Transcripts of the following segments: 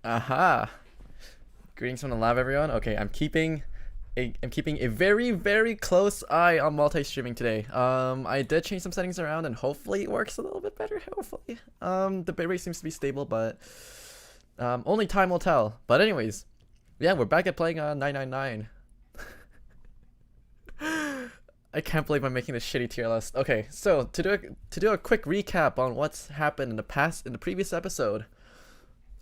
Aha! Greetings from the lab, everyone. Okay, I'm keeping a very close eye on multi-streaming today. I did change some settings around, and hopefully it works a little bit better. Hopefully, the bitrate seems to be stable, but only time will tell. But anyways, yeah, we're back at playing 999. I can't believe I'm making this shitty tier list. Okay, so to do a quick recap on what's happened in the previous episode.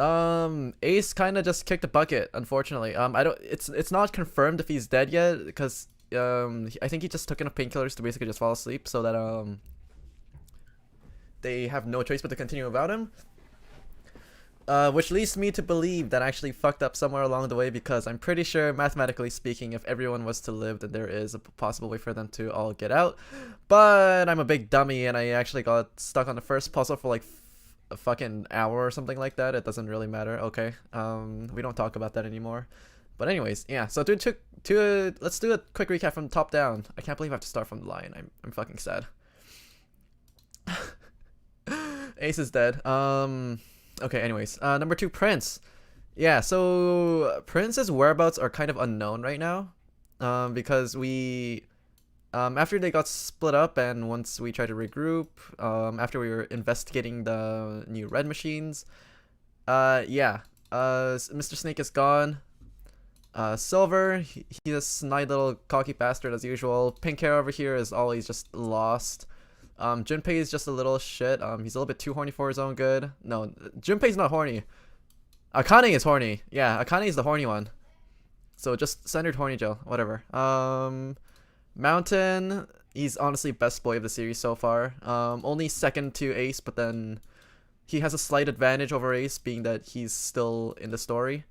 Ace kind of just kicked the bucket, unfortunately. It's not confirmed if he's dead yet, because I think he just took enough painkillers to basically just fall asleep, so that they have no choice but to continue without him. Which leads me to believe that I actually fucked up somewhere along the way, because I'm pretty sure, mathematically speaking, if everyone was to live, then there is a possible way for them to all get out. But I'm a big dummy, and I actually got stuck on the first puzzle for like a fucking hour or something like that. It doesn't really matter. Okay, we don't talk about that anymore. But anyways, yeah, so let's do a quick recap from top down. I can't believe I have to start from the line. I'm fucking sad. Ace is dead. Okay, anyways, number 2, Prince. Yeah, so Prince's whereabouts are kind of unknown right now, because we after they got split up, and once we tried to regroup, after we were investigating the new red machines, yeah, Mr. Snake is gone. Silver, he's a snide little cocky bastard as usual. Pink hair over here is always just lost. Junpei is just a little shit. He's a little bit too horny for his own good. No, Junpei's not horny. Akane is horny. Yeah, Akane is the horny one. So just standard horny gel, whatever. Mountain, he's honestly best boy of the series so far. Only second to Ace, but then he has a slight advantage over Ace, being that he's still in the story.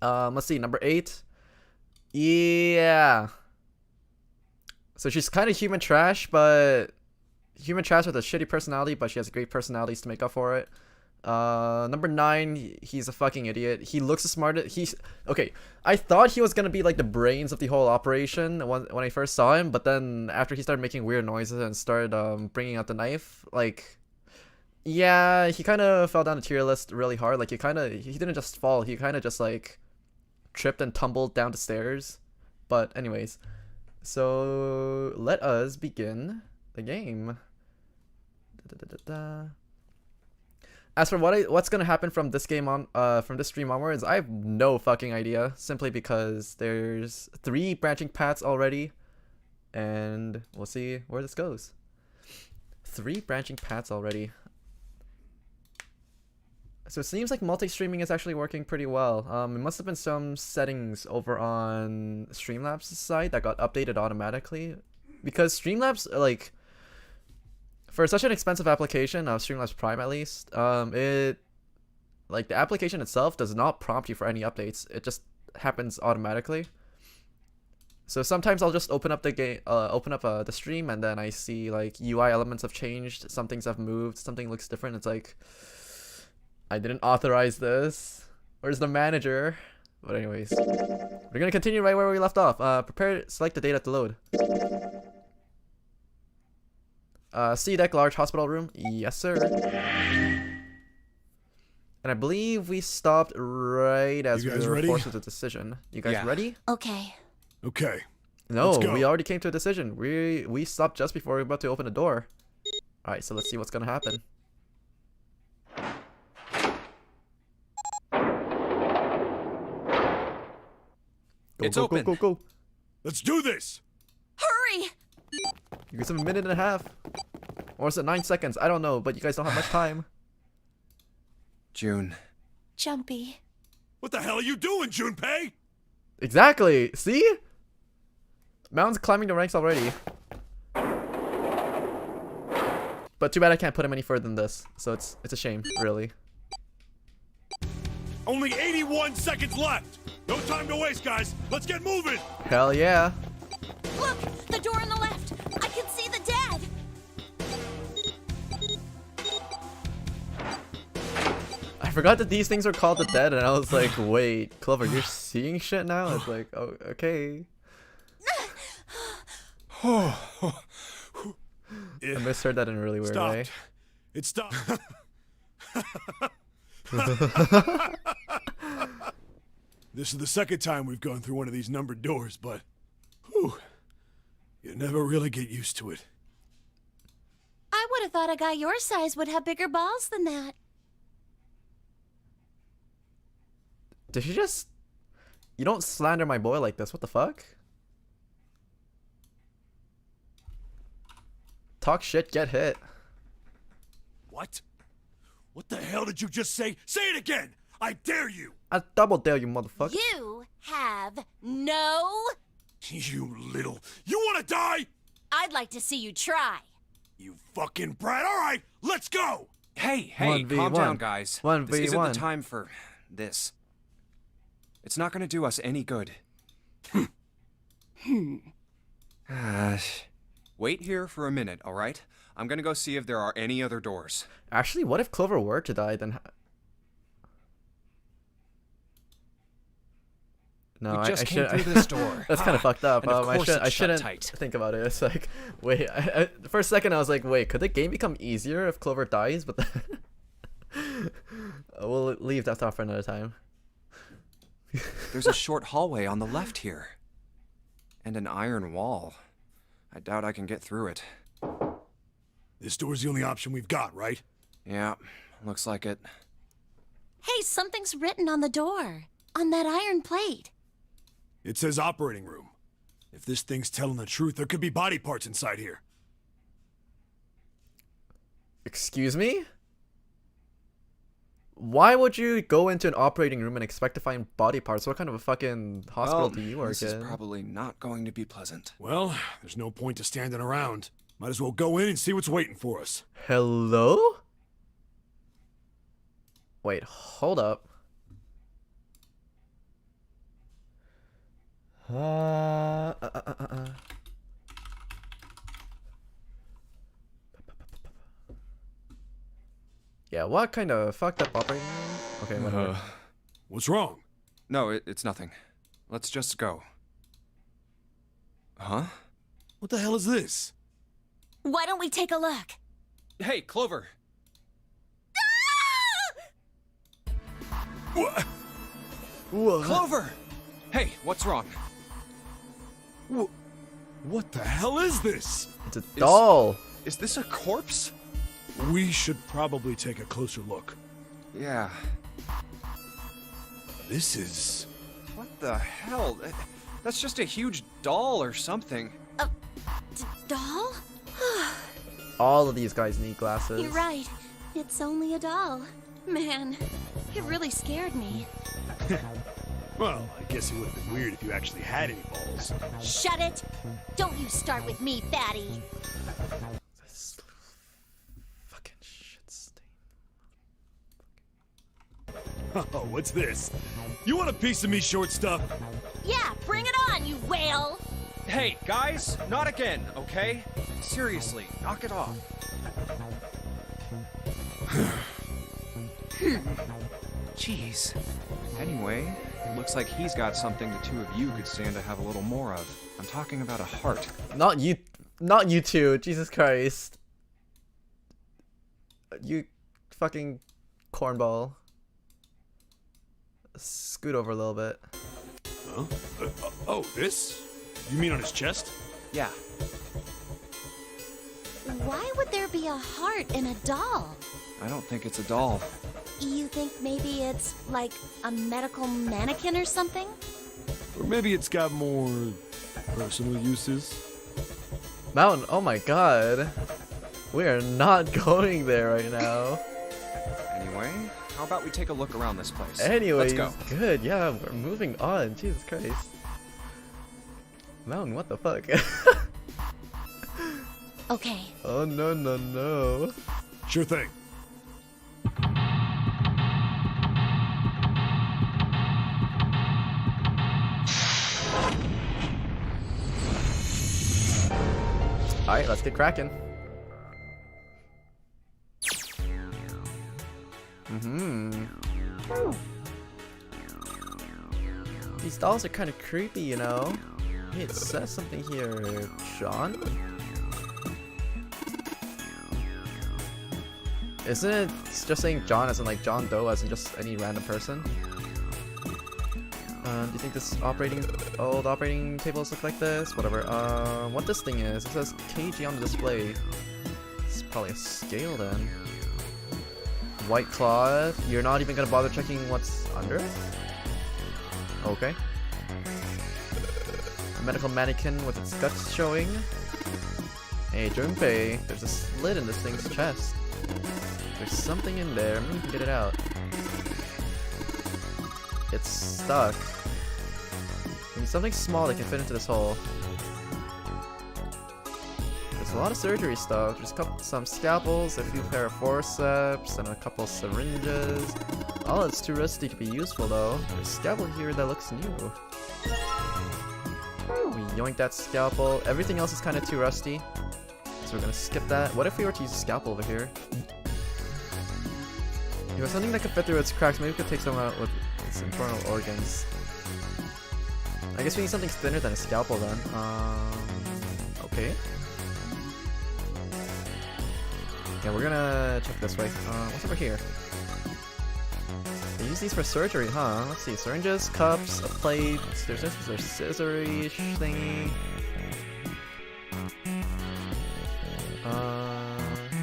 Let's see, number 8. Yeah. So she's kind of human trash, but human trash with a shitty personality, but she has great personalities to make up for it. Number 9, he's a fucking idiot. He looks the smartest. Okay, I thought he was gonna be like the brains of the whole operation when I first saw him, but then after he started making weird noises and started bringing out the knife, like, yeah, he kind of fell down the tier list really hard. Like, he didn't just fall, he kind of just like tripped and tumbled down the stairs. But anyways, so let us begin the game. As for what's gonna happen from this game on from this stream onwards, I have no fucking idea. Simply because there's 3 branching paths already, and we'll see where this goes. 3 branching paths already. So it seems like multi-streaming is actually working pretty well. It must have been some settings over on Streamlabs' side that got updated automatically, because Streamlabs, like, for such an expensive application, Streamlabs Prime at least, the application itself does not prompt you for any updates. It just happens automatically. So sometimes I'll just open up the game, the stream, and then I see like UI elements have changed, some things have moved, something looks different. It's like, I didn't authorize this. Where's the manager? But anyways, we're gonna continue right where we left off. Select the data to load. C deck, large hospital room. Yes, sir. And I believe we stopped right as we were forced with a decision. You guys ready? Okay. Okay. No, we already came to a decision. We stopped just before we were about to open the door. Alright, so let's see what's gonna happen. It's open. Go. Let's do this. Hurry! You guys have a minute and a half. Or is it 9 seconds? I don't know, but you guys don't have much time. June. Jumpy. What the hell are you doing, Junpei? Exactly. See? Mountain's climbing the ranks already. But too bad I can't put him any further than this. So it's a shame, really. Only 81 seconds left. No time to waste, guys. Let's get moving. Hell yeah. Look! The door on the left! I can see the dead! I forgot that these things were called the dead, and I was like, wait, Clover, you're seeing shit now? It's like, oh, okay. I misheard that in a really weird way. It stopped. This is the second time we've gone through one of these numbered doors, but whew, you never really get used to it. I would have thought a guy your size would have bigger balls than that. Did she just... You don't slander my boy like this. What the fuck? Talk shit, get hit. What? What the hell did you just say? Say it again! I dare you! I double dare you, motherfucker. You have no... You little... You wanna die? I'd like to see you try. You fucking brat. Alright, let's go! Hey, 1v1. calm down, guys. 1v1. This isn't the time for this. It's not gonna do us any good. Wait here for a minute, alright? I'm gonna go see if there are any other doors. Actually, what if Clover were to die, then... No, We I just should... came through this door. That's kind of fucked up. And of course I it's shut shouldn't tight. think about it. It's like, wait, for a second I was like, wait, could the game become easier if Clover dies? But we'll leave that thought for another time. There's a short hallway on the left here. And an iron wall. I doubt I can get through it. This door's the only option we've got, right? Yeah, looks like it. Hey, something's written on the door. On that iron plate. It says operating room. If this thing's telling the truth, there could be body parts inside here. Excuse me? Why would you go into an operating room and expect to find body parts? What kind of a fucking hospital do you work this in? is probably not going to be pleasant. Well, there's no point to standing around. Might as well go in and see what's waiting for us. Hello? Wait, hold up. Yeah, what kind of fucked up operating room? Okay, whatever. What's wrong? No, it's nothing. Let's just go. Huh? What the hell is this? Why don't we take a look? Hey, Clover! What? Clover! Hey, what's wrong? What the hell is this? It's a doll. Is this a corpse? We should probably take a closer look. Yeah. This is... What the hell? That's just a huge doll or something. Doll? All of these guys need glasses. You're right. It's only a doll. Man, it really scared me. Well, I guess it would have been weird if you actually had any balls. Shut it! Don't you start with me, fatty! This fucking shit stain. Oh, what's this? You want a piece of me, short stuff? Yeah, bring it on, you whale! Hey, guys, not again, okay? Seriously, knock it off. Jeez. Anyway, it looks like he's got something the two of you could stand to have a little more of. I'm talking about a heart. Not you two. Jesus Christ. You fucking cornball. Scoot over a little bit. Huh? Oh, this? You mean on his chest? Yeah. Why would there be a heart in a doll? I don't think it's a doll. You think maybe it's like a medical mannequin or something? Or maybe it's got more personal uses? Mountain, oh my god. We are not going there right now. Anyway, how about we take a look around this place? Anyways, Let's go. good. Yeah, we're moving on. Jesus Christ. Mountain, what the fuck? Okay. Oh no, no, no. Sure thing. Alright, let's get cracking. These dolls are kind of creepy, you know? Hey, it says something here. John? Isn't it just saying John as in like John Doe as in just any random person? Do you think this old operating tables look like this? Whatever. What this thing is? It says kg on the display. It's probably a scale then. White cloth. You're not even gonna bother checking what's under it? Okay. Medical mannequin with its guts showing. Hey Junpei, there's a slit in this thing's chest. There's something in there. Maybe we can get it out. It's stuck. We need something small that can fit into this hole. There's a lot of surgery stuff. There's some scalpels, a few pair of forceps, and a couple syringes. Oh, it's too rusty to be useful though. There's a scalpel here that looks new. We yoink that scalpel. Everything else is kind of too rusty, so we're gonna skip that. What if we were to use a scalpel over here? If there's something that could fit through its cracks, maybe we could take some out with its internal organs. I guess we need something thinner than a scalpel then. Okay. Yeah, we're gonna check this way. What's over here? They use these for surgery, huh? Let's see. Syringes, cups, a plate. There's scissory thingy.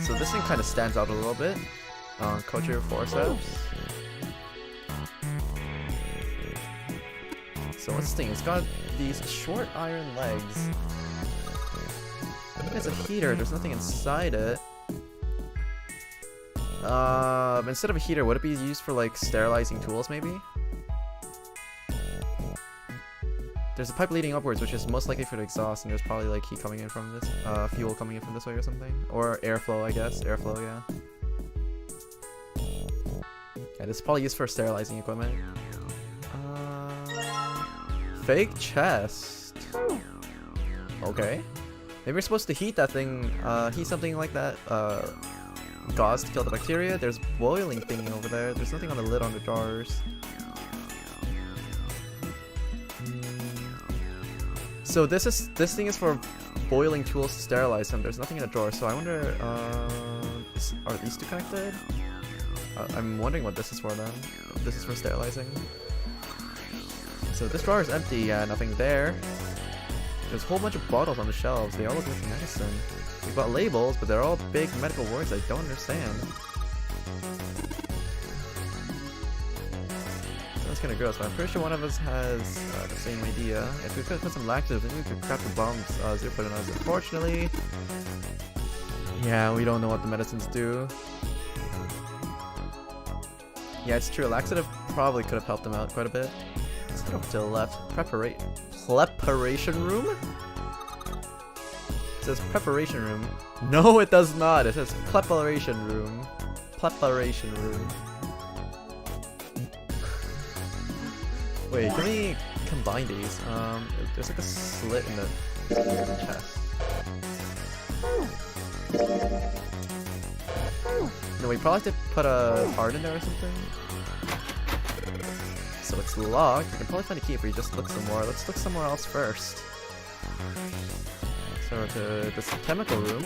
So this thing kind of stands out a little bit. Culture forceps. So what's this thing? It's got these short iron legs. I think it's a heater. There's nothing inside it. Instead of a heater, would it be used for like sterilizing tools maybe? There's a pipe leading upwards, which is most likely for the exhaust, and there's probably like heat coming in from this, fuel coming in from this way or something. Or airflow, I guess. Airflow, yeah. Yeah, this is probably used for sterilizing equipment. Fake chest. Okay. Maybe we're supposed to heat that thing, heat something like that, gauze to kill the bacteria. There's boiling thingy over there. There's nothing on the lid on the jars. So this thing is for boiling tools to sterilize them. There's nothing in the drawer, so I wonder, are these two connected? I'm wondering what this is for then. This is for sterilizing. So this drawer is empty, yeah, nothing there. There's a whole bunch of bottles on the shelves. They all look like medicine. We've got labels, but they're all big medical words I don't understand. That's kind of gross, but I'm pretty sure one of us has the same idea. If we could put some laxatives, maybe we could craft the bombs 0.9. Unfortunately, yeah, we don't know what the medicines do. Yeah, it's true. A laxative probably could have helped them out quite a bit. Let's go up to the left. Preparation room? It says preparation room. No, it does not. It says preparation room. Preparation room. Wait, can we combine these? There's like a slit in the chest. No, we probably have to put a heart in there or something. So it's locked. We can probably find a key if we just look some more. Let's look somewhere else first. So to this chemical room.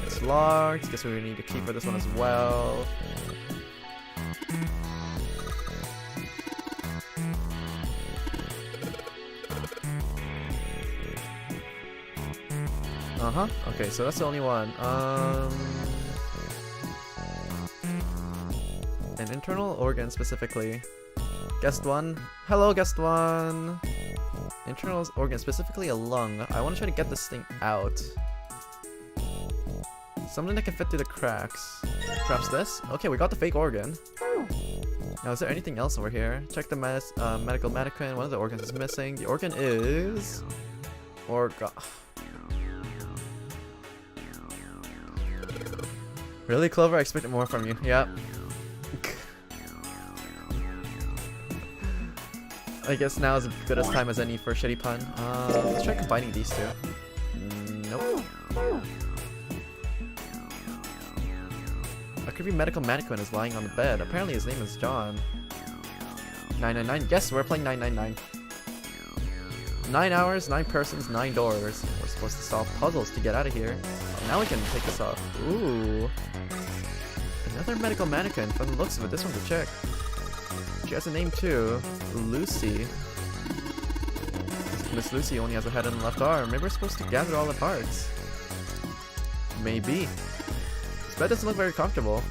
It's locked. Guess we need a key for this one as well. Okay, so that's the only one. An internal organ specifically. Guest one. Hello, guest one. Internal organ, specifically a lung. I want to try to get this thing out. Something that can fit through the cracks. Perhaps this? Okay, we got the fake organ. Now, is there anything else over here? Check the medical mannequin. One of the organs is missing. The organ is... Really, Clover? I expected more from you. Yep. I guess now is as good a time as any for a shitty pun. Let's try combining these two. Nope. A creepy medical mannequin is lying on the bed. Apparently his name is John. 999. Yes, we're playing 999. 9 hours, 9 persons, 9 doors. We're supposed to solve puzzles to get out of here. Oh, now we can take this off. Ooh. Another medical mannequin. From the looks of it, this one's a chick. She has a name too, Lucy. Miss Lucy only has a head and a left arm. Maybe we're supposed to gather all the parts. Maybe. This bed doesn't look very comfortable.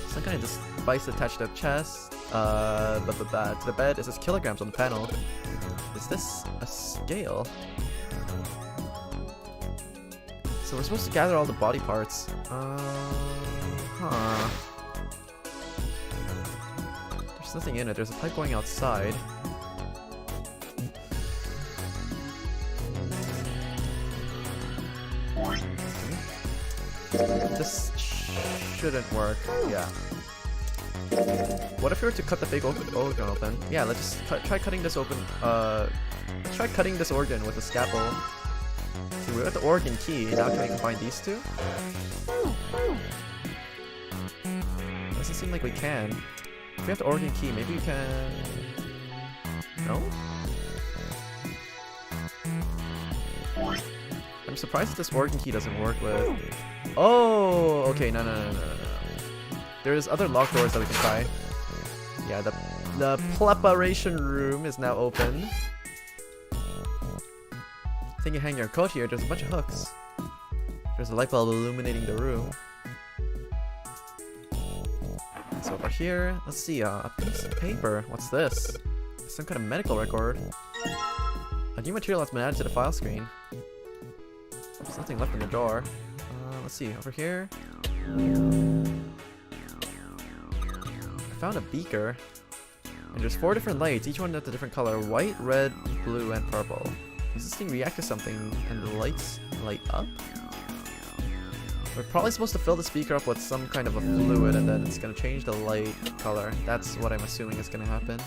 Some kind of device attached to the chest. To the bed, it says kilograms on the panel. Is this a scale? So we're supposed to gather all the body parts. Huh. There's nothing in it. There's a pipe going outside. This shouldn't work. Yeah. What if we were to cut the fake organ open? Yeah, let's just try cutting this open. Let's try cutting this organ with a scalpel. Okay, we got the organ key. Now can we combine these two? Doesn't seem like we can. If we have the organ key, maybe we can. No? I'm surprised this organ key doesn't work with. Oh, okay, no. There's other locked doors that we can try. Yeah, the preparation room is now open. I think you hang your coat here. There's a bunch of hooks. There's a light bulb illuminating the room. So over here, let's see, a piece of paper. What's this? Some kind of medical record. A new material has been added to the file screen. There's nothing left in the drawer. Let's see, over here. I found a beaker. And there's 4 different lights, each one with a different color. White, red, blue, and purple. Does this thing react to something and the lights light up? We're probably supposed to fill the speaker up with some kind of a fluid and then it's going to change the light color. That's what I'm assuming is going to happen.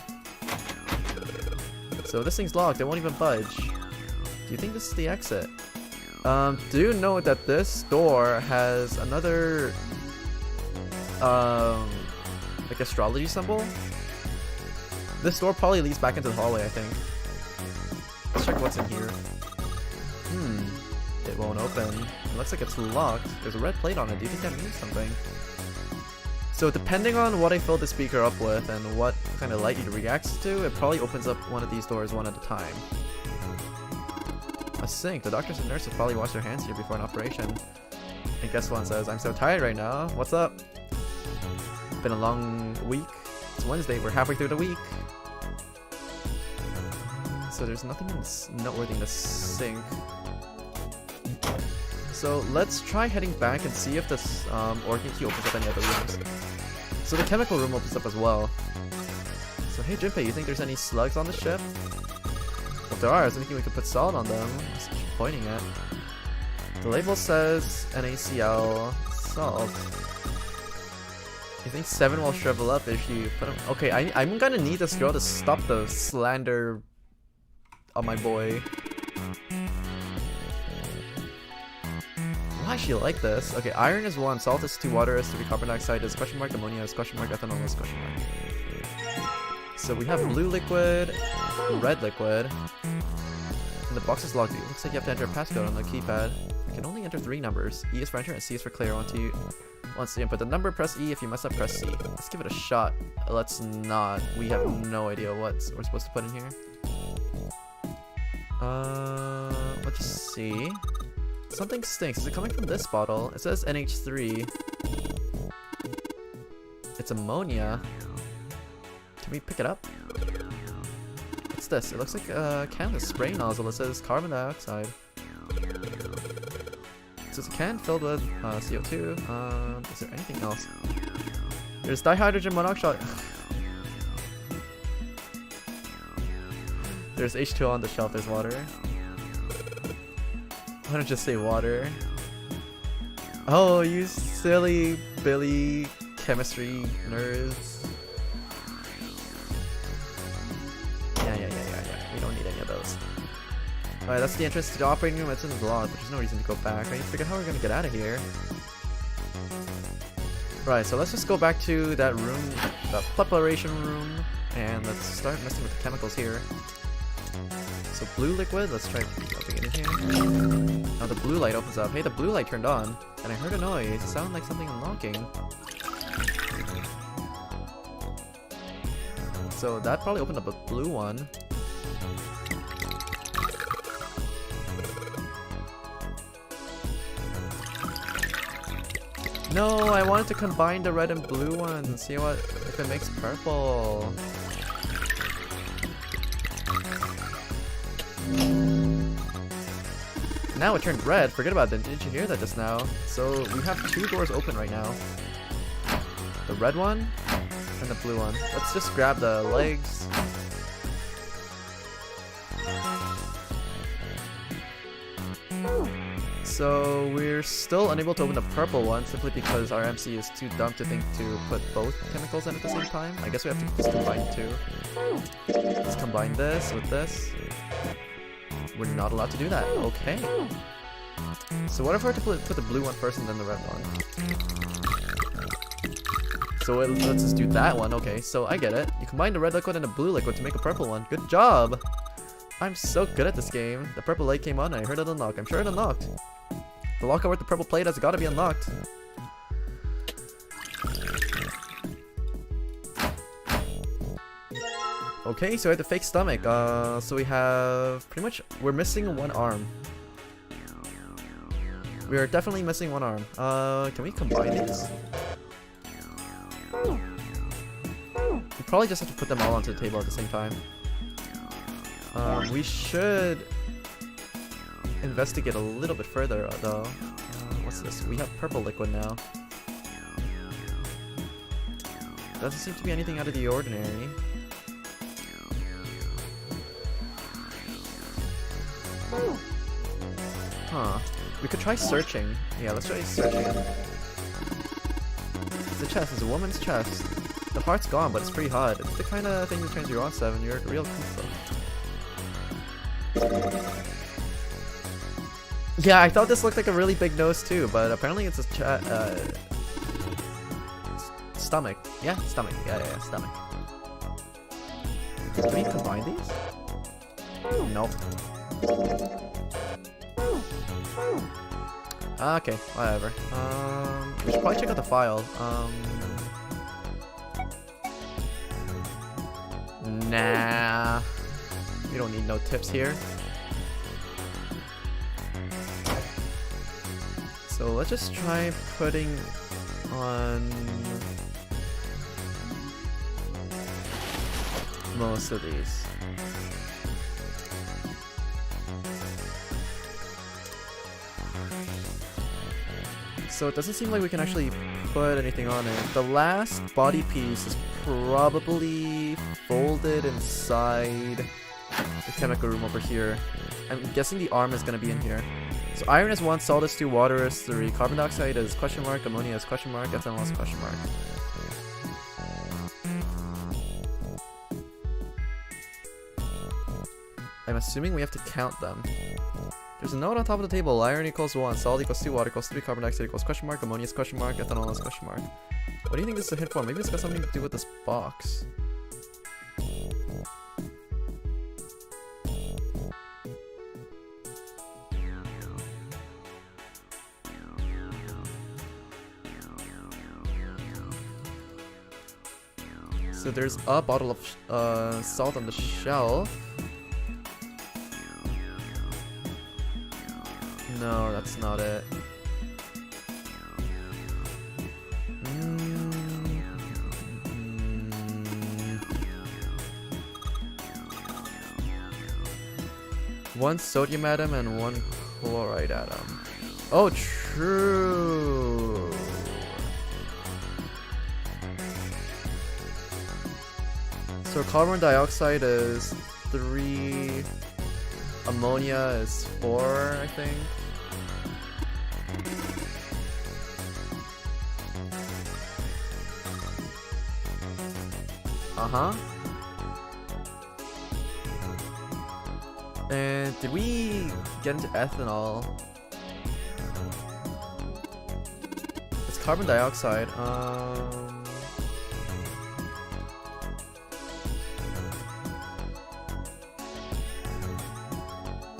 So this thing's locked, it won't even budge. Do you think this is the exit? Do you know that this door has another like astrology symbol? This door probably leads back into the hallway, I think. Let's check what's in here. It won't open. It looks like it's locked. There's a red plate on it. Do you think that means something? So depending on what I fill the speaker up with and what kind of light it reacts to, it probably opens up one of these doors one at a time. A sink. The doctors and nurses probably wash their hands here before an operation. And guest one says, I'm so tired right now. What's up? Been a long week. It's Wednesday. We're halfway through the week. So there's nothing noteworthy in the sink. So let's try heading back and see if this organ key opens up any other rooms. So the chemical room opens up as well. So hey Junpei, you think there's any slugs on the ship? Well, if there are, is there anything we could put salt on them? That's what you're pointing at. The label says NaCl salt. You think 7 will shrivel up if you put them? Okay, I'm gonna need this girl to stop the slander on my boy. Why is she like this? Okay, iron is 1, salt is 2, water is 3, carbon dioxide is question mark, ammonia is question mark, ethanol is question mark. So we have blue liquid, red liquid, and the box is locked. It looks like you have to enter a passcode on the keypad. You can only enter 3 numbers. E is for enter and C is for clear. Once you input the number, press E. If you mess up, press C. Let's give it a shot. Let's not. We have no idea what we're supposed to put in here. Let's just see. Something stinks. Is it coming from this bottle? It says NH3. It's ammonia. Can we pick it up? What's this? It looks like a can with a spray nozzle. It says carbon dioxide. So it's a can filled with CO2. Is there anything else? There's dihydrogen monoxide. There's H2O on the shelf. There's water. Why don't you just say water? Oh, you silly Billy chemistry nerds. Yeah. We don't need any of those. Alright, that's the entrance to the operating room. It's in the log, but there's no reason to go back. I need to figure out how we're gonna get out of here. Right, so let's just go back to that room, the preparation room, and let's start messing with the chemicals here. So blue liquid, let's try dumping it in here. Now the blue light opens up. Hey, the blue light turned on, and I heard a noise. It sounded like something unlocking. So that probably opened up a blue one. No, I wanted to combine the red and blue ones and see what if it makes purple. Now it turned red. Forget about that. Didn't you hear that just now? So we have 2 doors open right now. The red one and the blue one. Let's just grab the legs. So we're still unable to open the purple one simply because our MC is too dumb to think to put both chemicals in at the same time. I guess we have to just combine 2. Let's combine this with this. We're not allowed to do that. Okay. So what if I were to put the blue one first and then the red one? So let's just do that one. Okay, so I get it. You combine the red liquid and the blue liquid to make a purple one. Good job! I'm so good at this game. The purple light came on and I heard it unlock. I'm sure it unlocked. The lockout with the purple plate has got to be unlocked. Okay, so we have the fake stomach. So we have pretty much, we're missing 1 arm. We are definitely missing 1 arm. Can we combine these? We probably just have to put them all onto the table at the same time. We should investigate a little bit further though. What's this? We have purple liquid now. Doesn't seem to be anything out of the ordinary. Huh. We could try searching. Yeah, let's try searching. The chest is a woman's chest. The heart's gone, but it's pretty hot. It's the kind of thing that turns you on, 7. You're a real Koopa. Yeah, I thought this looked like a really big nose too, but apparently it's a stomach. Yeah, stomach. Yeah, stomach. Can we combine these? Nope. Okay, whatever. We should probably check out the file. Nah. We don't need no tips here. So let's just try putting on most of these. So it doesn't seem like we can actually put anything on it. The last body piece is probably folded inside the chemical room over here. I'm guessing the arm is going to be in here. So iron is 1, salt is 2, water is 3, carbon dioxide is question mark, ammonia is question mark, ethanol is question mark. I'm assuming we have to count them. There's a note on top of the table. Iron equals 1, salt equals 2, water equals 3, carbon dioxide equals question mark, ammonia is question mark, ethanol is question mark. What do you think this is a hint for? Maybe it's got something to do with this box. So there's a bottle of salt on the shelf. No, that's not it. One sodium atom and 1 chloride atom. Oh, true. So carbon dioxide is 3, ammonia is 4, I think. Uh-huh. And did we get into ethanol? It's carbon dioxide.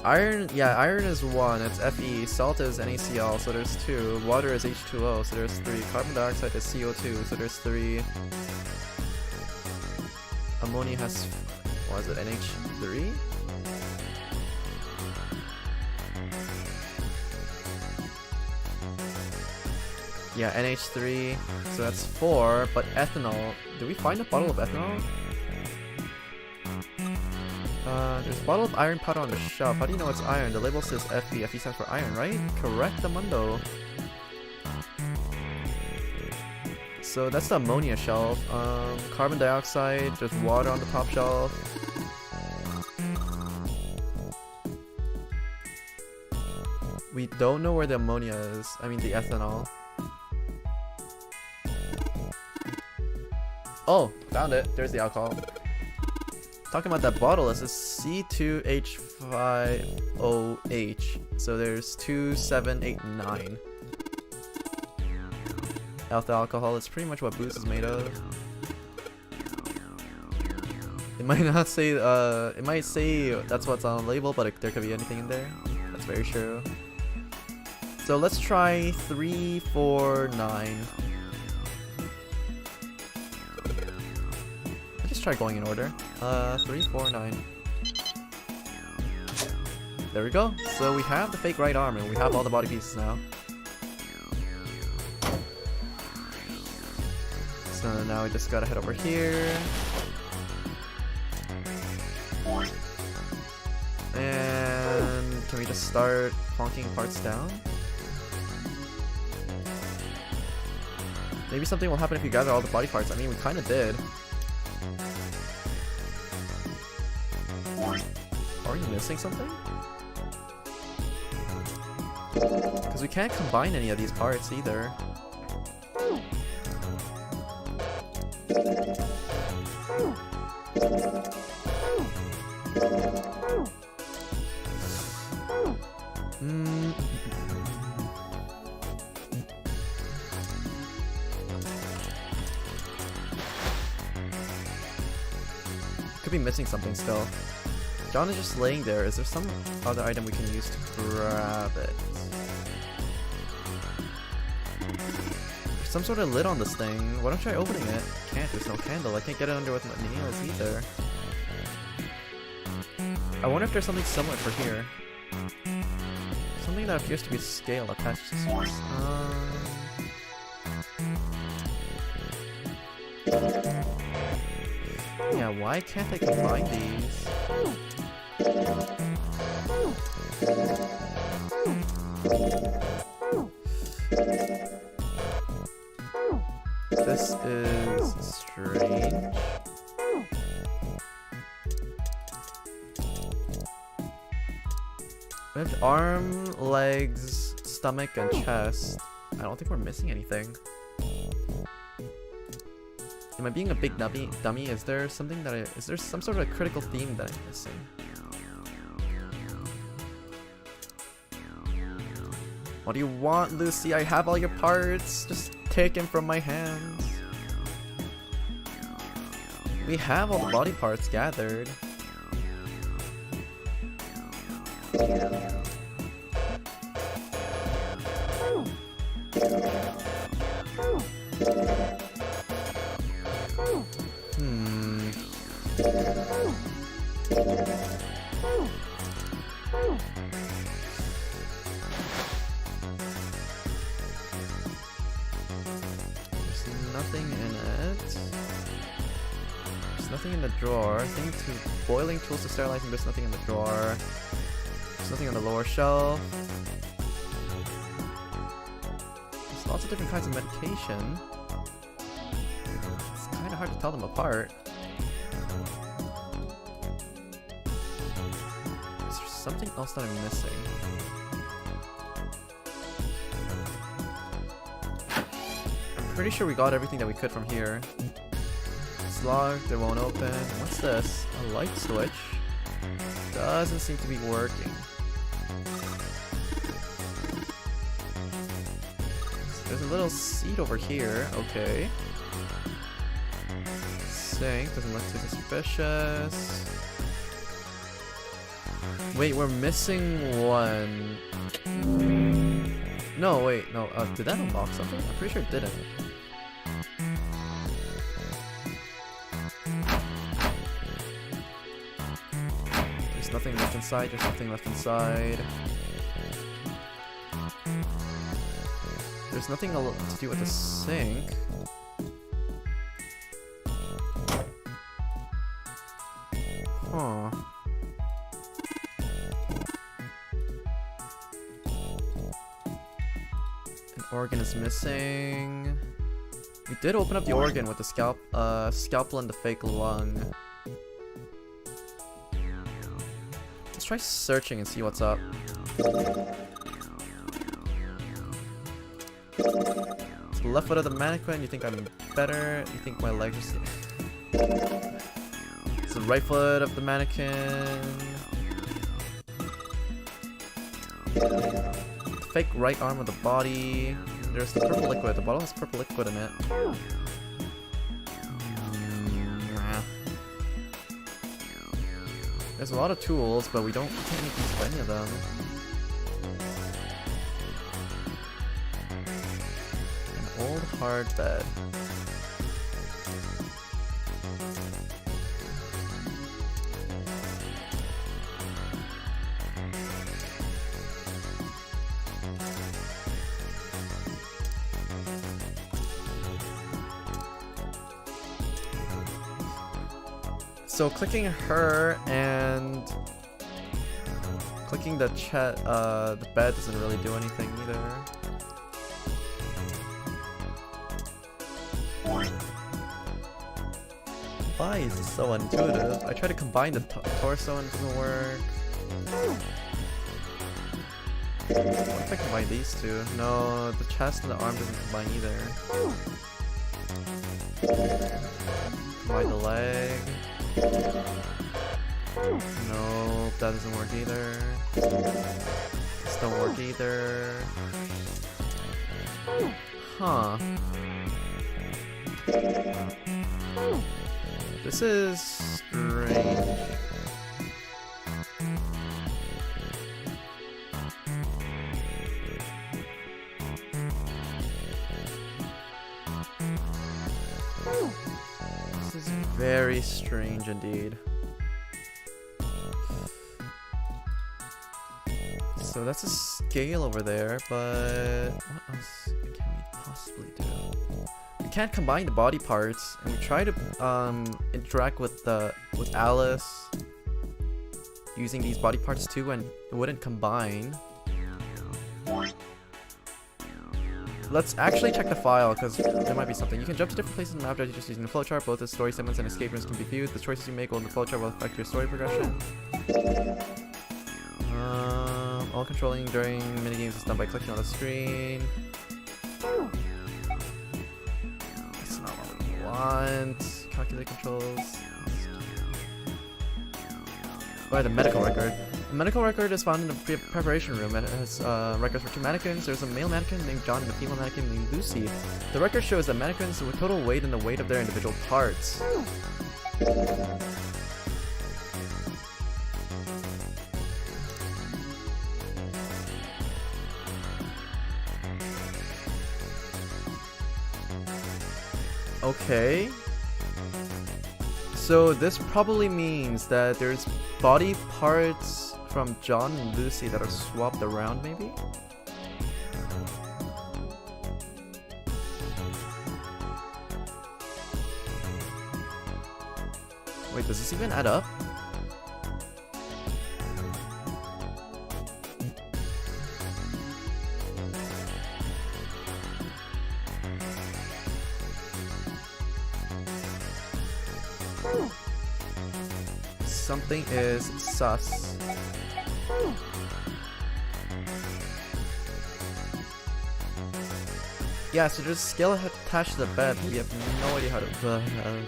Iron, yeah, iron is 1, it's Fe. Salt is NaCl, so there's 2. Water is H2O, so there's 3. Carbon dioxide is CO2, so there's 3. Ammonia has, what is it, NH3? Yeah, NH3, so that's 4, but ethanol, did we find a bottle of ethanol? There's a bottle of iron powder on the shelf. How do you know it's iron? The label says Fe. Fe stands for iron, right? Correct, Amundo. So that's the ammonia shelf. Carbon dioxide, there's water on the top shelf. We don't know where the ammonia is. I mean the ethanol. Oh, found it. There's the alcohol. Talking about that bottle, this is C2H5OH. So there's 2, 7, 8, 9. Alpha alcohol is pretty much what booze is made of. It might not say, it might say that's what's on the label, but there could be anything in there. That's very true. So let's try 3, 4, 9. Let's try going in order. 3, 4, 9. There we go. So we have the fake right arm and we have all the body pieces now. So now we just gotta head over here. And can we just start plonking parts down? Maybe something will happen if you gather all the body parts. I mean, we kinda did. Are you missing something? Because we can't combine any of these parts either. Could be missing something still. John is just laying there. Is there some other item we can use to grab it? There's some sort of lid on this thing. Why don't you try opening it? Can't. There's no candle. I can't get it under with my nails either. I wonder if there's something similar for here. Something that appears to be a scale attached to this. Yeah, why can't I combine these? This is strange. We have arm, legs, stomach, and chest. I don't think we're missing anything. Am I being a big dummy? Is there something that is there some sort of a critical theme that I'm missing? What do you want, Lucy? I have all your parts. Just take them from my hands. We have all the body parts gathered. Nothing in the drawer. Thing to boiling tools to sterilizing. There's nothing in the drawer. There's nothing on the lower shelf. There's lots of different kinds of medication. It's kind of hard to tell them apart. Is there something else that I'm missing? I'm pretty sure we got everything that we could from here. Locked, it won't open. What's this? A light switch? Doesn't seem to be working. So there's a little seat over here. Okay. Sink doesn't look too suspicious. Wait, we're missing one. No, wait, no. Did that unlock something? I'm pretty sure it didn't. There's nothing left inside. There's nothing left inside. There's nothing to do with the sink. Huh. An organ is missing. We did open up the organ with the scalpel and the fake lung. Let's try searching and see what's up. It's the left foot of the mannequin. You think I'm better? You think my legs are... It's the right foot of the mannequin. The fake right arm of the body. There's the purple liquid. The bottle has purple liquid in it. There's a lot of tools, but we can't make use of any of them. An old hard bed. So clicking her and clicking the bed doesn't really do anything either. Why is this so intuitive? I try to combine the torso and it doesn't work. What if I combine these two? No, the chest and the arm doesn't combine either. Combine the leg. Nope, that doesn't work either. This don't work either. Huh. This is strange. This is very strange indeed. So that's a scale over there, but what else can we possibly do? We can't combine the body parts, and we try to interact with Alice using these body parts too, and it wouldn't combine. Let's actually check the file, because there might be something. You can jump to different places in the map just using the flowchart. Both the story segments and escape rooms can be viewed. The choices you make on the flowchart will affect your story progression. All controlling during minigames is done by clicking on the screen. That's not what we want. Calculate controls. By the medical record. The medical record is found in the preparation room, and it has records for two mannequins. There's a male mannequin named John and a female mannequin named Lucy. The record shows that mannequins with total weight and the weight of their individual parts. Okay. So this probably means that there's body parts from John and Lucy that are swapped around, maybe? Wait, does this even add up? Something is sus. Yeah, so there's a scale attached to the bed. We have no idea how to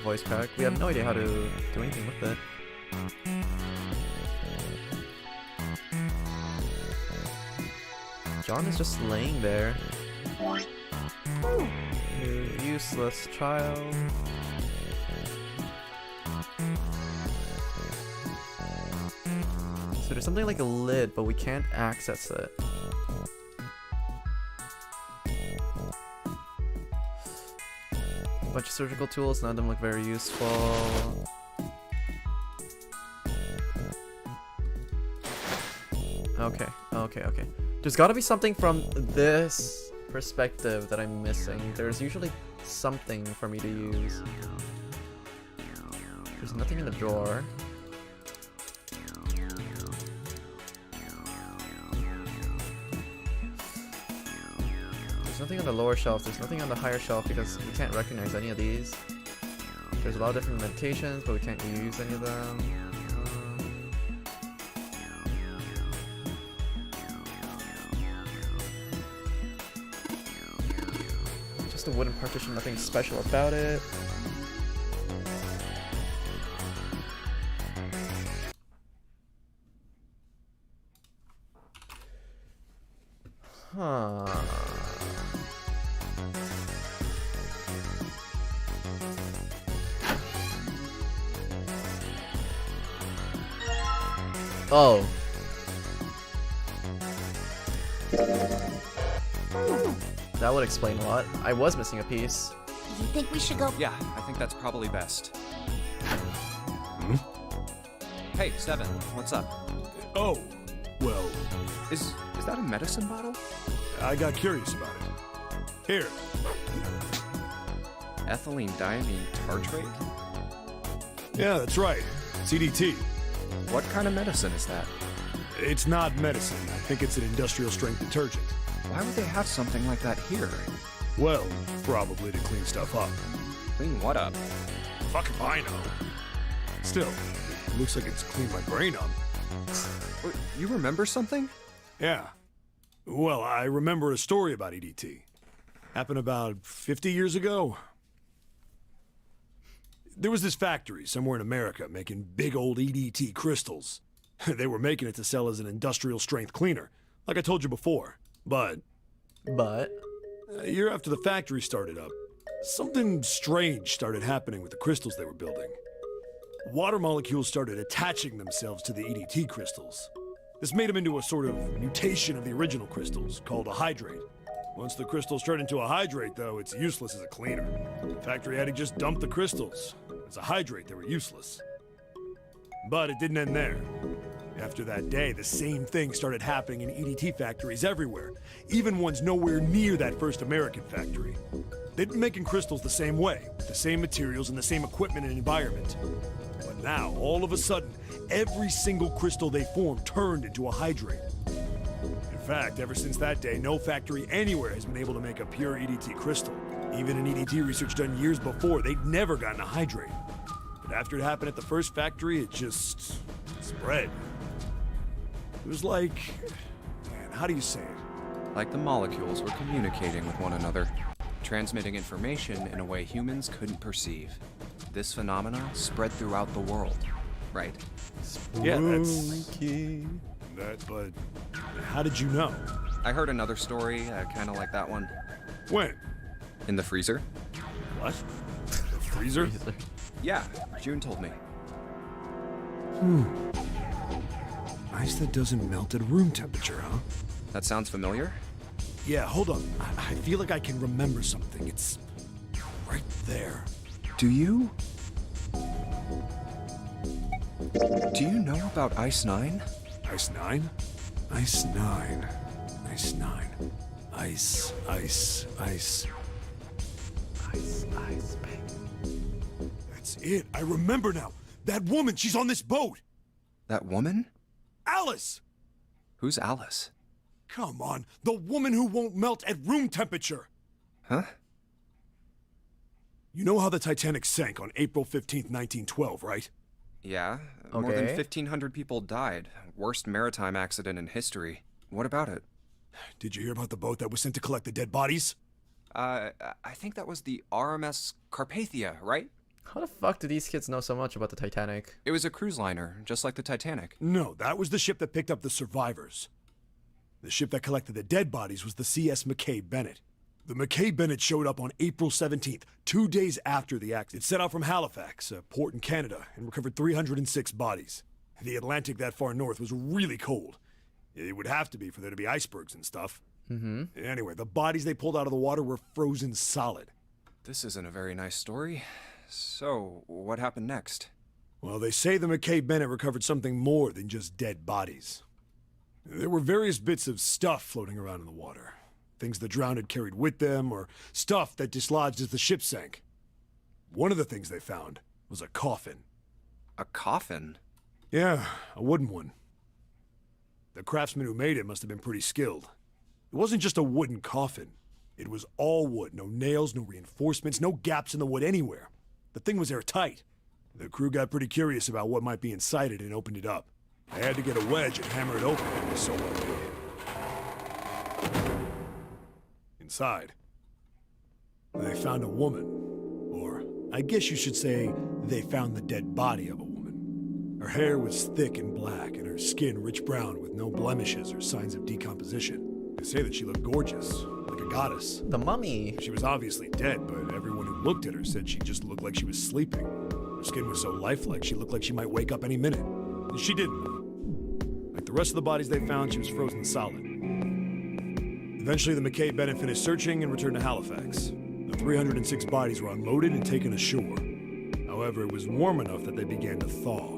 voice crack. We have no idea how to do anything with it. John is just laying there. You useless child. So there's something like a lid, but we can't access it. Bunch of surgical tools, none of them look very useful. Okay, okay. There's gotta be something from this perspective that I'm missing. There's usually something for me to use. There's nothing in the drawer. There's nothing on the lower shelf. There's nothing on the higher shelf because we can't recognize any of these. There's a lot of different medications, but we can't use any of them. Just a wooden partition, nothing special about it. Huh. Oh. That would explain a lot. I was missing a piece. You think we should go? Yeah, I think that's probably best. Hmm? Hey, Steven, what's up? Oh, well, Is that a medicine bottle? I got curious about it. Here. Ethylene diamine tartrate? Yeah, that's right. CDT. What kind of medicine is that? It's not medicine. I think it's an industrial strength detergent. Why would they have something like that here? Well, probably to clean stuff up. Clean what up? Fuck if I know. Still, it looks like it's cleaned my brain up. You remember something? Yeah. Well, I remember a story about EDT. Happened about 50 years ago. There was this factory somewhere in America making big old EDT crystals. They were making it to sell as an industrial strength cleaner, like I told you before. But a year after the factory started up, something strange started happening with the crystals they were building. Water molecules started attaching themselves to the EDT crystals. This made them into a sort of mutation of the original crystals, called a hydrate. Once the crystals turn into a hydrate, though, it's useless as a cleaner. The factory had to just dump the crystals. As a hydrate, they were useless. But it didn't end there. After that day, the same thing started happening in EDT factories everywhere, even ones nowhere near that first American factory. They'd been making crystals the same way, with the same materials and the same equipment and environment. But now, all of a sudden, every single crystal they formed turned into a hydrate. In fact, ever since that day, no factory anywhere has been able to make a pure EDT crystal. Even in EDT research done years before, they'd never gotten a hydrate. But after it happened at the first factory, it just spread. It was like, man, how do you say it? Like the molecules were communicating with one another, transmitting information in a way humans couldn't perceive. This phenomena spread throughout the world, right? Yeah, but how did you know? I heard another story, kind of like that one. When? In the freezer? What? The freezer? Yeah, June told me. Ice that doesn't melt at room temperature, huh? That sounds familiar? Yeah, hold on. I feel like I can remember something. It's right there. Do you? Do you know about Ice 9? Ice 9? Ice 9. Ice 9. Ice, ice, ice. Ice, baby. That's it. I remember now. That woman, she's on this boat. That woman? Alice! Who's Alice? Come on, the woman who won't melt at room temperature. Huh? You know how the Titanic sank on April 15th, 1912, right? Yeah, more than Okay. 1,500 people died. Worst maritime accident in history. What about it? Did you hear about the boat that was sent to collect the dead bodies? I think that was the RMS Carpathia, right? How the fuck do these kids know so much about the Titanic? It was a cruise liner, just like the Titanic. No, that was the ship that picked up the survivors. The ship that collected the dead bodies was the CS McKay Bennett. The McKay Bennett showed up on April 17th, 2 days after the accident. It set out from Halifax, a port in Canada, and recovered 306 bodies. The Atlantic that far north was really cold. It would have to be for there to be icebergs and stuff. Anyway, the bodies they pulled out of the water were frozen solid. This isn't a very nice story. So, what happened next? Well, they say the McKay Bennett recovered something more than just dead bodies. There were various bits of stuff floating around in the water. Things the drowned had carried with them, or stuff that dislodged as the ship sank. One of the things they found was a coffin. A coffin? Yeah, a wooden one. The craftsman who made it must have been pretty skilled. It wasn't just a wooden coffin. It was all wood, no nails, no reinforcements, no gaps in the wood anywhere. The thing was airtight. The crew got pretty curious about what might be inside it and opened it up. I had to get a wedge and hammer it open. It was so well. Inside, they found a woman. Or, I guess you should say, they found the dead body of a woman. Her hair was thick and black, and her skin rich brown with no blemishes or signs of decomposition. They say that she looked gorgeous, like a goddess. The mummy. She was obviously dead, but everyone who looked at her said she just looked like she was sleeping. Her skin was so lifelike, she looked like she might wake up any minute. And she didn't. Like the rest of the bodies they found, she was frozen solid. Eventually, the McKay Bennett finished searching and returned to Halifax. The 306 bodies were unloaded and taken ashore. However, it was warm enough that they began to thaw.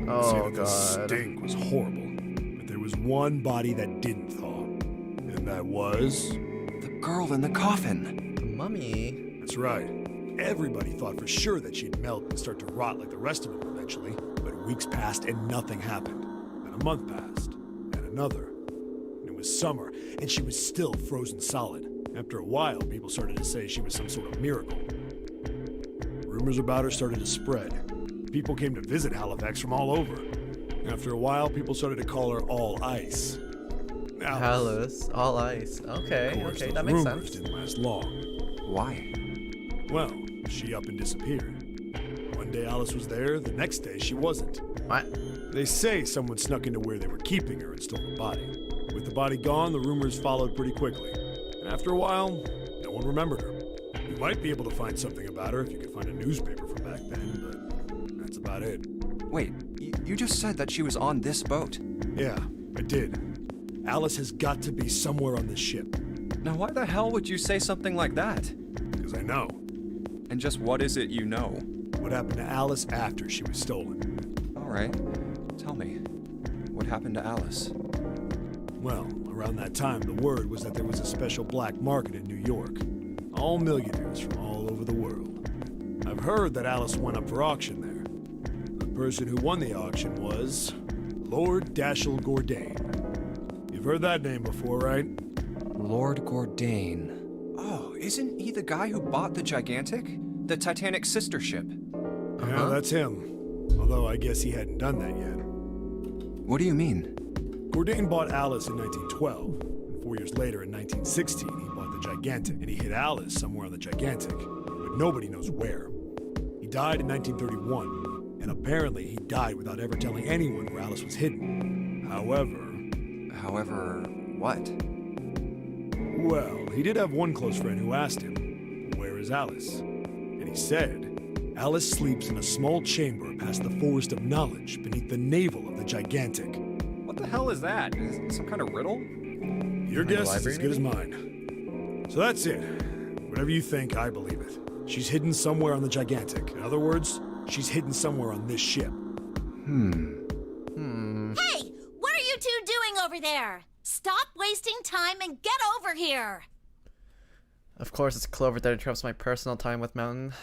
Oh, The stink was horrible. But there was one body that didn't thaw. And that was... The girl in the coffin. The mummy. That's right. Everybody thought for sure that she'd melt and start to rot like the rest of them eventually. But weeks passed and nothing happened. Then a month passed. And another. And it was summer, and she was still frozen solid. After a while, people started to say she was some sort of miracle. Rumors about her started to spread. People came to visit Halifax from all over. After a while, people started to call her All Ice. Alice, all ice. Okay, Of course, okay, those that makes rumors sense. didn't last long. Why? Well, she up and disappeared. One day Alice was there, the next day she wasn't. What? They say someone snuck into where they were keeping her and stole the body. With the body gone, the rumors followed pretty quickly. And after a while, no one remembered her. You might be able to find something about her if you could find a newspaper from back then, but that's about it. Wait, you just said that she was on this boat. Yeah, I did. Alice has got to be somewhere on this ship. Now why the hell would you say something like that? Because I know. And just what is it you know? What happened to Alice after she was stolen? Alright, tell me. What happened to Alice? Well, around that time, the word was that there was a special black market in New York. All millionaires from all over the world. I've heard that Alice went up for auction there. The person who won the auction was Lord Dashiell Gordain. You've heard that name before, right? Lord Gordain. Oh, isn't he the guy who bought the Gigantic? The Titanic's sister ship? Yeah, that's him. Although I guess he hadn't done that yet. What do you mean? Gordain bought Alice in 1912, and 4 years later in 1916 he bought the Gigantic, and he hid Alice somewhere on the Gigantic, but nobody knows where. He died in 1931, and apparently he died without ever telling anyone where Alice was hidden. However, what? Well, he did have one close friend who asked him, "Where is Alice?" And he said, "Alice sleeps in a small chamber past the Forest of Knowledge beneath the navel of the Gigantic." What the hell is that? Is it some kind of riddle? Your guess is library, as good as mine. So that's it. Whatever you think, I believe it. She's hidden somewhere on the Gigantic. In other words, she's hidden somewhere on this ship. Hey! What are you two doing over there? Stop wasting time and get over here! Of course, it's Clover that interrupts my personal time with Mountain.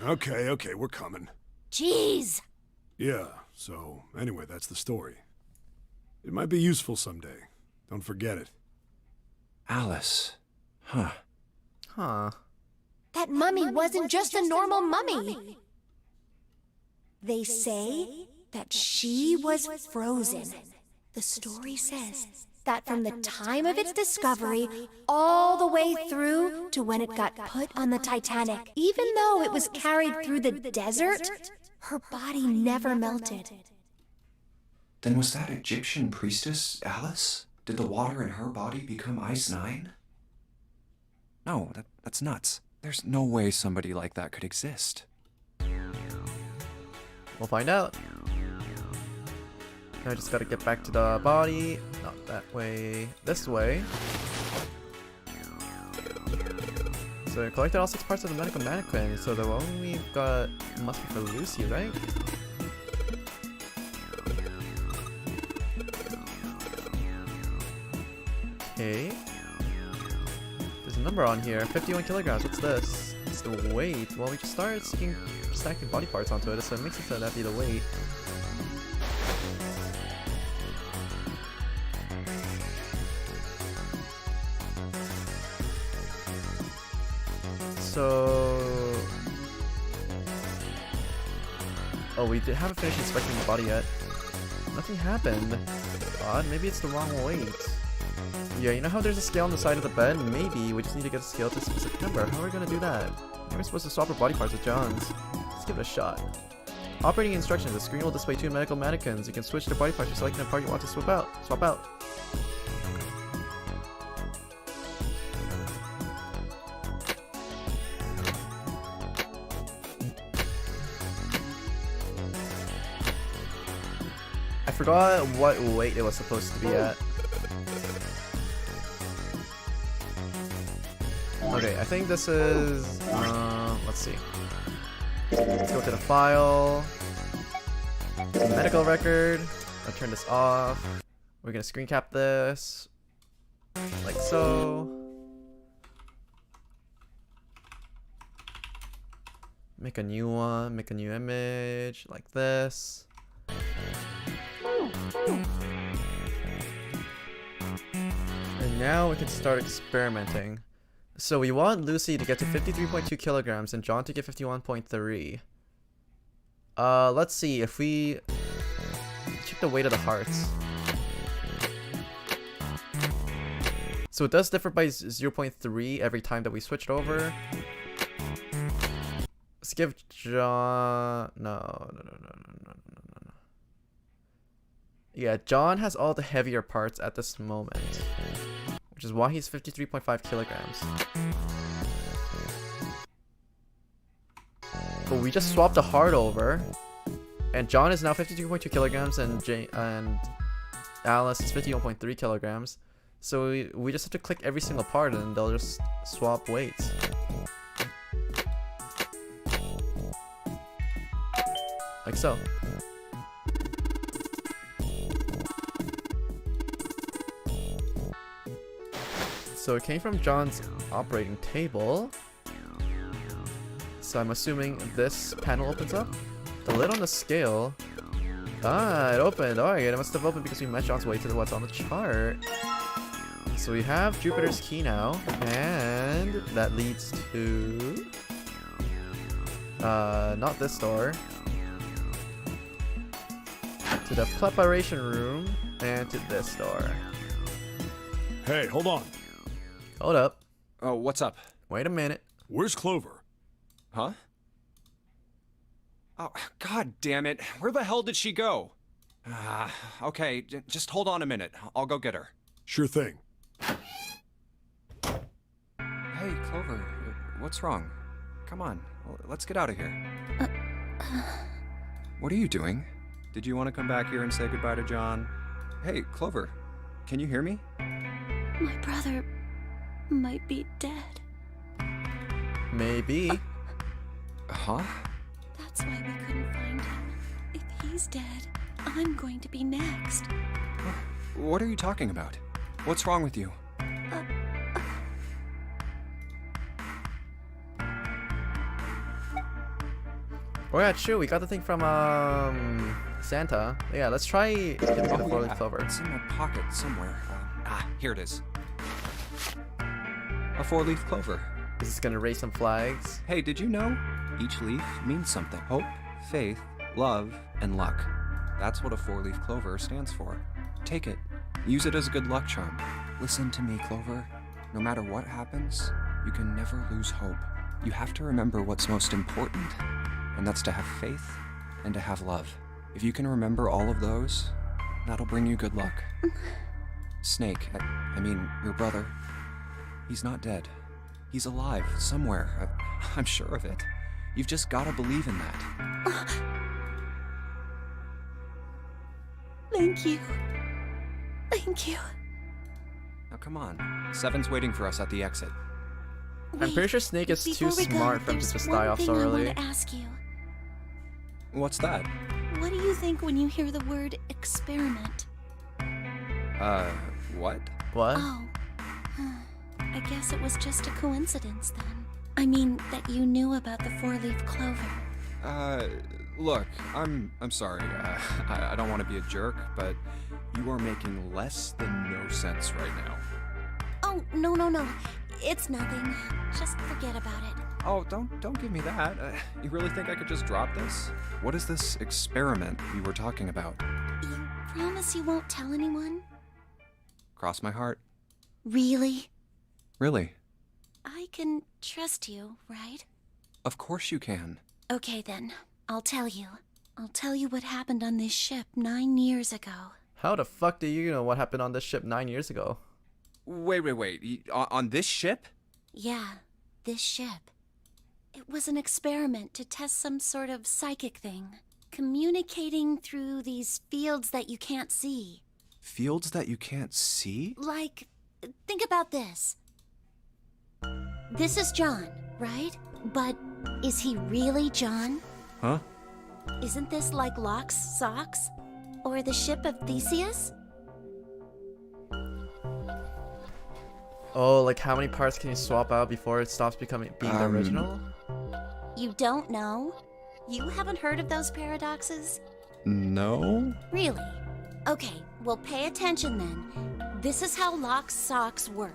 Okay, we're coming. Jeez! Yeah, so anyway, that's the story. It might be useful someday. Don't forget it. Alice. Huh. Huh. That mummy wasn't just a normal mummy. They say that she was frozen. The story says that from the time of its discovery all the way through to when it got put on the Titanic, even though it was carried through the desert, her body never melted. Then was that Egyptian priestess Alice? Did the water in her body become Ice 9? No, that's nuts. There's no way somebody like that could exist. We'll find out. I just gotta get back to the body. Not that way. This way. So we collected all 6 parts of the medical mannequin. So the one we've got must be for Lucy, right? Okay. There's a number on here. 51 kilograms. What's this? It's the weight. Well, we just started stacking body parts onto it, so it makes sense that that'd be the weight. So... Oh, we haven't finished inspecting the body yet. Nothing happened. Odd, maybe it's the wrong weight. Yeah, you know how there's a scale on the side of the bed? Maybe we just need to get a scale to a specific number. How are we gonna do that? We're supposed to swap our body parts with John's. Let's give it a shot. Operating instructions. The screen will display 2 medical mannequins. You can switch the body parts by selecting the part you want to swap out. I forgot what weight it was supposed to be at. Okay, I think this is, let's see. Let's go to the file. Medical record. I'll turn this off. We're gonna screen cap this. Like so. Make a new one, make a new image, like this. And now we can start experimenting. So we want Lucy to get to 53.2 kilograms and John to get 51.3. Let's see if we check the weight of the hearts. So it does differ by 0.3 every time that we switch it over. Let's give John... No. Yeah, John has all the heavier parts at this moment, which is why he's 53.5 kilograms. But we just swapped the heart over, and John is now 52.2 kilograms, and Alice is 51.3 kilograms. So we just have to click every single part, and they'll just swap weights. Like so. So it came from John's operating table. So I'm assuming this panel opens up. The lid on the scale. Ah, it opened. Alright, it must have opened because we matched John's weight to what's on the chart. So we have Jupiter's key now. And that leads to... not this door. To the preparation room. And to this door. Hey, hold on. Hold up. Oh, what's up? Wait a minute. Where's Clover? Huh? Oh, god damn it. Where the hell did she go? Okay, just hold on a minute. I'll go get her. Sure thing. Hey, Clover, what's wrong? Come on, let's get out of here. What are you doing? Did you want to come back here and say goodbye to John? Hey, Clover, can you hear me? My brother might be dead. Maybe. Huh? That's why we couldn't find him. If he's dead, I'm going to be next. What are you talking about? What's wrong with you? Oh yeah, true. We got the thing from Santa. Yeah, let's try giving it a 4-leaf clover. It's in my pocket somewhere. Here it is. A 4-leaf clover. Is this gonna raise some flags? Hey, did you know? Each leaf means something. Hope, faith, love, and luck. That's what a 4-leaf clover stands for. Take it. Use it as a good luck charm. Listen to me, Clover. No matter what happens, you can never lose hope. You have to remember what's most important, and that's to have faith and to have love. If you can remember all of those, that'll bring you good luck. Snake, I mean, your brother, he's not dead. He's alive, somewhere. I'm sure of it. You've just gotta believe in that. Thank you. Thank you. Now come on. Seven's waiting for us at the exit. I'm pretty sure Snake is too smart for him to just die off so early. I want to ask you. What's that? What do you think when you hear the word experiment? What? What? Oh. I guess it was just a coincidence then. I mean, that you knew about the four-leaf clover. Look, I'm sorry. I don't want to be a jerk, but you are making less than no sense right now. Oh, no. It's nothing. Just forget about it. Oh, don't give me that. You really think I could just drop this? What is this experiment you were talking about? You promise you won't tell anyone? Cross my heart. Really? Really? I can trust you, right? Of course you can. Okay then, I'll tell you. I'll tell you what happened on this ship 9 years ago. How the fuck do you know what happened on this ship 9 years ago? Wait. On this ship? Yeah, this ship. It was an experiment to test some sort of psychic thing. Communicating through these fields that you can't see. Fields that you can't see? Like, think about this. This is John, right? But is he really John? Huh? Isn't this like Locke's socks? Or the ship of Theseus? Oh, like how many parts can you swap out before it stops being the original? You don't know? You haven't heard of those paradoxes? No? Really? Okay, well pay attention then. This is how Locke's socks work.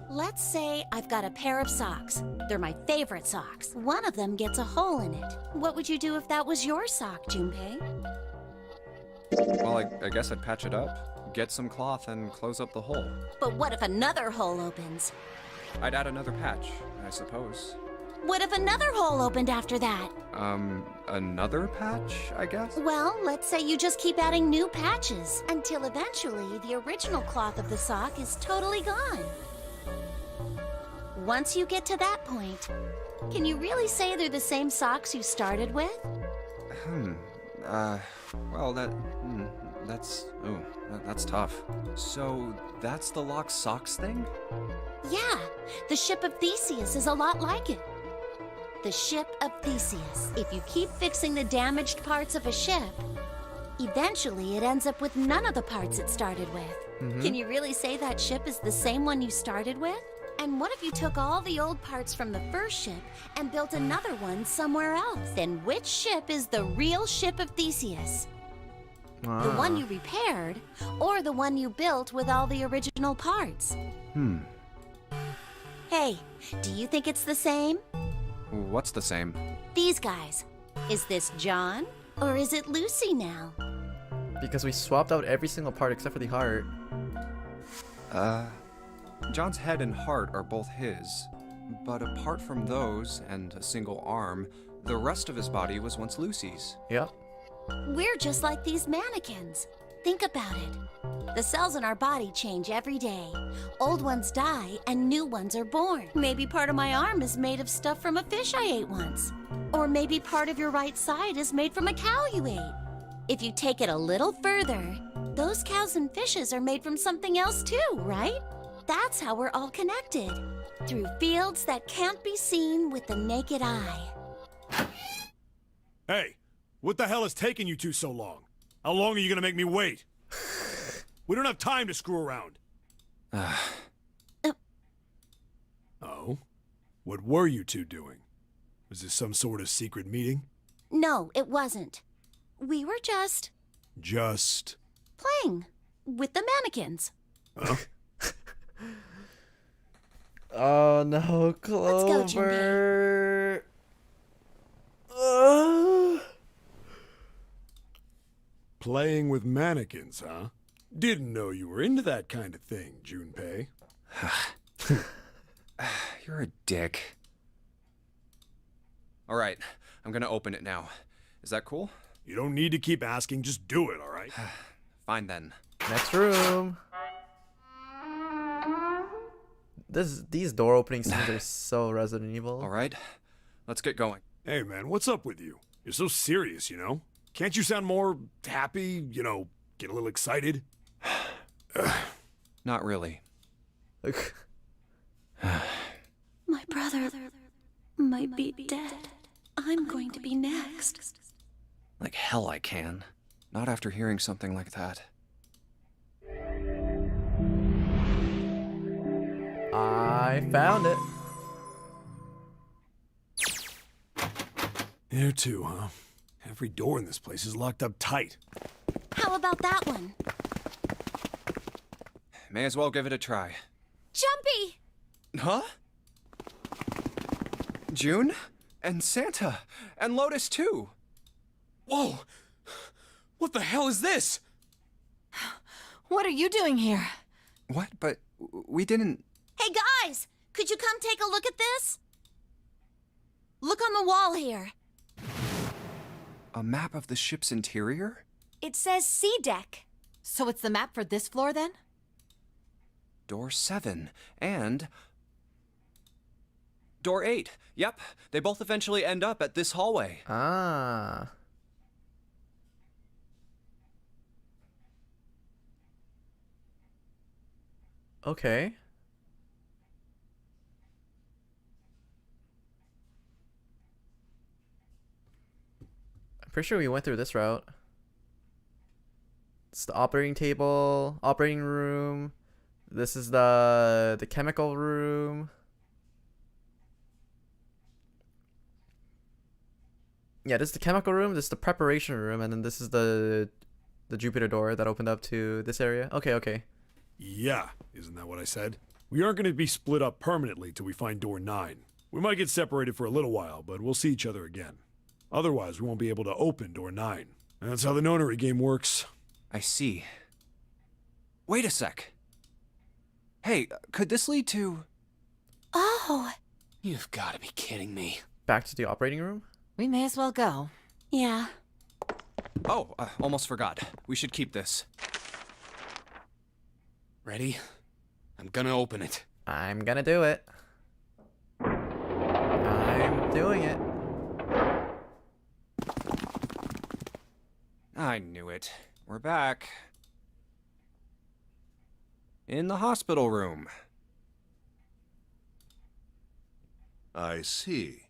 Let's say I've got a pair of socks. They're my favorite socks. One of them gets a hole in it. What would you do if that was your sock, Junpei? Well, I guess I'd patch it up, get some cloth, and close up the hole. But what if another hole opens? I'd add another patch, I suppose. What if another hole opened after that? Another patch, I guess? Well, let's say you just keep adding new patches until eventually the original cloth of the sock is totally gone. Once you get to that point, can you really say they're the same socks you started with? Well, that's tough. So, that's the Locke socks thing? Yeah, the ship of Theseus is a lot like it. The ship of Theseus. If you keep fixing the damaged parts of a ship, eventually it ends up with none of the parts it started with. Can you really say that ship is the same one you started with? And what if you took all the old parts from the first ship and built another one somewhere else? Then which ship is the real ship of Theseus? The one you repaired, or the one you built with all the original parts? Hey, do you think it's the same? What's the same? These guys. Is this John, or is it Lucy now? Because we swapped out every single part except for the heart. John's head and heart are both his. But apart from those, and a single arm, the rest of his body was once Lucy's. Yep. We're just like these mannequins. Think about it. The cells in our body change every day. Old ones die and new ones are born. Maybe part of my arm is made of stuff from a fish I ate once. Or maybe part of your right side is made from a cow you ate. If you take it a little further, those cows and fishes are made from something else too, right? That's how we're all connected. Through fields that can't be seen with the naked eye. Hey, what the hell is taking you two so long? How long are you gonna make me wait? We don't have time to screw around. Oh? What were you two doing? Was this some sort of secret meeting? No, it wasn't. We were just Just... playing with the mannequins. Huh? Oh no, Clover. Playing with mannequins, huh? Didn't know you were into that kind of thing, Junpei. You're a dick. Alright, I'm gonna open it now. Is that cool? You don't need to keep asking, just do it, alright? Fine then. Next room. These door opening scenes are so Resident Evil. Alright, let's get going. Hey man, what's up with you? You're so serious, you know? Can't you sound more happy? You know, get a little excited? Not really. My brother might be dead. I'm going to be next. Like hell I can. Not after hearing something like that. I found it. There too, huh? Every door in this place is locked up tight. How about that one? May as well give it a try. Jumpy! Huh? June? And Santa? And Lotus too? Whoa! What the hell is this? What are you doing here? What? But we didn't... Hey guys, could you come take a look at this? Look on the wall here. A map of the ship's interior? It says C deck. So it's the map for this floor then? Door 7. And... Door 8. Yep, they both eventually end up at this hallway. Ah. Okay. I'm pretty sure we went through this route. It's the operating table, operating room. This is the chemical room. Yeah, this is the chemical room, this is the preparation room, and then this is the Jupiter door that opened up to this area. Okay, okay. Yeah, isn't that what I said? We aren't going to be split up permanently till we find door 9. We might get separated for a little while, but we'll see each other again. Otherwise, we won't be able to open door 9. That's how the nonary game works. I see. Wait a sec. Hey, could this lead to... Oh, You've got to be kidding me. Back to the operating room? We may as well go. Yeah. Oh, almost forgot. We should keep this. Ready? I'm gonna open it. I'm gonna do it. I'm doing it. I knew it. We're back. In the hospital room. I see.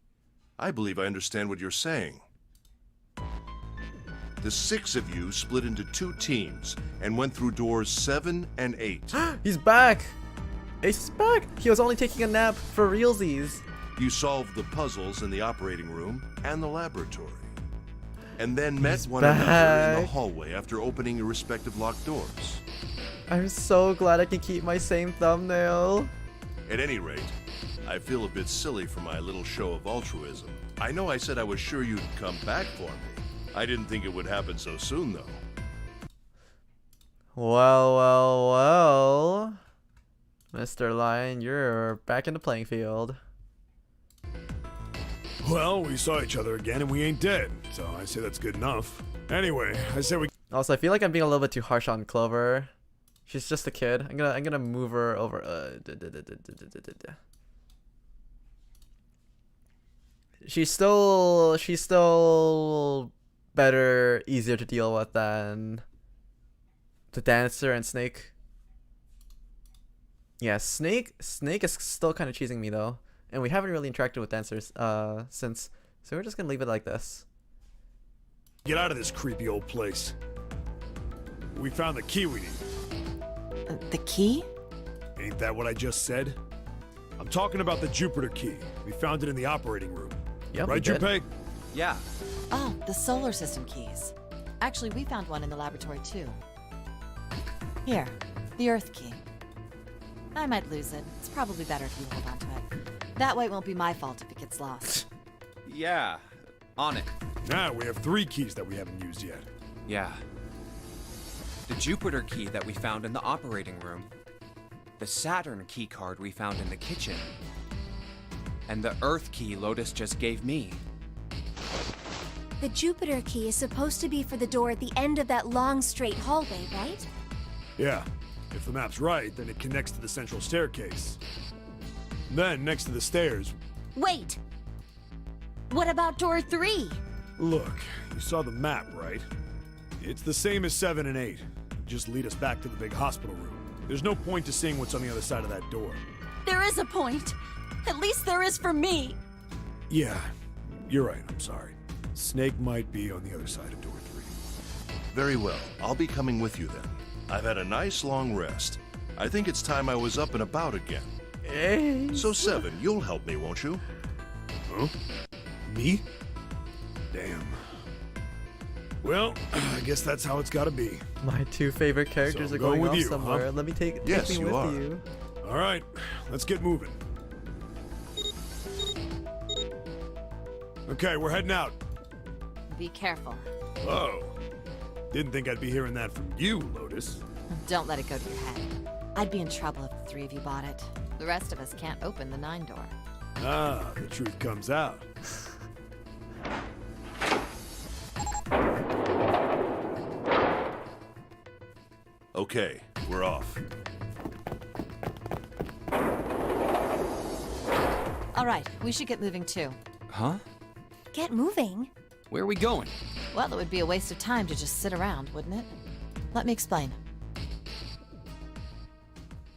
I believe I understand what you're saying. The 6 of you split into 2 teams and went through doors 7 and 8. He's back! Ace is back! He was only taking a nap for realsies. You solved the puzzles in the operating room and the laboratory. And then met one another in the back. hallway after opening your respective locked doors. I'm so glad I can keep my same thumbnail. At any rate, I feel a bit silly for my little show of altruism. I know I said I was sure you'd come back for me. I didn't think it would happen so soon, though. Well. Mr. Lion, you're back in the playing field. Well, we saw each other again and we ain't dead, so I say that's good enough. Anyway, I say we... Also, I feel like I'm being a little bit too harsh on Clover. She's just a kid. I'm gonna move her over. She's still better, easier to deal with than the Dancer and Snake. Yeah, Snake is still kind of cheesing me though, and we haven't really interacted with Dancers since, so we're just gonna leave it like this. Get out of this creepy old place. We found the key we need. The key? Ain't that what I just said? I'm talking about the Jupiter key. We found it in the operating room. Yep, we Right, did. Junpei? Yeah. Oh, the solar system keys. Actually, we found one in the laboratory too. Here, the Earth key. I might lose it. It's probably better if you hold on to it. That way it won't be my fault if it gets lost. Yeah. On it. Now we have 3 keys that we haven't used yet. Yeah. The Jupiter key that we found in the operating room. The Saturn key card we found in the kitchen. And the Earth key Lotus just gave me. the Jupiter key is supposed to be for the door at the end of that long straight hallway, right? Yeah. If the map's right, then it connects to the central staircase. Then, next to the stairs... Wait! What about door 3? Look, you saw the map, right? It's the same as 7 and 8. Just lead us back to the big hospital room. There's no point to seeing what's on the other side of that door. There is a point. At least there is for me. Yeah, you're right, I'm sorry. Snake might be on the other side of door 3. Very well. I'll be coming with you then. I've had a nice long rest. I think it's time I was up and about again. So 7, you'll help me, won't you? Huh? Me? Damn. Well, I guess that's how it's gotta be. My 2 favorite characters So are going going with off you, huh? somewhere. Let me take Yes, me you with are. you. Alright, let's get moving. Okay, we're heading out. Be careful. Whoa. Didn't think I'd be hearing that from you, Lotus. Don't let it go to your head. I'd be in trouble if the 3 of you bought it. The rest of us can't open the 9 door. Ah, the truth comes out. Okay, we're off. All right, we should get moving too. Huh? Get moving. Where are we going? Well, it would be a waste of time to just sit around, wouldn't it? Let me explain.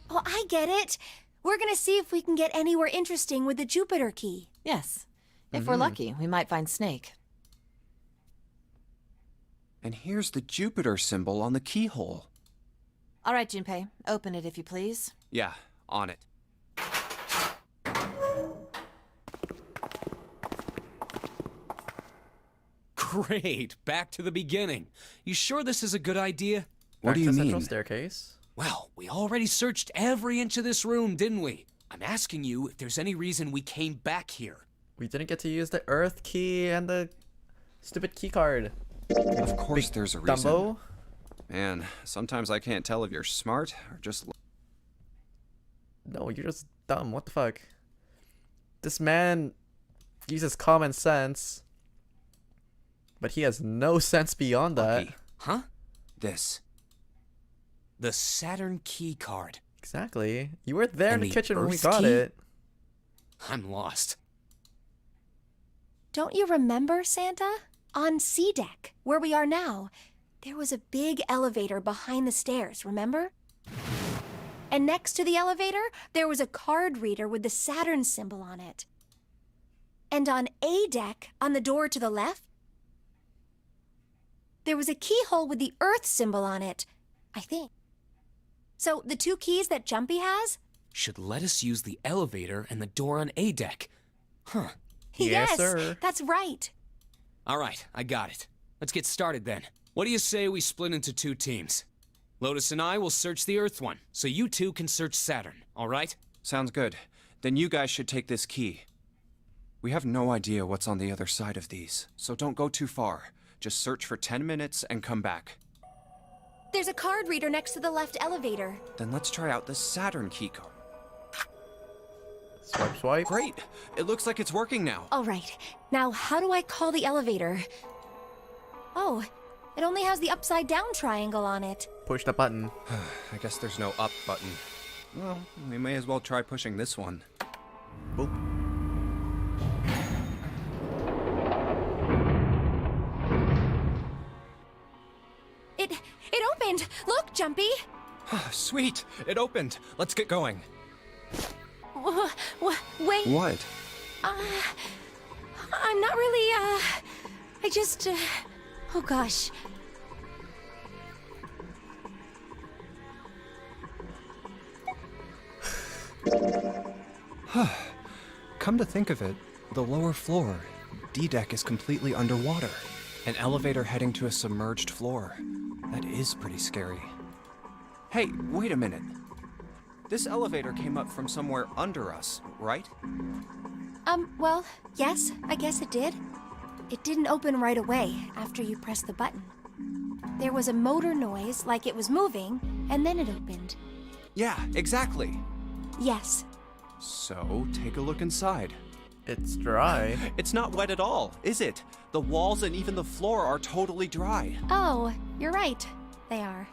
Oh, I get it. We're gonna see if we can get anywhere interesting with the Jupiter key. Yes. If we're lucky, we might find Snake. And here's the Jupiter symbol on the keyhole. All right, Junpei, open it if you please. Yeah, on it. Great, back to the beginning. You sure this is a good idea? What do you Back to mean? Central staircase. Well, we already searched every inch of this room, didn't we? I'm asking you if there's any reason we came back here. We didn't get to use the Earth key and the stupid key card. Of course there's a reason. Dumbo. Man, sometimes I can't tell if you're smart or just... No, you're just dumb. What the fuck? This man uses common sense, but he has no sense beyond that. Lucky. Huh? This. The Saturn key card. Exactly. You were there in And the the kitchen when we Earth got key? it. I'm lost. Don't you remember, Santa? On C deck, where we are now, there was a big elevator behind the stairs, remember? And next to the elevator, there was a card reader with the Saturn symbol on it. And on A deck, on the door to the left, there was a keyhole with the Earth symbol on it, I think. So the 2 keys that Jumpy has? Should let us use the elevator and the door on A deck. Huh. Yes, Yes, sir. that's right. All right, I got it. Let's get started then. What do you say we split into 2 teams? Lotus and I will search the Earth one, so you 2 can search Saturn, all right? Sounds good. Then you guys should take this key. We have no idea what's on the other side of these, so don't go too far. Just search for 10 minutes and come back. There's a card reader next to the left elevator. Then let's try out the Saturn key code. Swipe, swipe. Great! It looks like it's working now. All right. Now, how do I call the elevator? Oh, it only has the upside down triangle on it. Push the button. I guess there's no up button. Well, we may as well try pushing this one. Boop. It opened. Look, Jumpy. Sweet! It opened! Let's get going. Wait. What? I'm not really, I just, oh gosh. Come to think of it, the lower floor, D-deck, is completely underwater. An elevator heading to a submerged floor. That is pretty scary. Hey, wait a minute. This elevator came up from somewhere under us, right? Well, yes, I guess it did. It didn't open right away after you pressed the button. There was a motor noise like it was moving, and then it opened. Yeah, exactly. Yes. So, take a look inside. It's dry. It's not wet at all, is it? The walls and even the floor are totally dry. Oh, you're right. They are.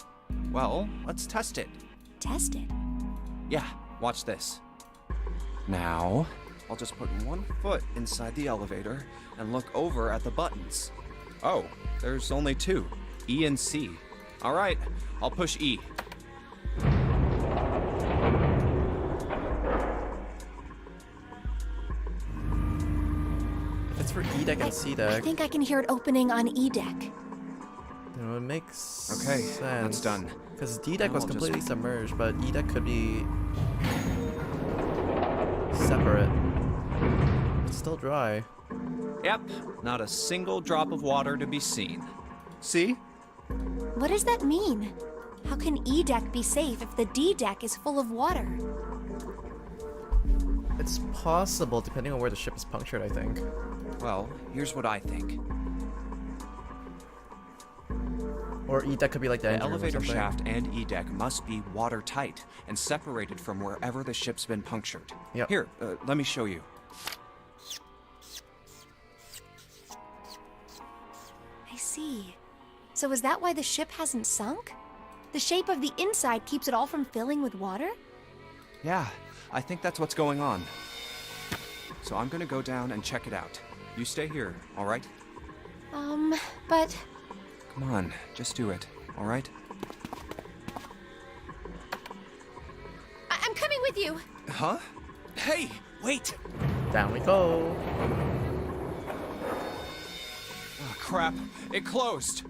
Well, let's test it. Test it. Yeah, watch this. Now, I'll just put one foot inside the elevator and look over at the buttons. Oh, there's only two, E and C. All right, I'll push E. It's for E deck and C I deck. think I can hear it opening on E deck. You know, it makes Okay, sense. that's done. Because D deck Now was I'll just- completely submerged, but E deck could be separate. It's still dry. Yep, not a single drop of water to be seen. See? What does that mean? How can E deck be safe if the D deck is full of water? It's possible, depending on where the ship is punctured, I think. Well, here's what I think. Or E deck could be like the The engine room or elevator something. shaft and E deck must be watertight and separated from wherever the ship's been punctured. Yep. Here, let me show you. I see. So is that why the ship hasn't sunk? The shape of the inside keeps it all from filling with water? Yeah, I think that's what's going on. So I'm gonna go down and check it out. You stay here, all right? But Come on, just do it, all right? I'm coming with you. Huh? Hey, wait! Down we go. Oh, crap, it closed!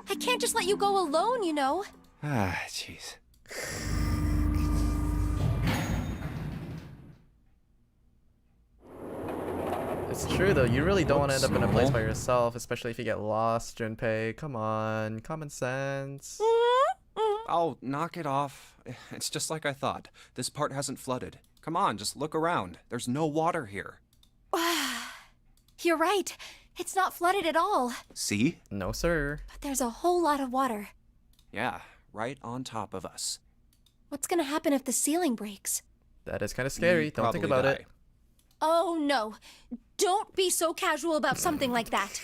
I can't just let you go alone, you know. Ah, jeez. It's true though, you really don't want to end up in a place Whoops, by no. yourself, especially if you get lost, Junpei. Come on, common sense. Oh, knock it off. It's just like I thought. This part hasn't flooded. Come on, just look around. There's no water here. You're right. It's not flooded at all. See? No sir. But there's a whole lot of water. Yeah, right on top of us. What's gonna happen if the ceiling breaks? That is kind of scary, We'd don't think probably about it. die. Oh no. Don't be so casual about something like that.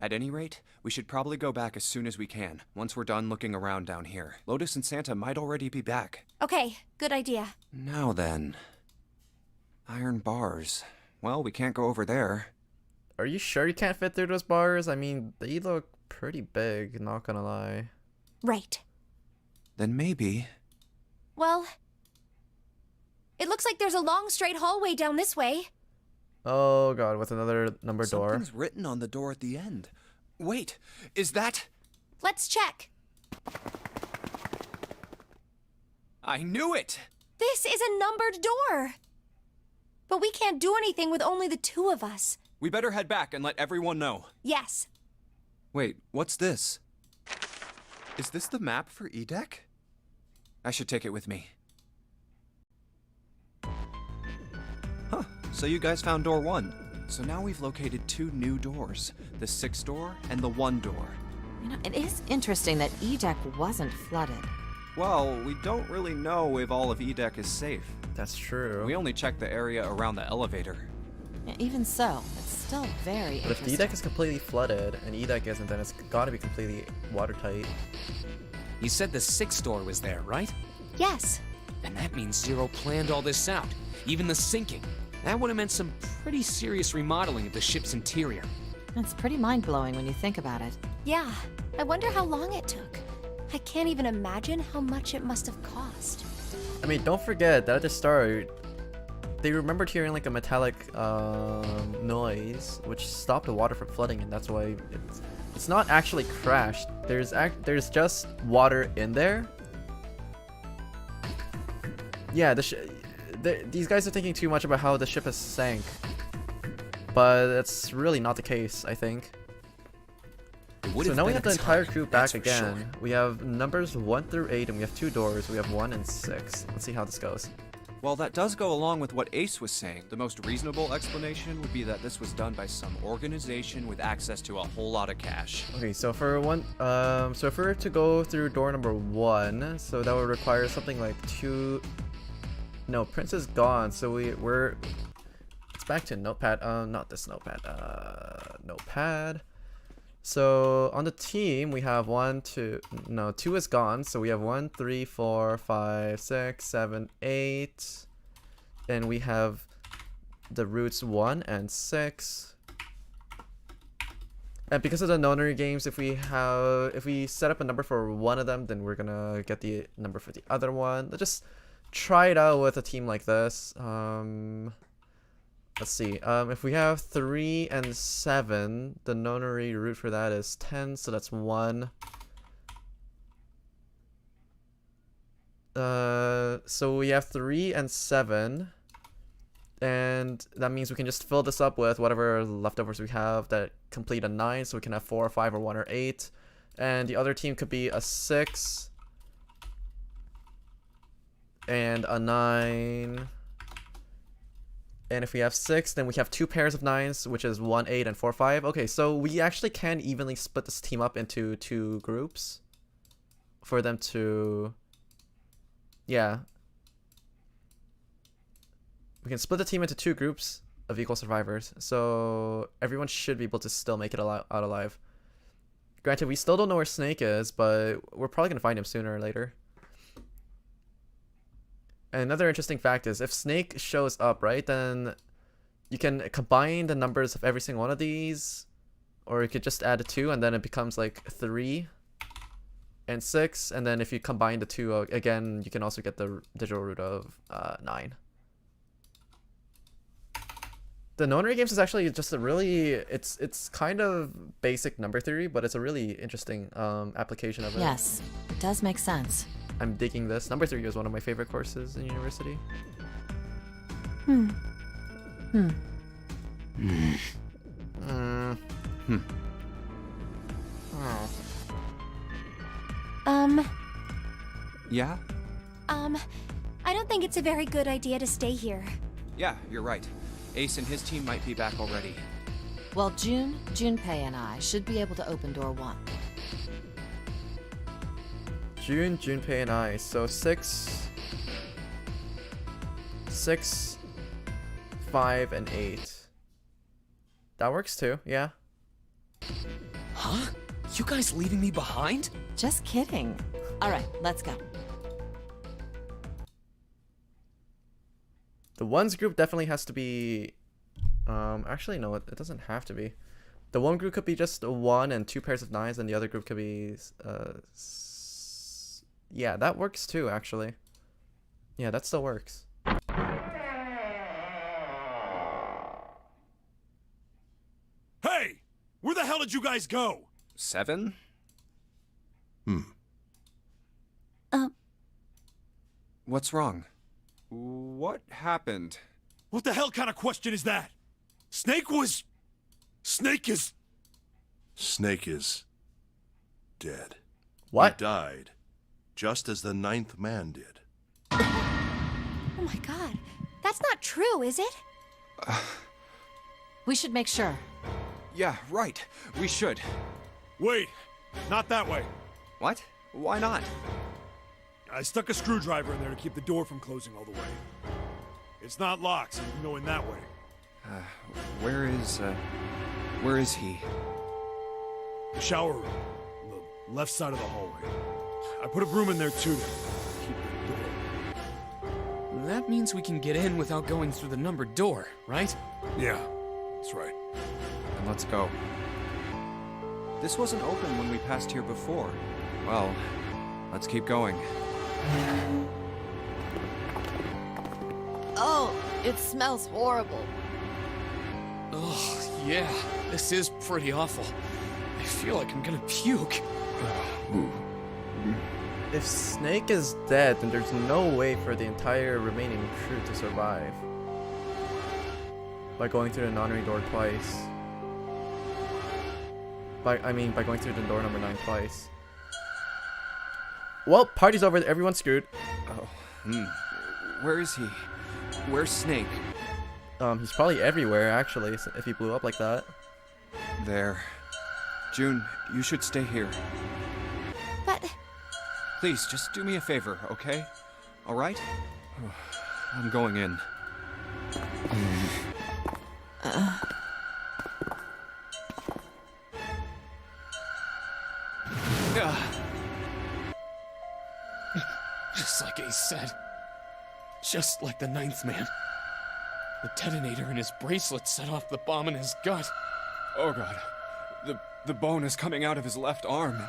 At any rate, we should probably go back as soon as we can, once we're done looking around down here. Lotus and Santa might already be back. Okay, good idea. Now then. Iron bars. Well, we can't go over there. Are you sure you can't fit through those bars? I mean, they look pretty big, not gonna lie. Right. Then maybe... Well, it looks like there's a long straight hallway down this way. Oh god, with another number door. Something's written on the door at the end. Wait, is that... Let's check. I knew it! This is a numbered door. But we can't do anything with only the two of us. We better head back and let everyone know. Yes. Wait, what's this? Is this the map for E-Deck? I should take it with me. Huh, so you guys found door 1. So now we've located 2 new doors, the 6th door and the 1 door. You know, it is interesting that E-Deck wasn't flooded. Well, we don't really know if all of E-Deck is safe. That's true. We only checked the area around the elevator. Even so, it's still very But if interesting. D deck is completely flooded and E deck isn't, then it's gotta be completely watertight. You said the 6th door was there, right? Yes. And that means Zero planned all this out, even the sinking. That would have meant some pretty serious remodeling of the ship's interior. It's pretty mind-blowing when you think about it. Yeah. I wonder how long it took. I can't even imagine how much it must have cost. I mean, don't forget that at the start, they remembered hearing like a metallic noise, which stopped the water from flooding, and that's why it's not actually crashed. There's just water in there. Yeah, these guys are thinking too much about how the ship has sank, but that's really not the case, I think. So now we have the entire crew back again. We have numbers 1 through 8, and we have 2 doors. We have 1 and 6. Let's see how this goes. Well, that does go along with what Ace was saying. The most reasonable explanation would be that this was done by some organization with access to a whole lot of cash. Okay, so for one, so if we were to go through door number 1, so that would require something like 2. No, Prince is gone, so we're. It's back to notepad. Not this notepad. Notepad. So on the team we have 1, 2. No, 2 is gone. So we have 1, 3, 4, 5, 6, 7, 8. Then we have the roots 1 and 6. And because of the nonary games, if we set up a number for one of them, then we're gonna get the number for the other one. Let's just try it out with a team like this. Let's see. If we have 3 and 7, the nonary root for that is 10, so that's 1. So we have 3 and 7, and that means we can just fill this up with whatever leftovers we have that complete a 9, so we can have 4 or 5 or 1 or 8. And the other team could be a 6 and a 9. And if we have 6, then we have 2 pairs of 9s, which is 1, 8, and 4, 5. Okay, so we actually can evenly split this team up into 2 groups for them to... Yeah. We can split the team into 2 groups of equal survivors, so everyone should be able to still make it out alive. Granted, we still don't know where Snake is, but we're probably going to find him sooner or later. And another interesting fact is, if Snake shows up, right, then you can combine the numbers of every single one of these, or you could just add a 2, and then it becomes like 3 and 6, and then if you combine the 2 again, you can also get the digital root of 9. The nonary games is actually just a really, it's kind of basic number theory, but it's a really interesting application of it. Yes, it does make sense. I'm digging this. Number theory is one of my favorite courses in university. Yeah? I don't think it's a very good idea to stay here. Yeah, you're right. Ace and his team might be back already. Well, June, Junpei, and I should be able to open door 1. June, Junpei, and I. So 6, 5, and 8. That works too, yeah. Huh? You guys leaving me behind? Just kidding. All right, let's go. The ones group definitely has to be... actually, no, it doesn't have to be. The one group could be just 1 and 2 pairs of 9s, and the other group could be... yeah, that works too, actually. Yeah, that still works. Hey! Where the hell did you guys go? 7? What's wrong? What happened? What the hell kind of question is that? Snake is... Snake is... dead. What? He died, just as the 9th man did. Oh my god. That's not true, is it? We should make sure. Yeah, right. We should. Wait, not that way. What? Why not? I stuck a screwdriver in there to keep the door from closing all the way. It's not locked, so you can go in that way. Where is he? The shower room, on the left side of the hallway. I put a broom in there too to keep the door. That means we can get in without going through the numbered door, right? Yeah, that's right. Then let's go. This wasn't open when we passed here before. Well, let's keep going. Oh, it smells horrible. Ugh, yeah, this is pretty awful. I feel like I'm gonna puke. If Snake is dead, then there's no way for the entire remaining crew to survive. By going through the nonary door twice. By going through the door number 9 twice. Well, party's over. Everyone's screwed. Where is he? Where's Snake? He's probably everywhere, actually, if he blew up like that. There. June, you should stay here. But... Please, just do me a favor, okay? All right? I'm going in. Just like Ace said. Just like the 9th man. The detonator in his bracelet set off the bomb in his gut. Oh god. The bone is coming out of his left arm.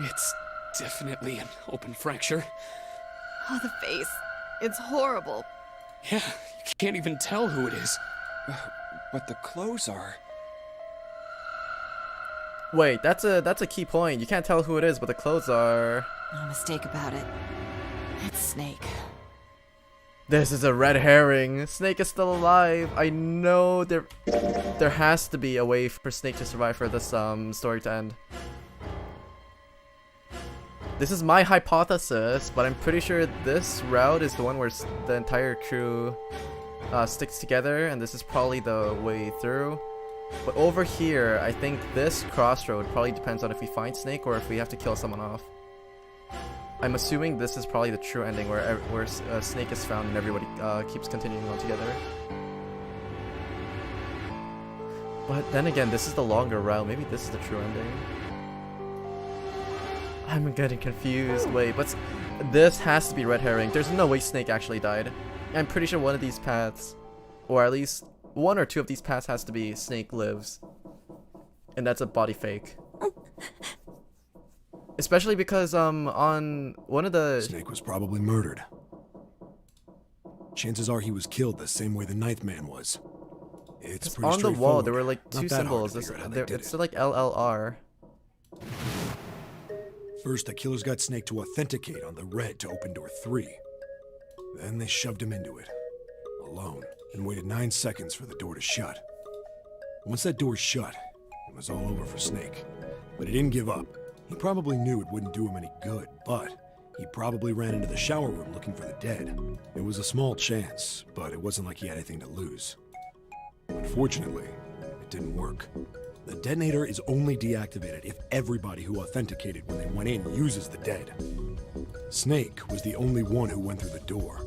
It's definitely an open fracture. Oh, the face. It's horrible. Yeah, you can't even tell who it is. But the clothes are... Wait, that's a key point. You can't tell who it is, but the clothes are... No mistake about it. It's Snake. This is a red herring. Snake is still alive. I know there has to be a way for Snake to survive for this story to end. This is my hypothesis, but I'm pretty sure this route is the one where the entire crew sticks together, and this is probably the way through. But over here, I think this crossroad probably depends on if we find Snake or if we have to kill someone off. I'm assuming this is probably the true ending where Snake is found and everybody keeps continuing on together. But then again, this is the longer route. Maybe this is the true ending. I'm getting confused. Wait, but this has to be red herring. There's no way Snake actually died. I'm pretty sure one of these paths, or at least one or two of these paths, has to be Snake lives. And that's a body fake. Especially because on one of the... Snake was probably murdered. Chances are he was killed the same way the Ninth Man was. It's pretty on the wall straightforward. there were like Not two that hard to symbols. figure out how they did It's it. like LLR. First, the killers got Snake to authenticate on the red to open door 3. Then they shoved him into it, alone, and waited 9 seconds for the door to shut. Once that door shut, it was all over for Snake. But he didn't give up. He probably knew it wouldn't do him any good, but he probably ran into the shower room looking for the dead. It was a small chance, but it wasn't like he had anything to lose. Unfortunately, it didn't work. The detonator is only deactivated if everybody who authenticated when they went in uses the dead. Snake was the only one who went through the door.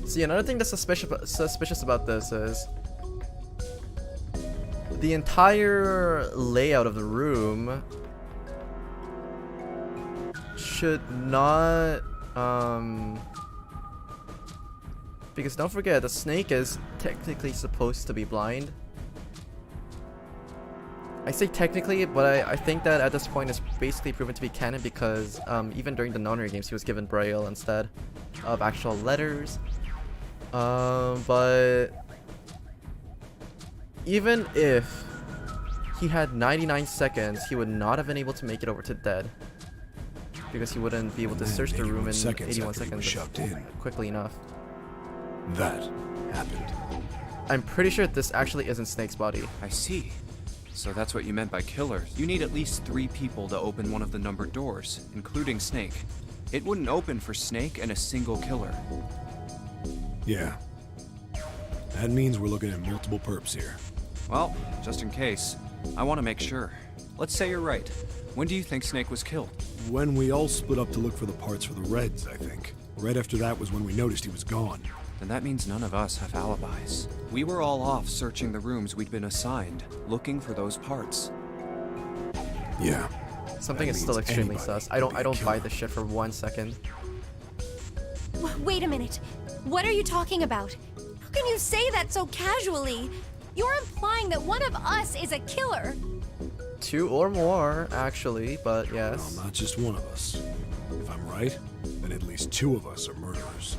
See, another thing that's suspicious about this is the entire layout of the room should not because don't forget, the Snake is technically supposed to be blind. I say technically, but I think that at this point it's basically proven to be canon because even during the non-real games he was given Braille instead of actual letters. But even if he had 99 seconds, he would not have been able to make it over to dead. Because he wouldn't be able to search the room in 81 seconds shoved in. quickly enough. That happened. I'm pretty sure this actually isn't Snake's body. I see. So that's what you meant by killers. You need at least 3 people to open one of the numbered doors, including Snake. It wouldn't open for Snake and a single killer. Yeah. That means we're looking at multiple perps here. Well, just in case, I want to make sure. Let's say you're right. When do you think Snake was killed? When we all split up to look for the parts for the Reds, I think. Right after that was when we noticed he was gone. Then that means none of us have alibis. We were all off searching the rooms we'd been assigned, looking for those parts. Yeah. Something is still extremely sus. I don't buy this shit for 1 second. Wait a minute. What are you talking about? How can you say that so casually? You're implying that one of us is a killer. 2 or more, actually, but yes. Well, not just one of us. If I'm right, then at least 2 of us are murderers.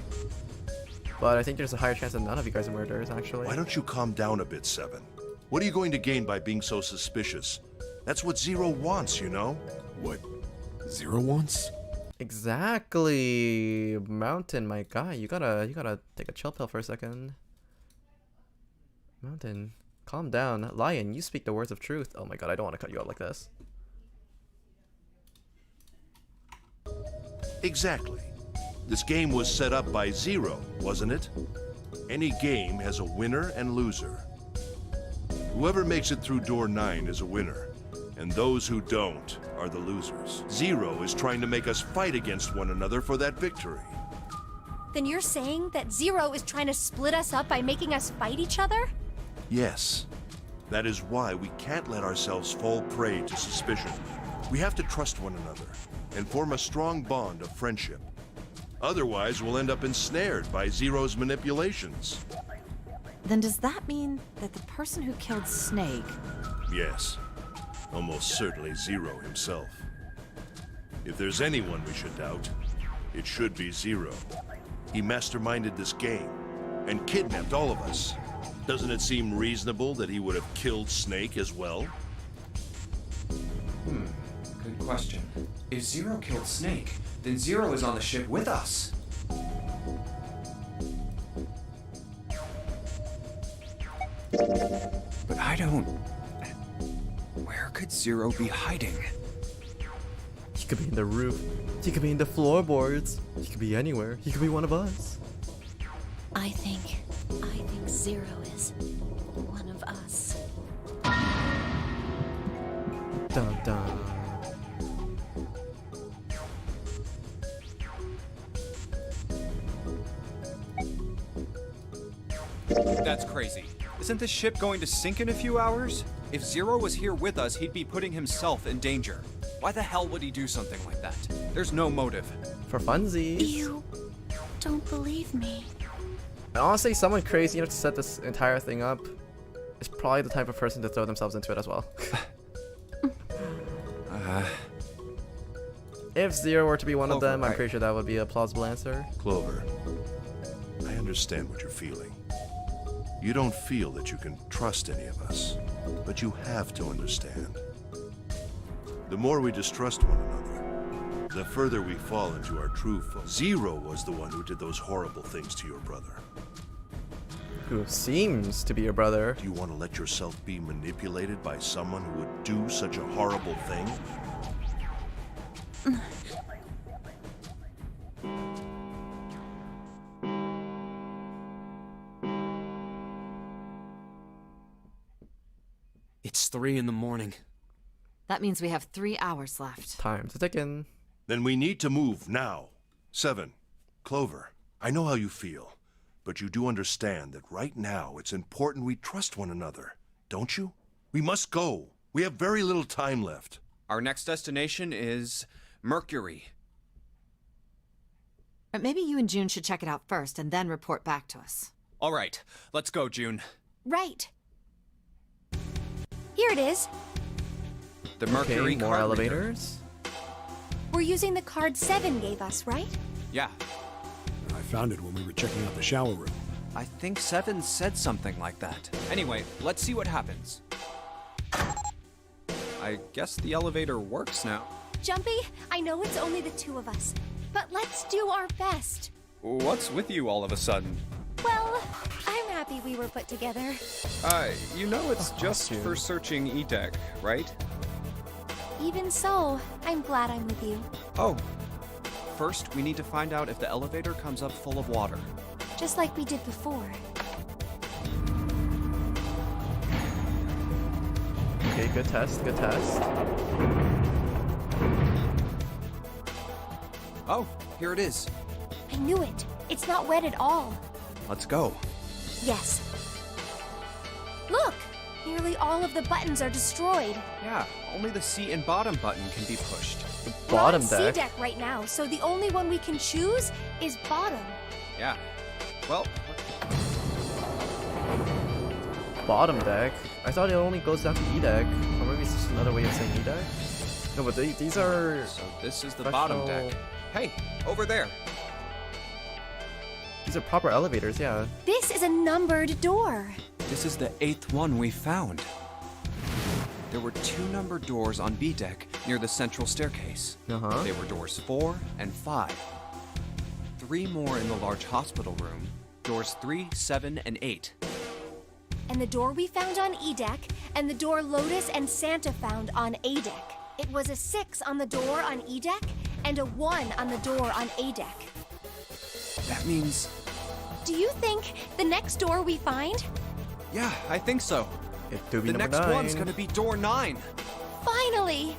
But I think there's a higher chance that none of you guys are murderers, actually. Why don't you calm down a bit, Seven? What are you going to gain by being so suspicious? That's what Zero wants, you know? What Zero wants? Exactly. Mountain, my guy. You gotta take a chill pill for a second. Mountain, calm down. Lion, you speak the words of truth. Oh my god, I don't want to cut you out like this. Exactly. This game was set up by Zero, wasn't it? Any game has a winner and loser. Whoever makes it through door 9 is a winner, and those who don't are the losers. Zero is trying to make us fight against one another for that victory. Then you're saying that Zero is trying to split us up by making us fight each other? Yes. That is why we can't let ourselves fall prey to suspicion. We have to trust one another and form a strong bond of friendship. Otherwise, we'll end up ensnared by Zero's manipulations. Then does that mean that the person who killed Snake... Yes. Almost certainly Zero himself. If there's anyone we should doubt, it should be Zero. He masterminded this game and kidnapped all of us. Doesn't it seem reasonable that he would have killed Snake as well? Good question. If Zero killed Snake, then Zero is on the ship with us. But I don't... Where could Zero be hiding? He could be in the roof. He could be in the floorboards. He could be anywhere. He could be one of us. I think Zero is one of us. Dun dun. That's crazy. Isn't the ship going to sink in a few hours? If Zero was here with us, he'd be putting himself in danger. Why the hell would he do something like that? There's no motive. For funsies. You don't believe me. And honestly, someone crazy enough to set this entire thing up is probably the type of person to throw themselves into it as well. If Zero were to be one of them, I'm pretty sure that would be a plausible answer. Clover, I understand what you're feeling. You don't feel that you can trust any of us, but you have to understand. The more we distrust one another, the further we fall into our true foe. Zero was the one who did those horrible things to your brother. Who seems to be your brother. Do you want to let yourself be manipulated by someone who would do such a horrible thing? It's 3 in the morning. That means we have 3 hours left. Time to ticken. Then we need to move now. 7. Clover, I know how you feel, but you do understand that right now it's important we trust one another, don't you? We must go. We have very little time left. Our next destination is Mercury. But maybe you and June should check it out first and then report back to us. All right, let's go, June. Right. Here it is. The Mercury Okay, more card elevators. We're using the card 7 gave us, right? reader. Yeah, I found it when we were checking out the shower room. I think 7 said something like that. Anyway, let's see what happens. I guess the elevator works now. Jumpy, I know it's only the 2 of us, but let's do our best. What's with you all of a sudden? Well, I'm happy we were put together. You know it's just June. for searching E-Deck, right? Even so, I'm glad I'm with you. Oh. First, we need to find out if the elevator comes up full of water. Just like we did before. Okay, good test, good test. Oh, here it is. I knew it. It's not wet at all. Let's go. Yes. Look! Nearly all of the buttons are destroyed. Yeah, only the seat and bottom button can be pushed. Bottom We're on deck. C-deck right now, so the only one we can choose is bottom. Yeah. Well, Bottom deck? I thought it only goes down to E deck. Or maybe it's just another way of saying E deck? No, but these are... so this is the bottom deck. Hey, over there. These are proper elevators, yeah. This is a numbered door. This is the 8th one we found. There were 2 numbered doors on B deck near the central staircase. Uh-huh. They were doors 4 and 5. 3 more in the large hospital room. Doors 3, 7, and 8. And the door we found on E deck, and the door Lotus and Santa found on A deck. It was a 6 on the door on E deck, and a 1 on the door on A deck. That means... Do you think the next door we find? Yeah, I think so. It do be The number next 9. one's gonna be door 9. Finally!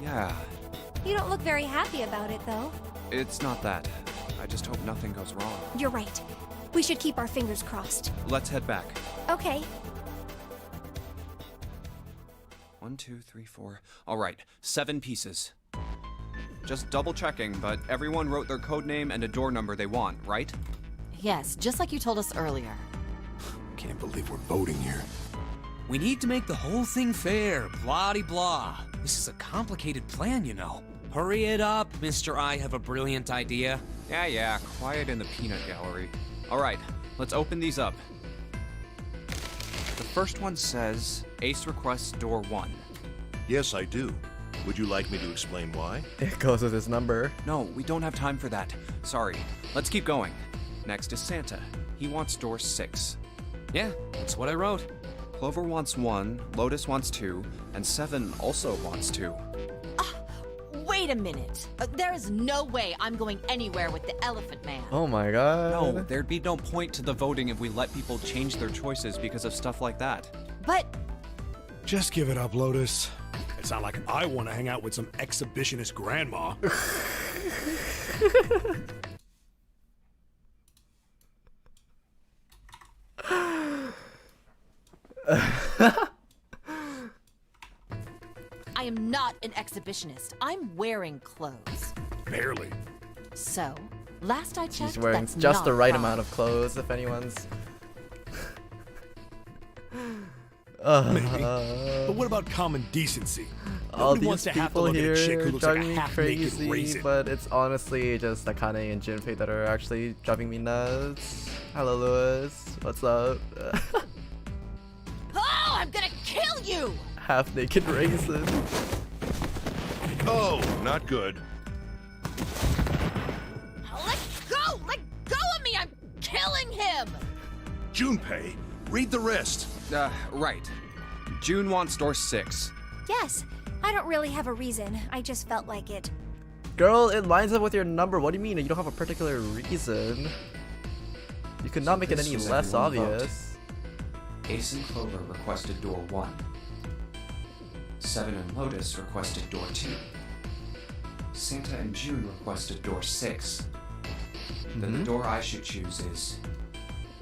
Yeah, You don't look very happy about it, though. it's not that. I just hope nothing goes wrong. You're right. We should keep our fingers crossed. Let's head back. Okay. 1, 2, 3, 4. All right, 7 pieces. just double checking, but everyone wrote their code name and a door number they want, right? Yes, just like you told us earlier. Can't believe we're voting here. We need to make the whole thing fair, blah-de-blah. This is a complicated plan, you know. Hurry it up, Mr. I have a brilliant idea. Yeah, quiet in the peanut gallery. All right, let's open these up. The first one says, Ace requests door 1. Yes, I do. Would you like me to explain why? It goes with his number. No, we don't have time for that. Sorry. Let's keep going. Next is Santa. He wants door 6. Yeah, that's what I wrote. Clover wants 1, Lotus wants 2, and 7 also wants 2. Wait a minute. There is no way I'm going anywhere with the Elephant Man. Oh my god. No, there'd be no point to the voting if we let people change their choices because of stuff like that. But Just give it up, Lotus. It's not like I want to hang out with some exhibitionist grandma. I am not an exhibitionist. I'm wearing clothes. Barely. So, last I checked, She's wearing that's just not the right wrong. amount of clothes, if anyone's... Maybe. But what about common decency? All Nobody wants these to have to people look at a chick here who looks like driving a me half-naked crazy, raisin. but it's honestly just Akane and Junpei that are actually driving me nuts. Hello, Lewis. What's up? Oh, I'm gonna kill you! Half-naked raisin. Oh, not good. Let go! Let go of me! I'm killing him! Junpei, read the rest. Right. June wants door 6. Yes, I don't really have a reason. I just felt like it. Girl, it lines up with your number. What do you mean? You don't have a particular reason. You could not make it this any was less everyone vote. obvious. Ace and Clover requested door 1. 7 and Lotus requested door 2. Santa and June requested door 6. Then the door I should choose is...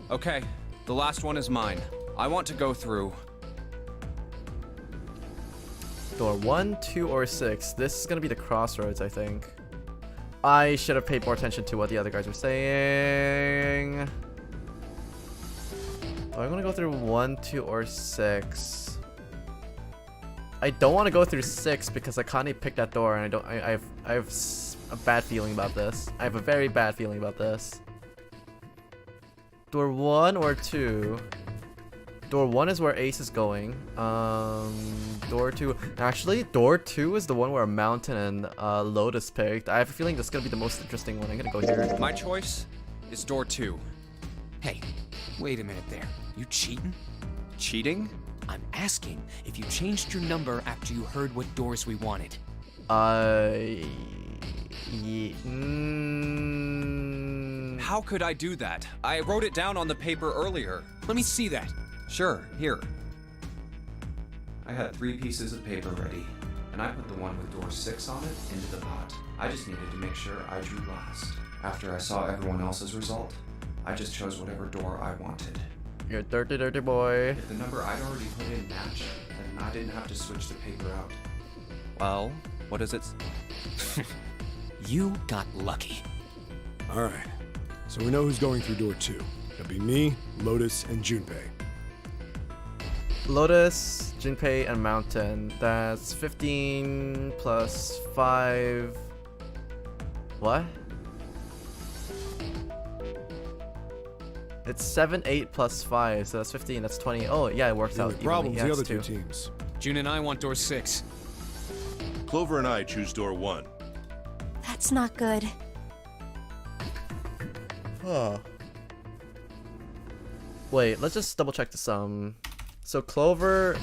Okay, the last one is mine. I want to go through... Door 1, 2, or 6. This is gonna be the crossroads, I think. I should have paid more attention to what the other guys were saying. Do I want to go through 1, 2, or 6? I don't want to go through 6 because Akane picked that door, and I have a bad feeling about this. I have a very bad feeling about this. Door 1 or 2? Door 1 is where Ace is going. Door 2. Actually, door 2 is the one where Mountain and Lotus picked. I have a feeling this is gonna be the most interesting one. I'm gonna go here. My choice is door 2. Hey, wait a minute there. You cheating? Cheating? I'm asking if you changed your number after you heard what doors we wanted. How could I do that? I wrote it down on the paper earlier. Let me see that. Sure, here. I had 3 pieces of paper ready, and I put the one with door 6 on it into the pot. I just needed to make sure I drew last. After I saw everyone else's result, I just chose whatever door I wanted. You're a dirty, dirty boy. If the number I'd already put in matched, then I didn't have to switch the paper out. Well, what is it? You got lucky. Alright, so we know who's going through door 2. It'll be me, Lotus, and Junpei. Lotus, Junpei, and Mountain. That's 15 plus 5. What? It's 7, 8 plus 5, so that's 15. That's 20. Oh, yeah, it works The out. only problem's evenly. the Yeah, other it's 2 2. teams. June and I want door 6. Clover and I choose door 1. That's not good. Oh. Wait, let's just double check the sum. So Clover.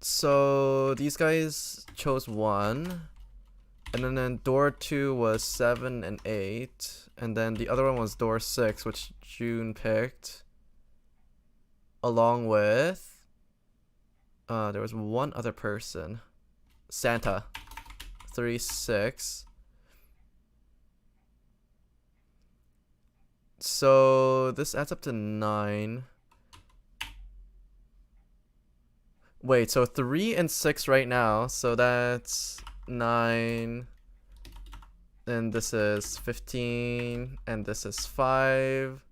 So these guys chose 1. And then door 2 was 7 and 8. And then the other one was door 6, which June picked. Along with... there was one other person. Santa. 3, 6. So this adds up to 9. Wait, so 3 and 6 right now. So that's 9. And this is 15. And this is 5.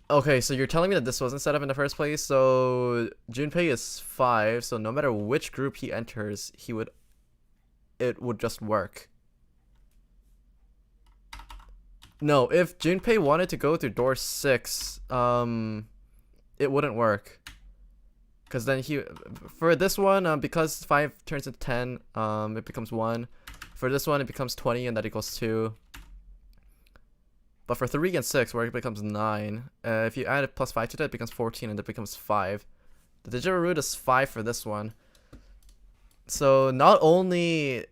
Okay, so you're telling me that this wasn't set up in the first place. So Junpei is 5. So no matter which group he enters, it would just work. No, if Junpei wanted to go through door 6, it wouldn't work. Because then for this one, because 5 turns into 10, it becomes 1. For this one, it becomes 20, and that equals 2. But for 3 and 6, where it becomes 9, if you add a plus 5 to that, it becomes 14, and it becomes 5. The digital root is 5 for this one. So not only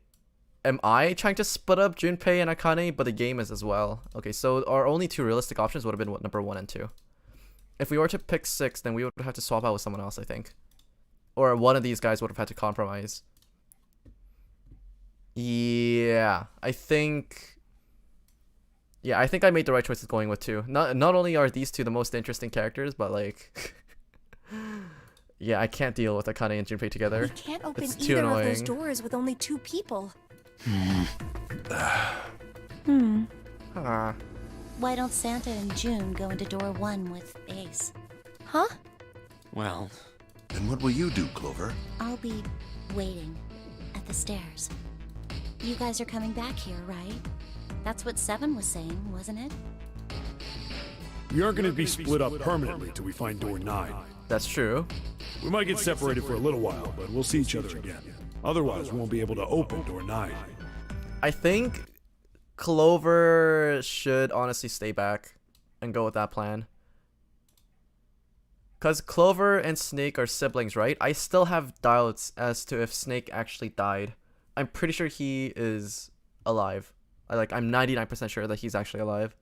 am I trying to split up Junpei and Akane, but the game is as well. Okay, so our only 2 realistic options would have been number 1 and 2. If we were to pick 6, then we would have to swap out with someone else, I think. Or one of these guys would have had to compromise. Yeah, I think I made the right choices going with 2. Not only are these 2 the most interesting characters, but like yeah, I can't deal with Akane and Junpei together. We can't open It's too either of those annoying. doors with only 2 people. Why don't Santa and June go into door 1 with Ace? Huh? Well, And what will you do, Clover? I'll be waiting at the stairs. You guys are coming back here, right? That's what 7 was saying, wasn't it? We aren't going to be split up permanently till we find door 9. That's true. We might get separated for a little while, but we'll see each other again. Otherwise, we won't be able to open door 9. I think Clover should honestly stay back and go with that plan. Because Clover and Snake are siblings, right? I still have doubts as to if Snake actually died. I'm pretty sure he is alive. I'm 99% sure that he's actually alive.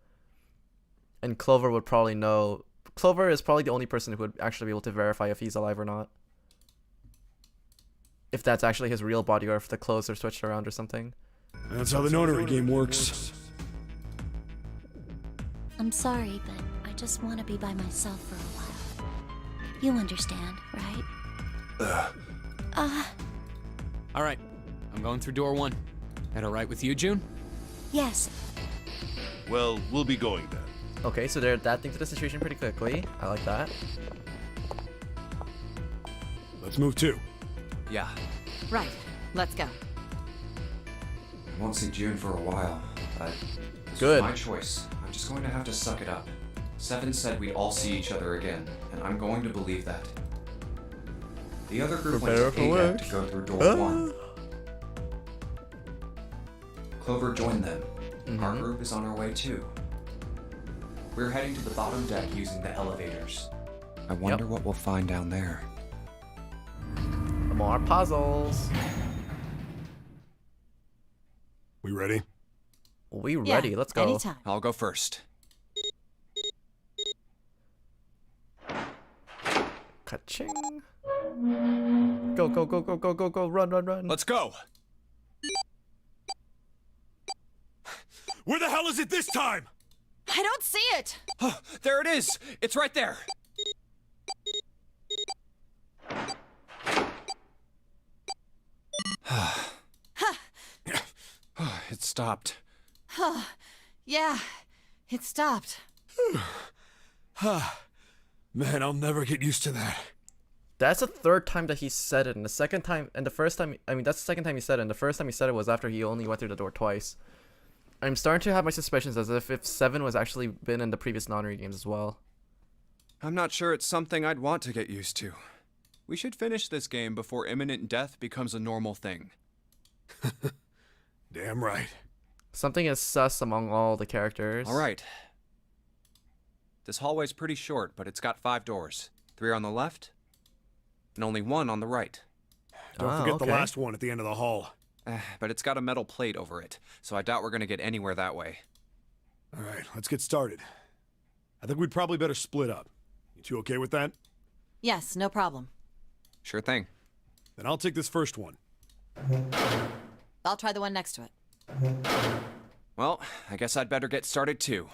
And Clover would probably know. Clover is probably the only person who would actually be able to verify if he's alive or not. If that's actually his real body or if the clothes are switched around or something. That's how the notary game works. I'm sorry, but I just want to be by myself for a while. You understand, right? all right. I'm going through door 1. That all right with you, June? Yes. Well, we'll be going then. Okay, so they're adapting to the situation pretty quickly. I like that. Let's move 2. Yeah. Right. Let's go. I won't see June for a while, but this Good. was my choice. I'm just going to have to suck it up. 7 said we'd all see each other again, and I'm going to believe that. The other group went Prepare to for A work. deck to go through door 1. Clover joined them. Our group is on our way too. We're heading to the bottom deck using the elevators. I wonder what we'll find down there. More puzzles. We ready? We Yeah, ready? Let's go. Anytime. I'll go first. Ka-ching. Go, go, go, go, go, go, go. Run, run, run. Let's go. Where the hell is it this time? I don't see it. Oh, there it is. It's right there. It stopped. Yeah, it stopped. Man, I'll never get used to that. That's the 3rd time that he said it, and the second time, and the first time, I mean, that's the second time he said it, and the first time he said it was after he only went through the door twice. I'm starting to have my suspicions as if 7 was actually been in the previous Nonary games as well. I'm not sure it's something I'd want to get used to. We should finish this game before imminent death becomes a normal thing. Damn right. Something is sus among all the characters. All right. This hallway's pretty short, but it's got 5 doors. 3 on the left, and only 1 on the right. Don't forget okay. the last one at the end of the hall. But it's got a metal plate over it, so I doubt we're gonna get anywhere that way. All right, let's get started. I think we'd probably better split up. You two okay with that? Yes, no problem. Sure thing. Then I'll take this first one. I'll try the one next to it. Well, I guess I'd better get started too.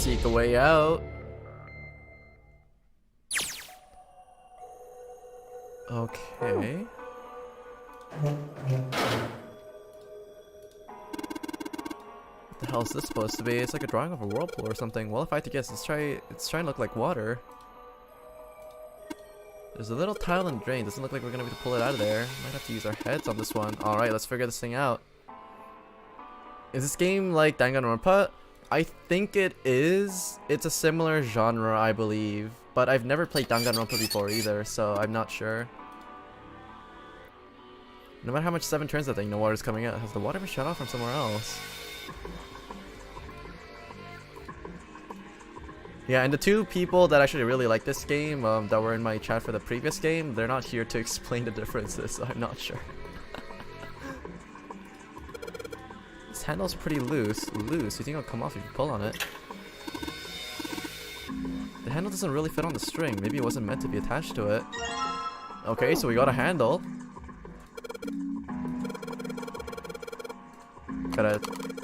seek a way out. Okay. What the hell is this supposed to be? It's like a drawing of a whirlpool or something. Well, if I had to guess, it's trying to look like water. There's a little tile and drain. Doesn't look like we're gonna be able to pull it out of there. Might have to use our heads on this one. Alright, let's figure this thing out. Is this game like Danganronpa? I think it is. It's a similar genre, I believe. But I've never played Danganronpa before either, so I'm not sure. No matter how much 7 turns that thing, no water's coming out. Has the water been shut off from somewhere else? Yeah, and the 2 people that actually really like this game, that were in my chat for the previous game, they're not here to explain the differences, so I'm not sure. This handle's pretty loose. Loose? You think it'll come off if you pull on it? The handle doesn't really fit on the string. Maybe it wasn't meant to be attached to it. Okay, so we got a handle. Got a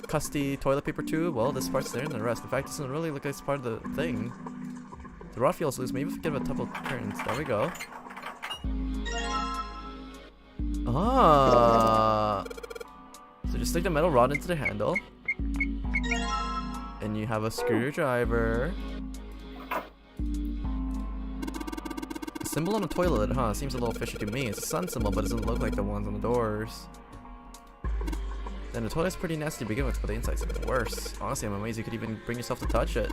custy toilet paper tube. Well, this part's there and the rest. In fact, it doesn't really look like it's part of the thing. The rod feels loose. Maybe if we give it a couple turns. There we go. Ah. So just stick the metal rod into the handle. And you have a screwdriver. A symbol on the toilet, huh? Seems a little fishy to me. It's a sun symbol, but it doesn't look like the ones on the doors. Then the toilet's pretty nasty to begin with, but the inside's even worse. Honestly, I'm amazed you could even bring yourself to touch it.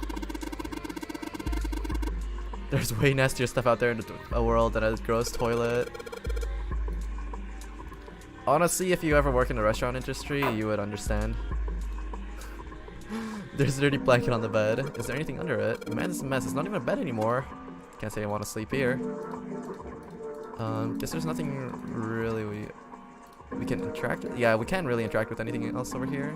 There's way nastier stuff out there in the world than a gross toilet. Honestly, if you ever work in the restaurant industry, you would understand. There's a dirty blanket on the bed. Is there anything under it? Man, this is a mess. It's not even a bed anymore. Can't say I want to sleep here. Guess there's nothing really we can interact with. Yeah, we can't really interact with anything else over here.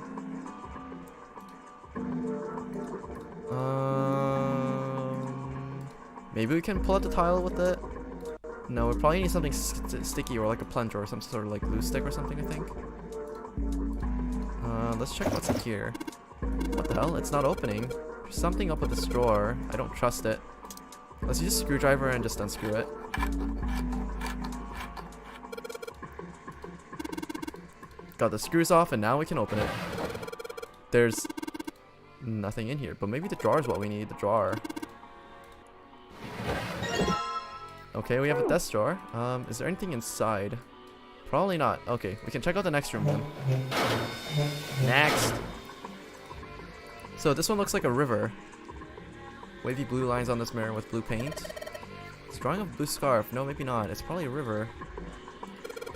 Maybe we can pull out the tile with it. No, we probably need something sticky or like a plunger or some sort of like glue stick or something, I think. Let's check what's in here. What the hell? It's not opening. There's something up with this drawer. I don't trust it. Let's use a screwdriver and just unscrew it. Got the screws off and now we can open it. There's nothing in here, but maybe the drawer is what we need. The drawer. Okay, we have a desk drawer. Is there anything inside? Probably not. Okay, we can check out the next room then. Next! So this one looks like a river. Wavy blue lines on this mirror with blue paint. It's drawing a blue scarf. No, maybe not. It's probably a river.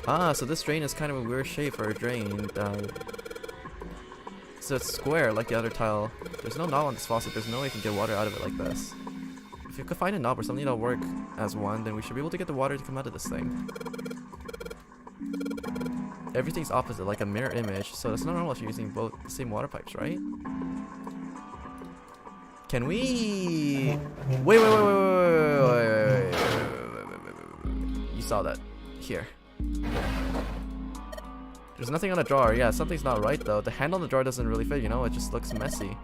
Ah, so this drain is kind of a weird shape for a drain. So it's square like the other tile. There's no knob on this faucet. There's no way you can get water out of it like this. If you could find a knob or something that'll work as one, then we should be able to get the water to come out of this thing. Everything's opposite, like a mirror image, so it's not normal if you're using both the same water pipes, right? Can we... Wait. You saw that. Here. There's nothing on the drawer. Yeah, something's not right though. The handle on the drawer doesn't really fit, you know? It just looks messy.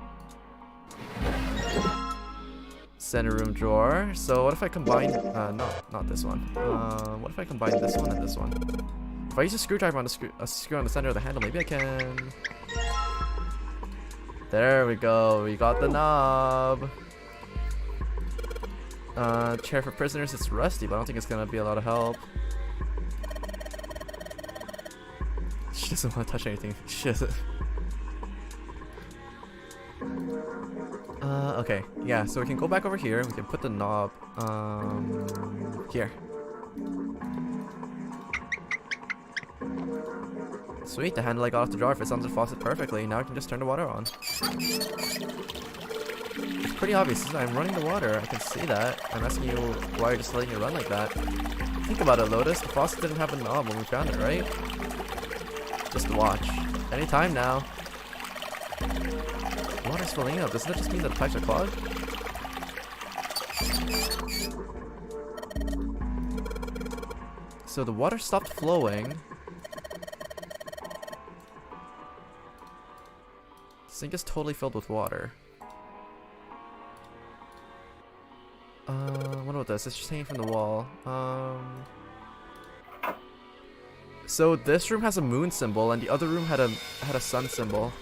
Center room drawer. So what if I combine... not this one. What if I combine this one and this one? If I use a screwdriver on a screw on the center of the handle, maybe I can... There we go. We got the knob. Chair for prisoners. It's rusty, but I don't think it's gonna be a lot of help. She doesn't want to touch anything. She doesn't. Okay. Yeah, so we can go back over here. We can put the knob, here. Sweet, the handle I got off the drawer fits onto the faucet perfectly. Now I can just turn the water on. It's pretty obvious. I'm running the water. I can see that. I'm asking you why you're just letting it run like that. Think about it, Lotus. The faucet didn't have a knob when we found it, right? Just watch. Anytime now. Water's filling up. Doesn't that just mean that the pipes are clogged? So the water stopped flowing. The sink is totally filled with water. What about this? It's just hanging from the wall. So this room has a moon symbol, and the other room had a sun symbol.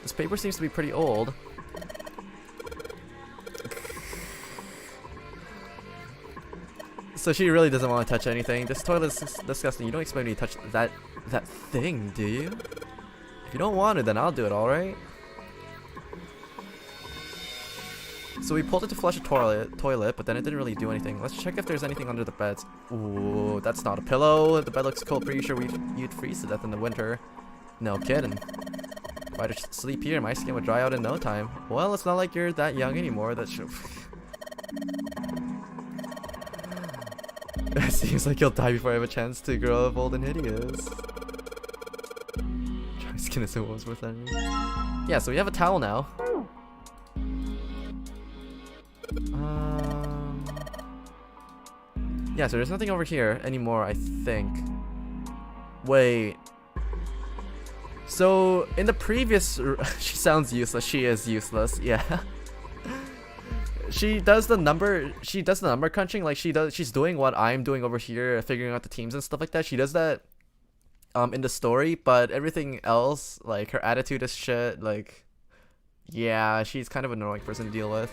This paper seems to be pretty old. So she really doesn't want to touch anything. This toilet is disgusting. You don't expect me to touch that thing, do you? If you don't want to, then I'll do it, alright? So we pulled it to flush a toilet, but then it didn't really do anything. Let's check if there's anything under the beds. Ooh, that's not a pillow. The bed looks cold. Pretty sure you'd freeze to death in the winter. No kidding. If I just sleep here, my skin would dry out in no time. Well, it's not like you're that young anymore. That should... It seems like you'll die before I have a chance to grow up old and hideous. Dry skin is the most worth anything. Yeah, so we have a towel now. Yeah, so there's nothing over here anymore, I think. Wait. So, in the previous... She sounds useless. She is useless, yeah. She does the number crunching, like she's doing what I'm doing over here, figuring out the teams and stuff like that. She does that in the story, but everything else, like her attitude is shit, like yeah, she's kind of an annoying person to deal with.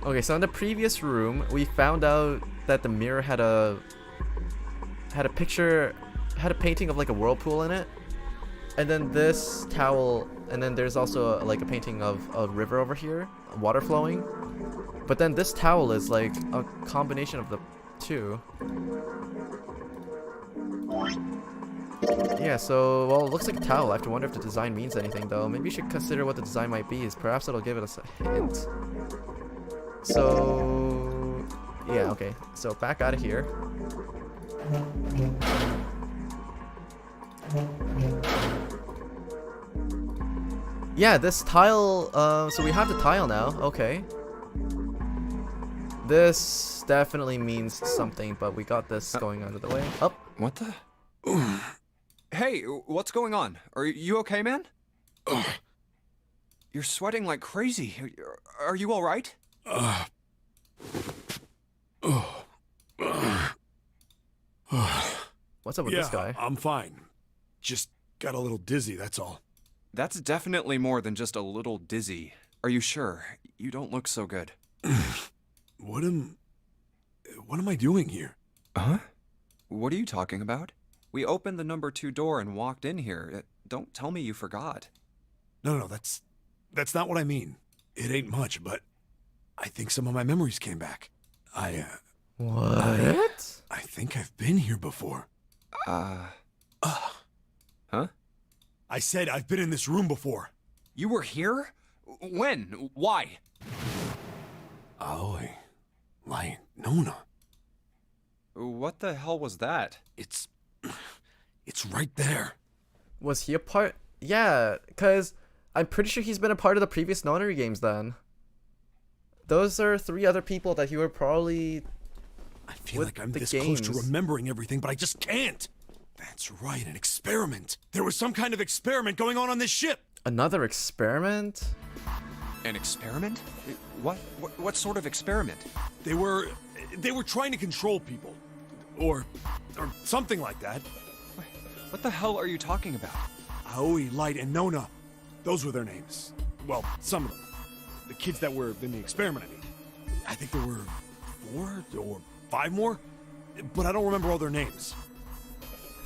Okay, so in the previous room, we found out that the mirror had a painting of like a whirlpool in it. And then this towel, and then there's also like a painting of a river over here, water flowing. But then this towel is like a combination of the two. Yeah, so, well, it looks like a towel. I have to wonder if the design means anything, though. Maybe you should consider what the design might be. Perhaps it'll give us a hint. So, yeah, okay. So, back out of here. Yeah, this tile, so we have the tile now. Okay. This definitely means something, but we got this going out of the way. Up. What the? Hey, what's going on? Are you okay, man? You're sweating like crazy. Are you all right? What's up with this guy? I'm fine. Just got a little dizzy, that's all. That's definitely more than just a little dizzy. Are you sure? You don't look so good. What am I doing here? Huh? What are you talking about? We opened the number 2 door and walked in here. Don't tell me you forgot. No, that's not what I mean. It ain't much, but I think some of my memories came back. What? I think I've been here before. Huh? I said I've been in this room before. You were here? When? Why? Aoi. Like, Nona. What the hell was that? It's right there. Was he a part? Yeah, because I'm pretty sure he's been a part of the previous Nonary games then. Those are 3 other people that he would probably... I feel like I'm this close to remembering everything, but I just can't. That's right, an experiment. There was some kind of experiment going on this ship. Another experiment? An experiment? What sort of experiment? They were trying to control people. Or something like that. What the hell are you talking about? Aoi, Light, and Nona. Those were their names. Well, some of them. The kids that were in the experiment, I mean. I think there were 4 or 5 more, but I don't remember all their names.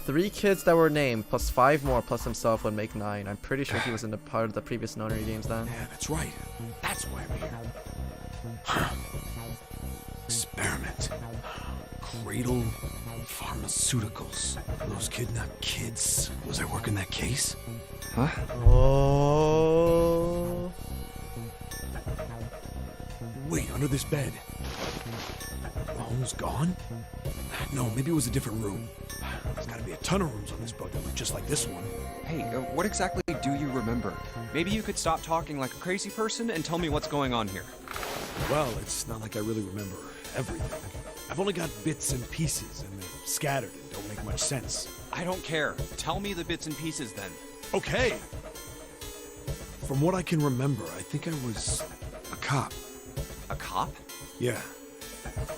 3 kids that were named, plus 5 more, plus himself would make 9. I'm pretty sure he was in the part of the previous Nonary games then. Yeah, that's right. That's why I'm here. Experiment. Cradle Pharmaceuticals. Those kidnapped kids. Was I working that case? Huh? Oh. Wait, under this bed. The home's gone? No, maybe it was a different room. There's gotta be a ton of rooms on this boat that look just like this one. Hey, what exactly do you remember? Maybe you could stop talking like a crazy person and tell me what's going on here. Well, it's not like I really remember everything. I've only got bits and pieces, and they're scattered and don't make much sense. I don't care. Tell me the bits and pieces then. Okay. From what I can remember, I think I was a cop. A cop? Yeah.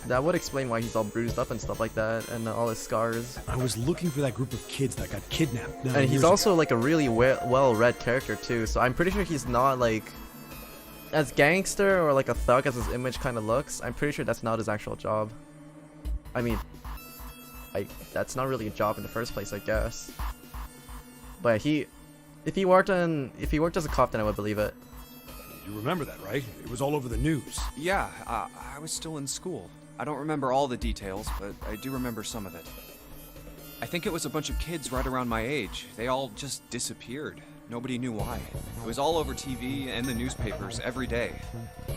That would explain why he's all bruised up and stuff like that, and all his scars. I was looking for that group of kids that got kidnapped. And he's also like a really well-read character too, so I'm pretty sure he's not like as gangster or like a thug as his image kind of looks. I'm pretty sure that's not his actual job. I mean, that's not really a job in the first place, I guess. But if he worked as a cop, then I would believe it. You remember that, right? It was all over the news. Yeah, I was still in school. I don't remember all the details, but I do remember some of it. I think it was a bunch of kids right around my age. They all just disappeared. Nobody knew why. It was all over TV and the newspapers every day.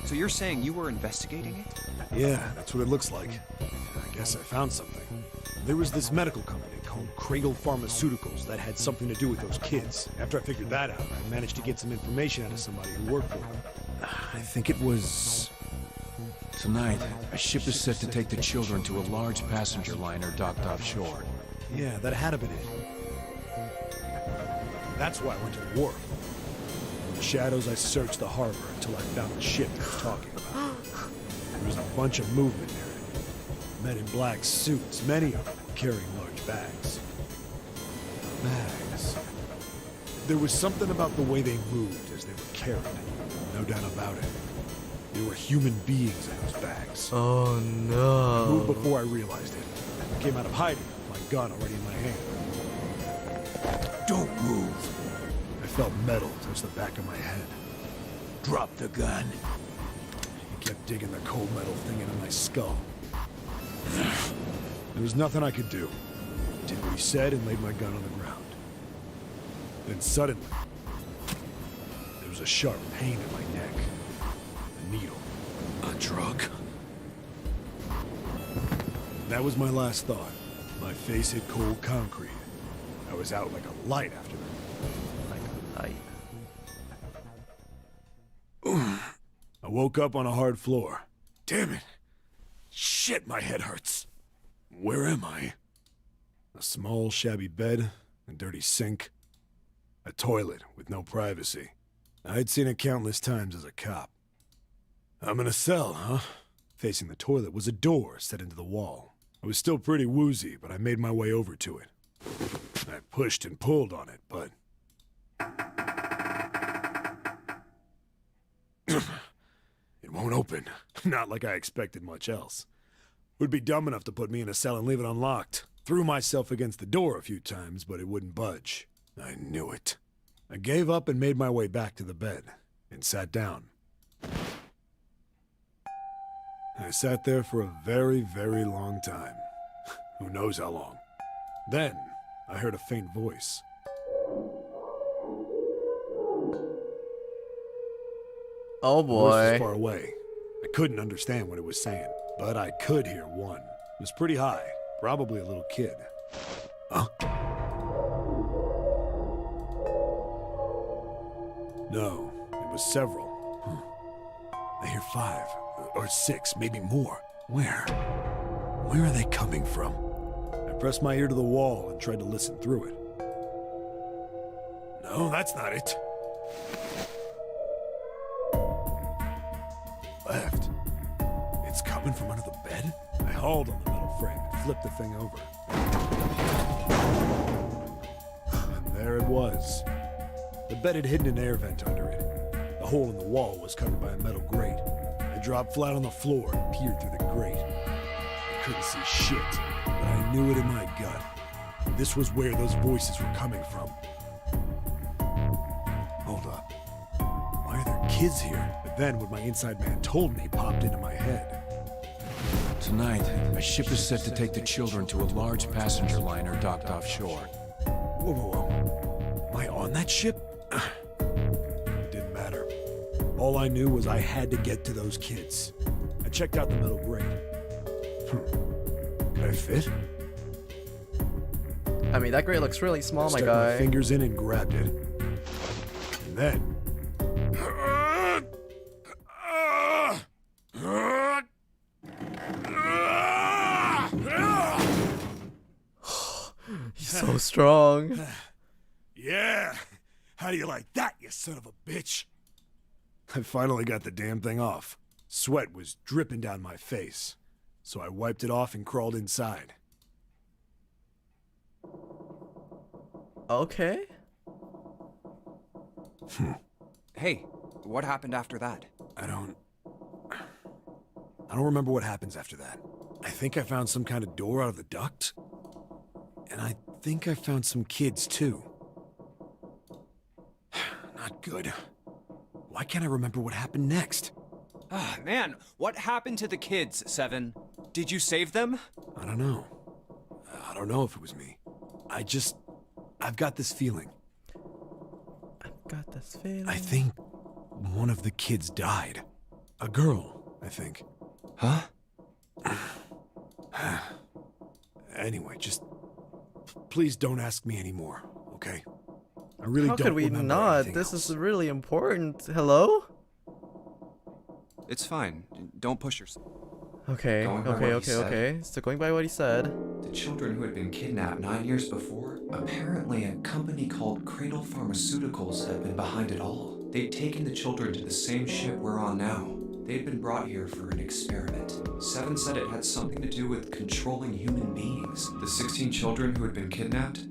So you're saying you were investigating it? Yeah, that's what it looks like. I guess I found something. There was this medical company called Cradle Pharmaceuticals that had something to do with those kids. After I figured that out, I managed to get some information out of somebody who worked for them. I think it was... Tonight, a ship is set to take the children to a large passenger liner docked offshore. Yeah, that had to be it. That's why I went to the wharf. In the shadows, I searched the harbor until I found the ship they were talking about. There was a bunch of movement there. Men in black suits, many of them carrying large bags. Bags. There was something about the way they moved as they were carried. No doubt about it. There were human beings in those bags. Oh no. I moved before I realized it. I came out of hiding with my gun already in my hand. Don't move. I felt metal touch the back of my head. Drop the gun. He kept digging the cold metal thing into my skull. There was nothing I could do. Did what he said and laid my gun on the ground. Then suddenly, there was a sharp pain in my neck. A needle. A drug? That was my last thought. My face hit cold concrete. I was out like a light after that. Like a light. I woke up on a hard floor. Damn it. Shit, my head hurts. Where am I? A small, shabby bed, a dirty sink, a toilet with no privacy. I'd seen it countless times as a cop. I'm in a cell, huh? Facing the toilet was a door set into the wall. I was still pretty woozy, but I made my way over to it. I pushed and pulled on it, but... it won't open. Not like I expected much else. Would be dumb enough to put me in a cell and leave it unlocked. Threw myself against the door a few times, but it wouldn't budge. I knew it. I gave up and made my way back to the bed, and sat down. I sat there for a very, very long time. Who knows how long. Then, I heard a faint voice. Oh The voice was boy. far away. I couldn't understand what it was saying, but I could hear one. It was pretty high, probably a little kid. Huh? No, it was several. I hear 5, or 6, maybe more. Where? Where are they coming from? I pressed my ear to the wall and tried to listen through it. No, that's not it. Left. It's coming from under the bed? I hauled on the metal frame and flipped the thing over. And there it was. The bed had hidden an air vent under it. The hole in the wall was covered by a metal grate. I dropped flat on the floor and peered through the grate. I couldn't see shit, but I knew it in my gut. This was where those voices were coming from. Hold up. Why are there kids here? But then what my inside man told me popped into my head. Tonight, a ship is set to take the children to a large passenger liner docked offshore. Whoa, whoa, whoa. Am I on that ship? Didn't matter. All I knew was I had to get to those kids. I checked out the metal grate. Could I fit? I mean, that grate looks really small, my Stuck my guy. fingers in and grabbed it. And then... He's so strong. Yeah! How do you like that, you son of a bitch? I finally got the damn thing off. Sweat was dripping down my face. so I wiped it off and crawled inside. Okay. Hey, what happened after that? I don't remember what happens after that. I think I found some kind of door out of the duct. And I think I found some kids, too. Not good. Why can't I remember what happened next? Ah, man, what happened to the kids, Seven? Did you save them? I don't know. I don't know if it was me. I've got this feeling. Got this feeling. I think one of the kids died. A girl, I think. Huh? Anyway, just please don't ask me anymore, okay? I really How don't could we remember not? anything This else. is really important. Hello? It's fine. Don't push yourself. Okay, Going by what he said. okay. So going by what he said. The children who had been kidnapped 9 years before, apparently a company called Cradle Pharmaceuticals had been behind it all. They'd taken the children to the same ship we're on now. They'd been brought here for an experiment. Seven said it had something to do with controlling human beings. The 16 children who had been kidnapped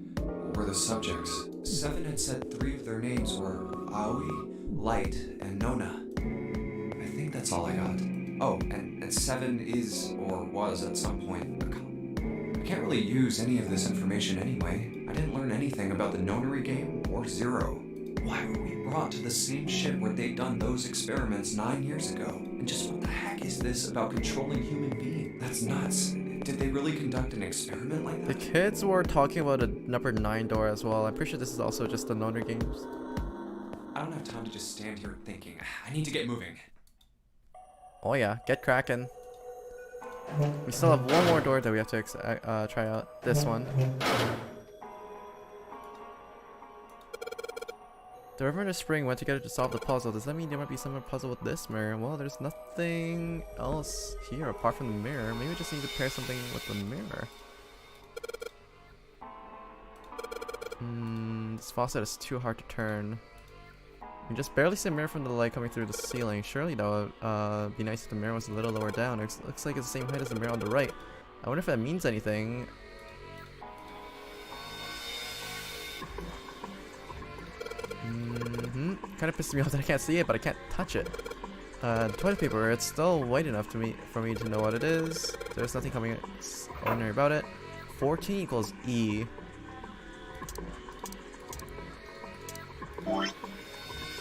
were the subjects. Seven had said 3 of their names were Aoi, Light, and Nona. I think that's all I got. Oh, and Seven is, or was at some point, a cop. I can't really use any of this information anyway. I didn't learn anything about the nonary game or Zero. Why were we brought to the same ship where they'd done those experiments 9 years ago? And just what the heck is this about controlling human beings? That's nuts. Did they really conduct an experiment like The that? kids were talking about a number 9 door as well. I'm pretty sure this is also just the Noner games. I don't have time to just stand here thinking. I need to get moving. Oh yeah, get cracking. We still have one more door that we have to try out. This one. The river and the spring went together to solve the puzzle. Does that mean there might be some puzzle with this mirror? Well, there's nothing else here apart from the mirror. Maybe we just need to pair something with the mirror. This faucet is too hard to turn. You just barely see a mirror from the light coming through the ceiling. Surely though, it'd be nice if the mirror was a little lower down. It looks like it's the same height as the mirror on the right. I wonder if that means anything. Kind of pisses me off that I can't see it, but I can't touch it. Toilet paper, it's still white enough for me to know what it is. There's nothing coming ordinary about it. 14 equals E.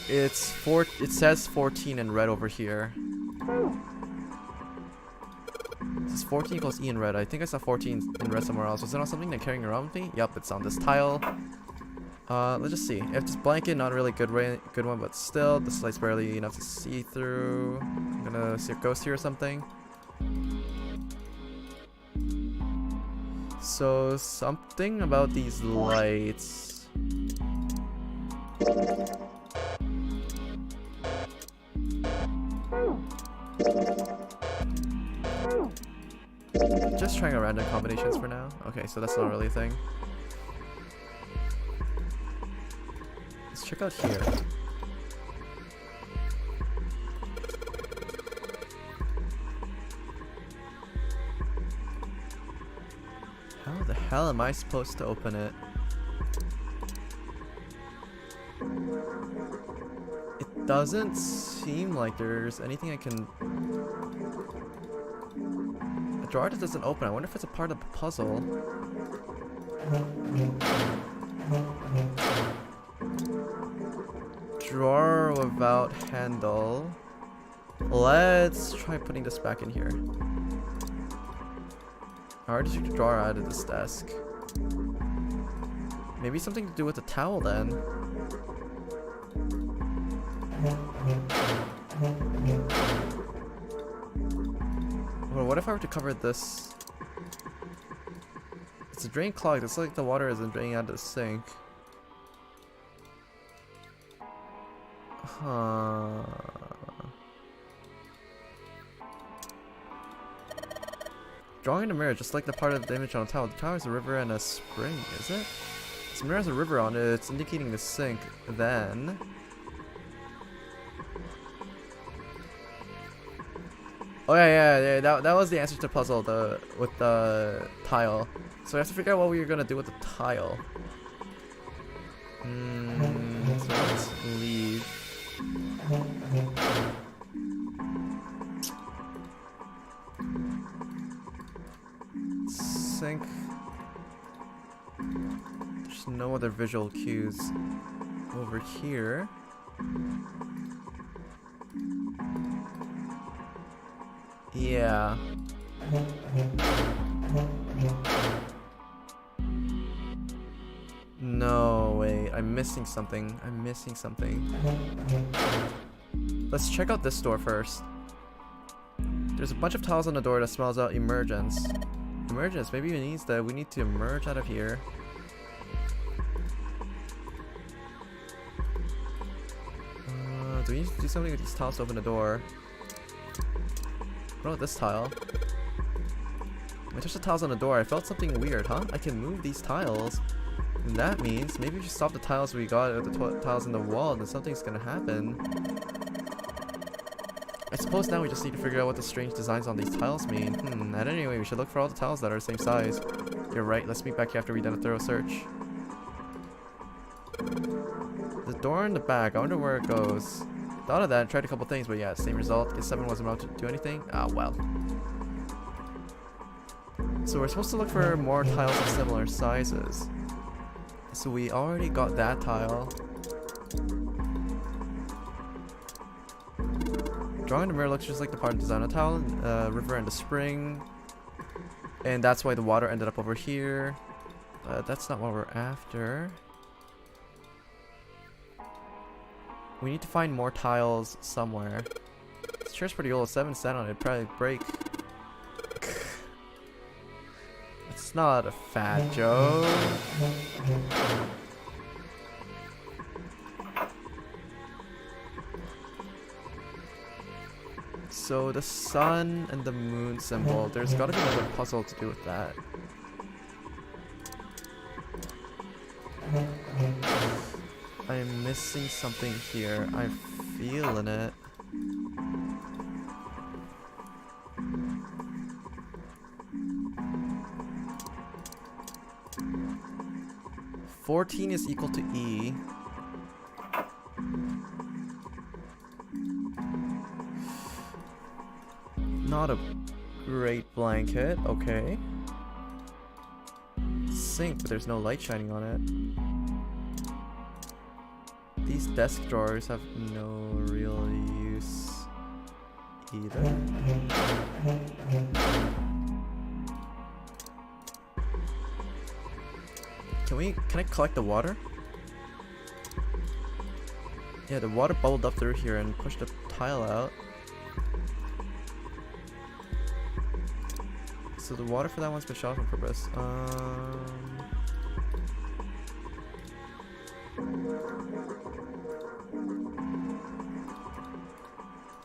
It says 14 in red over here. It says 14 equals E in red. I think I saw 14 in red somewhere else. Was it on something I'm carrying around with me? Yup, it's on this tile. Let's just see. If this blanket, not a really good one, but still, this light's barely enough to see through. I'm gonna see a ghost here or something. So, something about these lights. Just trying a random combinations for now. Okay, so that's not really a thing. Let's check out here. How the hell am I supposed to open it? It doesn't seem like there's anything I can... A drawer that doesn't open. I wonder if it's a part of the puzzle. Drawer without handle. Let's try putting this back in here. I already took the drawer out of this desk. Maybe something to do with the towel then. Well, what if I were to cover this? It's a drain clogged. It's like the water isn't draining out of the sink. Huh. Drawing in a mirror, just like the part of the image on the towel. The towel is a river and a spring, is it? This mirror has a river on it. It's indicating the sink. Then... Oh yeah. That was the answer to the puzzle. With the tile. So we have to figure out what we were gonna do with the tile. So let's leave. Sync. There's no other visual cues over here. Yeah. No, wait. I'm missing something. Let's check out this door first. There's a bunch of tiles on the door that smells out emergence. Emergence, maybe it means that we need to emerge out of here. Do we need to do something with these tiles to open the door? What about this tile? When I touched the tiles on the door, I felt something weird, huh? I can move these tiles. And that means maybe we should stop the tiles we got at the tiles in the wall and then something's gonna happen. I suppose now we just need to figure out what the strange designs on these tiles mean. And anyway, we should look for all the tiles that are the same size. You're right, let's meet back here after we've done a thorough search. The door in the back, I wonder where it goes. Thought of that and tried a couple things, but yeah, same result. Guess 7 wasn't about to do anything. Ah, well. So we're supposed to look for more tiles of similar sizes. So we already got that tile. Drawing the mirror looks just like the part of design of the tile, river and the spring. And that's why the water ended up over here. That's not what we're after. We need to find more tiles somewhere. This chair's pretty old. 7 sat on it. It'd probably break. It's not a fat joke. So the sun and the moon symbol. There's gotta be another puzzle to do with that. I'm missing something here. I'm feeling it. $14 is equal to E. Not a great blanket. Okay. Sink, but there's no light shining on it. These desk drawers have no real use either. Can I collect the water? Yeah, the water bubbled up through here and pushed the tile out. So the water for that one's been shut off on purpose.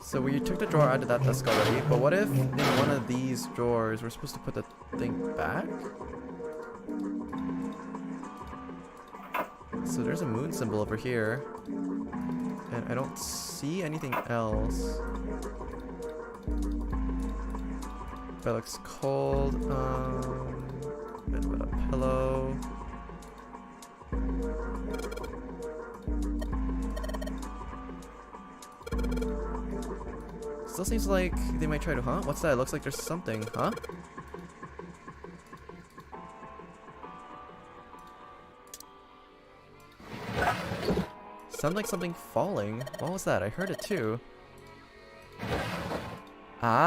So we took the drawer out of that desk already, but what if in one of these drawers we're supposed to put the thing back? So there's a moon symbol over here, and I don't see anything else. That looks cold. Bit with a pillow. Still seems like they might try to, huh? What's that? It looks like there's something, huh? Sounded like something falling. What was that? I heard it too. Ah,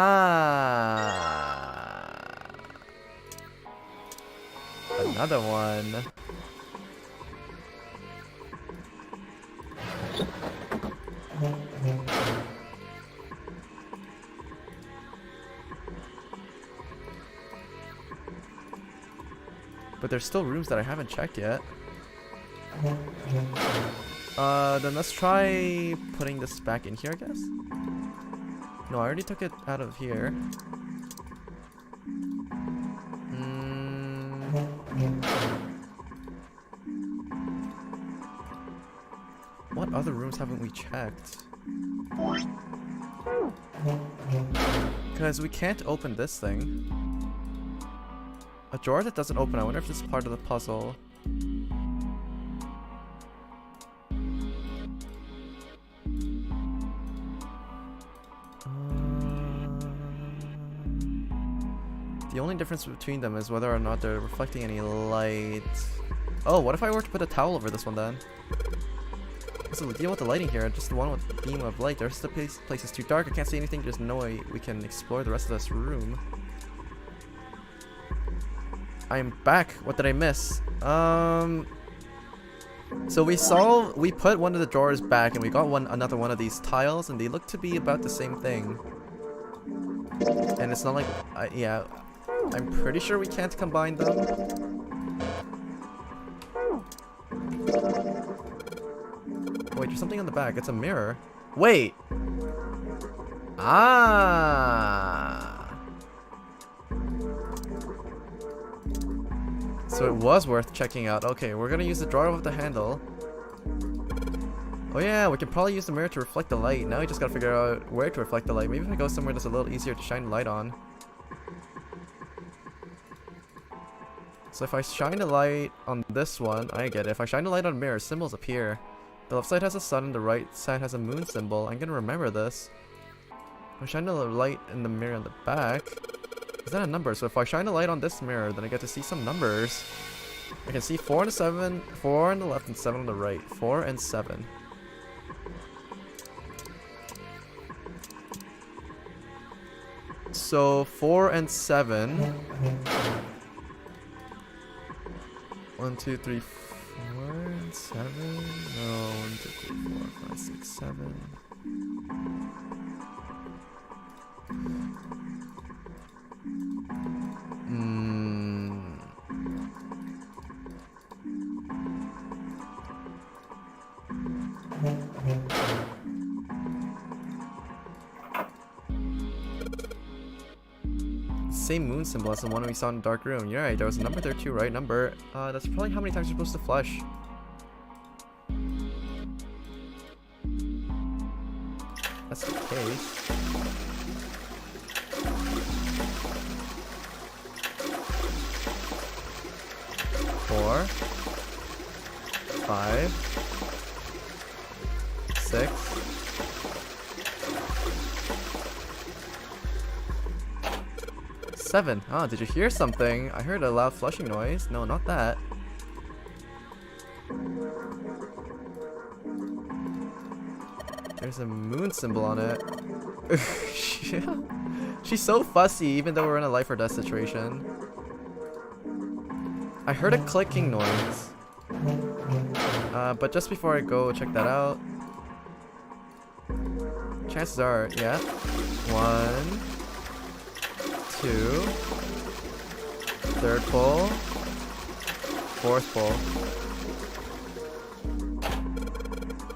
another one. But there's still rooms that I haven't checked yet. Then let's try putting this back in here, I guess? No, I already took it out of here. What other rooms haven't we checked? Because we can't open this thing. A drawer that doesn't open. I wonder if this is part of the puzzle. The only difference between them is whether or not they're reflecting any light. Oh, what if I were to put a towel over this one then? What's the deal with the lighting here? Just the one with the beam of light. The rest of the place is too dark. I can't see anything. There's no way we can explore the rest of this room. I'm back. What did I miss? So we put one of the drawers back and we got another one of these tiles and they look to be about the same thing. And it's not like, yeah, I'm pretty sure we can't combine them. Wait, there's something on the back. It's a mirror. Wait. Ah. So it was worth checking out. Okay, we're gonna use the drawer with the handle. Oh yeah, we can probably use the mirror to reflect the light. Now we just gotta figure out where to reflect the light. Maybe if I go somewhere that's a little easier to shine the light on. So if I shine a light on this one, I get it. If I shine a light on mirror, symbols appear. The left side has a sun and the right side has a moon symbol. I'm gonna remember this. If I shine a light in the mirror on the back, is that a number? So if I shine a light on this mirror, then I get to see some numbers. I can see 4 and a 7, 4 on the left and 7 on the right. 4 and 7. So 4 and 7. 1, 2, 3, 4 and 7. No, 1, 2, 3, 4, 5, 6, 7. Same moon symbol as the one we saw in the dark room. You're right, there was a number there too, right? Number. That's probably how many times you're supposed to flush. That's the case. Four, 5, 6. 7. Oh, did you hear something? I heard a loud flushing noise. No, not that. There's a moon symbol on it. She's so fussy, even though we're in a life or death situation. I heard a clicking noise. But just before I go check that out, chances are, yeah. 1, 2, third pull, fourth pull.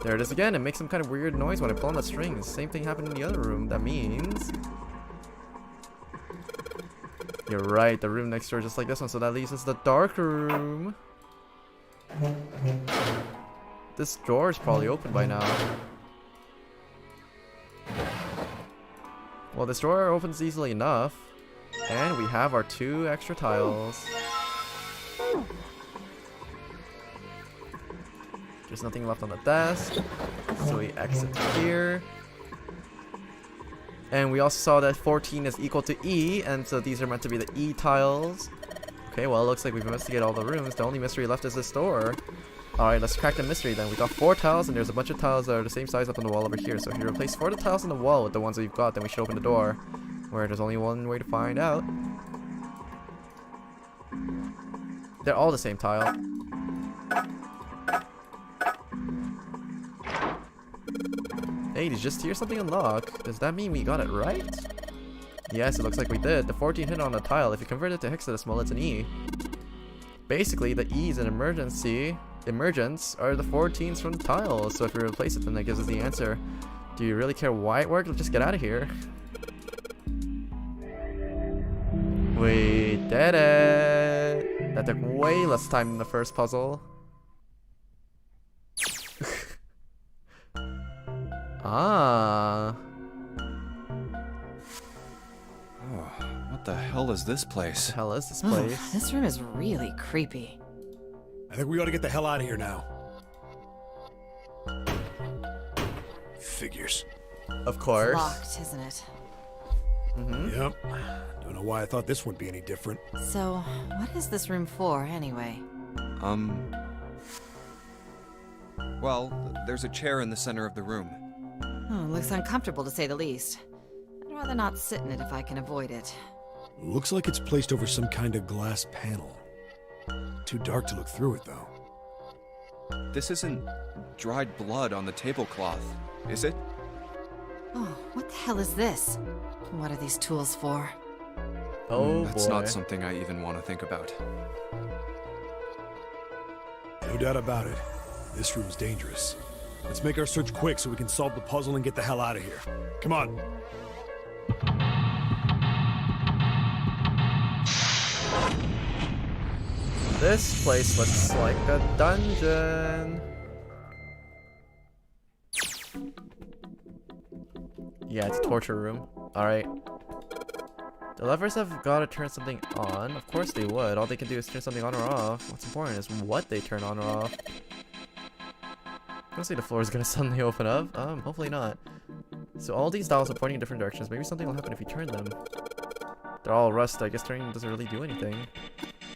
There it is again. It makes some kind of weird noise when I pull on the strings. Same thing happened in the other room. That means you're right. The room next door, just like this one. So that leaves us the dark room. This door is probably open by now. Well, this door opens easily enough. And we have our 2 extra tiles. There's nothing left on the desk. So we exit here. And we also saw that 14 is equal to E. And so these are meant to be the E tiles. Okay, well, it looks like we've investigated all the rooms. The only mystery left is this door. Alright, let's crack the mystery then. We got 4 tiles and there's a bunch of tiles that are the same size up on the wall over here. So if you replace 4 of the tiles on the wall with the ones that you've got, then we should open the door. Where there's only one way to find out. They're all the same tile. Hey, did you just hear something unlock? Does that mean we got it right? Yes, it looks like we did. The 14 hit on a tile. If you convert it to hexadecimal, it's an E. Basically, the E's in emergence are the 14s from the tiles. So if we replace it, then that gives us the answer. Do you really care why it worked? Let's just get out of here. We did it! That took way less time than the first puzzle. Ah. What the hell is this place? The hell is this Oh, place? this room is really creepy. I think we ought to get the hell out of here now. Figures. Of course. Locked, isn't it? Yep. Don't know why I thought this wouldn't be any different. So, what is this room for, anyway? Well, there's a chair in the center of the room. Oh, looks uncomfortable to say the least. I'd rather not sit in it if I can avoid it. Looks like it's placed over some kind of glass panel. Too dark to look through it, though. This isn't dried blood on the tablecloth, is it? Oh, what the hell is this? What are these tools for? Oh That's boy. not something I even want to think about. No doubt about it. This room's dangerous. Let's make our search quick so we can solve the puzzle and get the hell out of here. Come on. This place looks like a dungeon. Yeah, it's a torture room. Alright. The levers have got to turn something on. Of course they would. All they can do is turn something on or off. What's important is what they turn on or off. I don't see the floor is gonna suddenly open up. Hopefully not. So all these dials are pointing in different directions. Maybe something will happen if you turn them. They're all rust. I guess turning doesn't really do anything.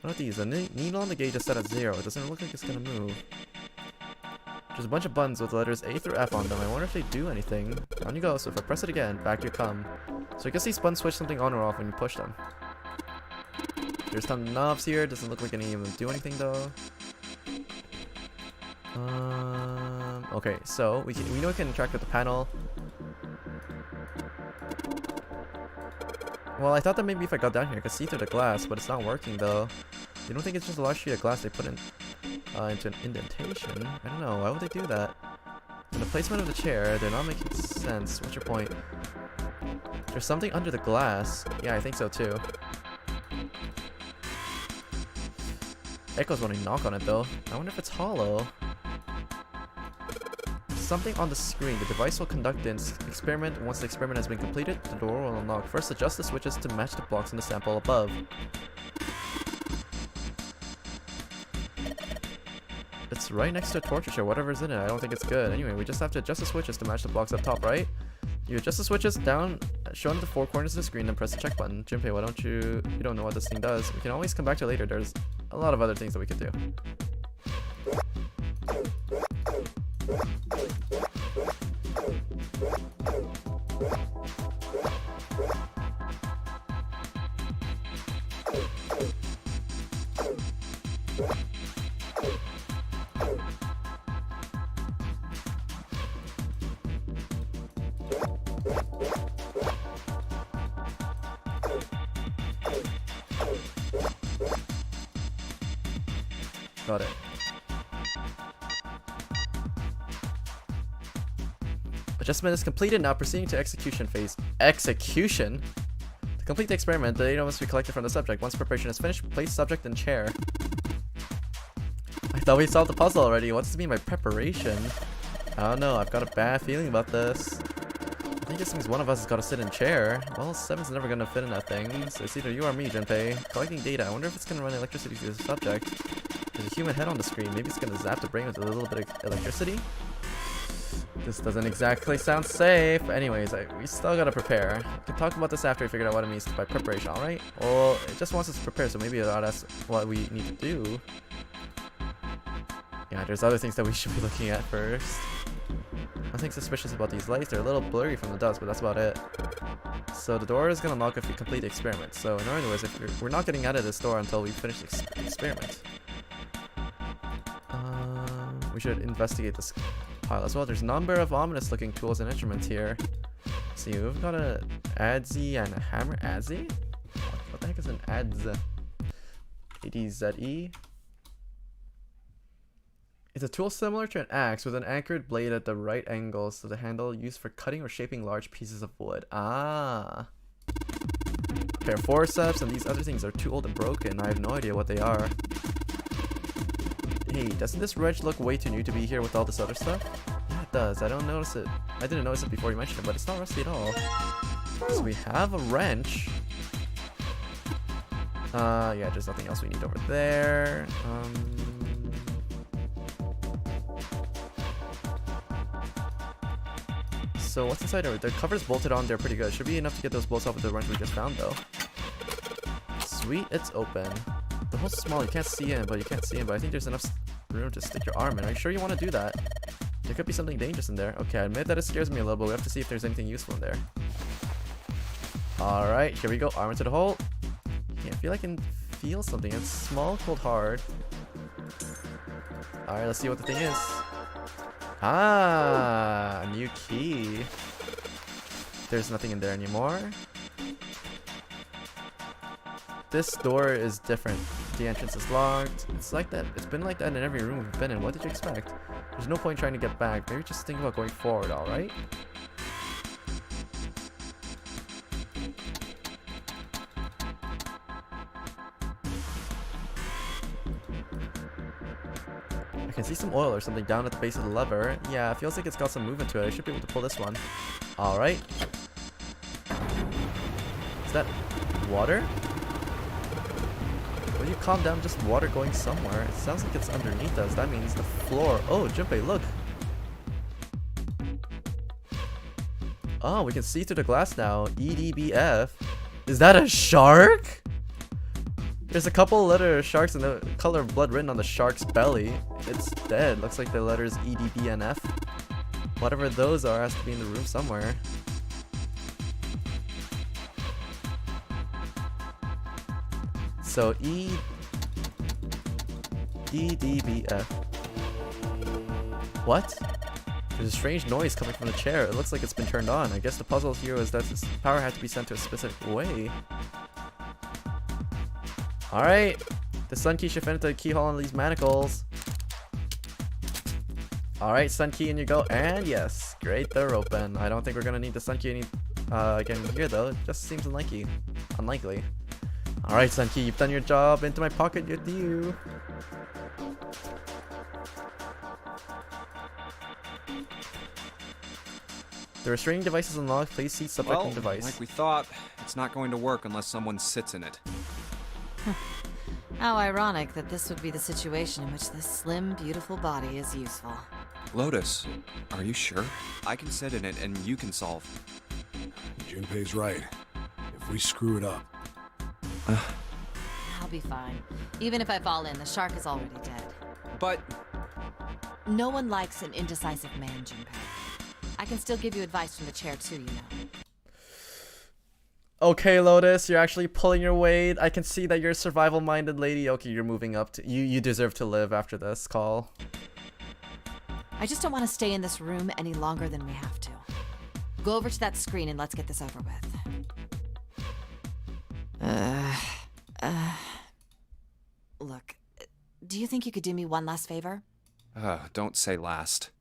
What are these? The needle on the gauge is set at 0. It doesn't look like it's gonna move. There's a bunch of buttons with the letters A through F on them. I wonder if they do anything. On you go. So if I press it again, back you come. So I guess these buttons switch something on or off when you push them. There's some knobs here. Doesn't look like any of them do anything though. Okay, so we know we can interact with the panel. Well, I thought that maybe if I got down here I could see through the glass, but it's not working though. You don't think it's just a large sheet of glass they put in into an indentation? I don't know. Why would they do that? And the placement of the chair, they're not making sense. What's your point? There's something under the glass. Yeah, I think so too. Echoes when I knock on it though. I wonder if it's hollow. Something on the screen. The device will conduct an experiment. Once the experiment has been completed, the door will unlock. First, adjust the switches to match the blocks in the sample above. It's right next to a torture chair. Whatever's in it, I don't think it's good. Anyway, we just have to adjust the switches to match the blocks up top, right? You adjust the switches down, show them the 4 corners of the screen, then press the check button. Junpei, why don't you don't know what this thing does? We can always come back to it later. There's a lot of other things that we could do. Got it. Adjustment is completed, now proceeding to execution phase. Execution? To complete the experiment, the data must be collected from the subject. Once preparation is finished, place subject in chair. I thought we solved the puzzle already. What does it mean by preparation? I don't know, I've got a bad feeling about this. I think this means one of us has got to sit in chair. Well, 7's never gonna fit in that thing, so it's either you or me, Junpei. Collecting data. I wonder if it's gonna run electricity to the subject. There's a human head on the screen. Maybe it's gonna zap the brain with a little bit of electricity. This doesn't exactly sound safe. Anyways, we still gotta prepare. We can talk about this after we figure out what it means by preparation, alright? Well, it just wants us to prepare, so maybe that's what we need to do. Yeah, there's other things that we should be looking at first. Nothing suspicious about these lights. They're a little blurry from the dust, but that's about it. So the door is gonna lock if we complete the experiment. So in other words, if we're not getting out of this door until we finish the experiment. We should investigate this pile as well. There's a number of ominous looking tools and instruments here. Let's see, we've got a adze and a hammer. Adze? What the heck is an adze? A-D-Z-E? It's a tool similar to an axe with an anchored blade at the right angles to the handle, used for cutting or shaping large pieces of wood. Ah. A pair of forceps, and these other things are too old and broken. I have no idea what they are. Hey, doesn't this wrench look way too new to be here with all this other stuff? Yeah, it does. I don't notice it. I didn't notice it before you mentioned it, but it's not rusty at all. So we have a wrench. Yeah, there's nothing else we need over there. So what's inside there? The cover's bolted on there pretty good. Should be enough to get those bolts off of the ones we just found though. Sweet, it's open. The hole's small, you can't see in, but I think there's enough room to stick your arm in. Are you sure you want to do that? There could be something dangerous in there. Okay, I admit that it scares me a little, but we have to see if there's anything useful in there. Alright, here we go. Arm into the hole. Yeah, I feel like I can feel something. It's small, cold, hard. Alright, let's see what the thing is. Ah, a new key. There's nothing in there anymore. This door is different. The entrance is locked. It's like that. It's been like that in every room we've been in. What did you expect? There's no point trying to get back. Maybe just think about going forward, alright? I can see some oil or something down at the base of the lever. Yeah, it feels like it's got some movement to it. I should be able to pull this one. Alright. Is that water? Will you calm down? Just water going somewhere. It sounds like it's underneath us. That means the floor. Oh, Junpei, look. Oh, we can see through the glass now. EDBF. Is that a shark? There's a couple letter sharks and the color of blood written on the shark's belly. It's dead. Looks like the letters EDBNF. Whatever those are has to be in the room somewhere. So EDBF. What? There's a strange noise coming from the chair. It looks like it's been turned on. I guess the puzzle here is that this power had to be sent to a specific way. Alright. The sun key should fit into the keyhole on these manacles. Alright, sun key in you go. And yes. Great, they're open. I don't think we're gonna need the sun key again here though. It just seems unlikely. Alright, sun key, you've done your job. Into my pocket with you. The restraining device is unlocked. Please see subject and device. Like we thought, it's not going to work unless someone sits in it. How ironic that this would be the situation in which this slim, beautiful body is useful. Lotus, are you sure? I can sit in it and you can solve. Junpei's right. If we screw it up... I'll be fine. Even if I fall in, the shark is already dead. But... No one likes an indecisive man, Junpei. I can still give you advice from the chair too, you know. Okay, Lotus, you're actually pulling your weight. I can see that you're a survival-minded lady. Okay, you're moving up to... You deserve to live after this call. I just don't want to stay in this room any longer than we have to. Go over to that screen and let's get this over with. Look, do you think you could do me one last favor? Don't say last.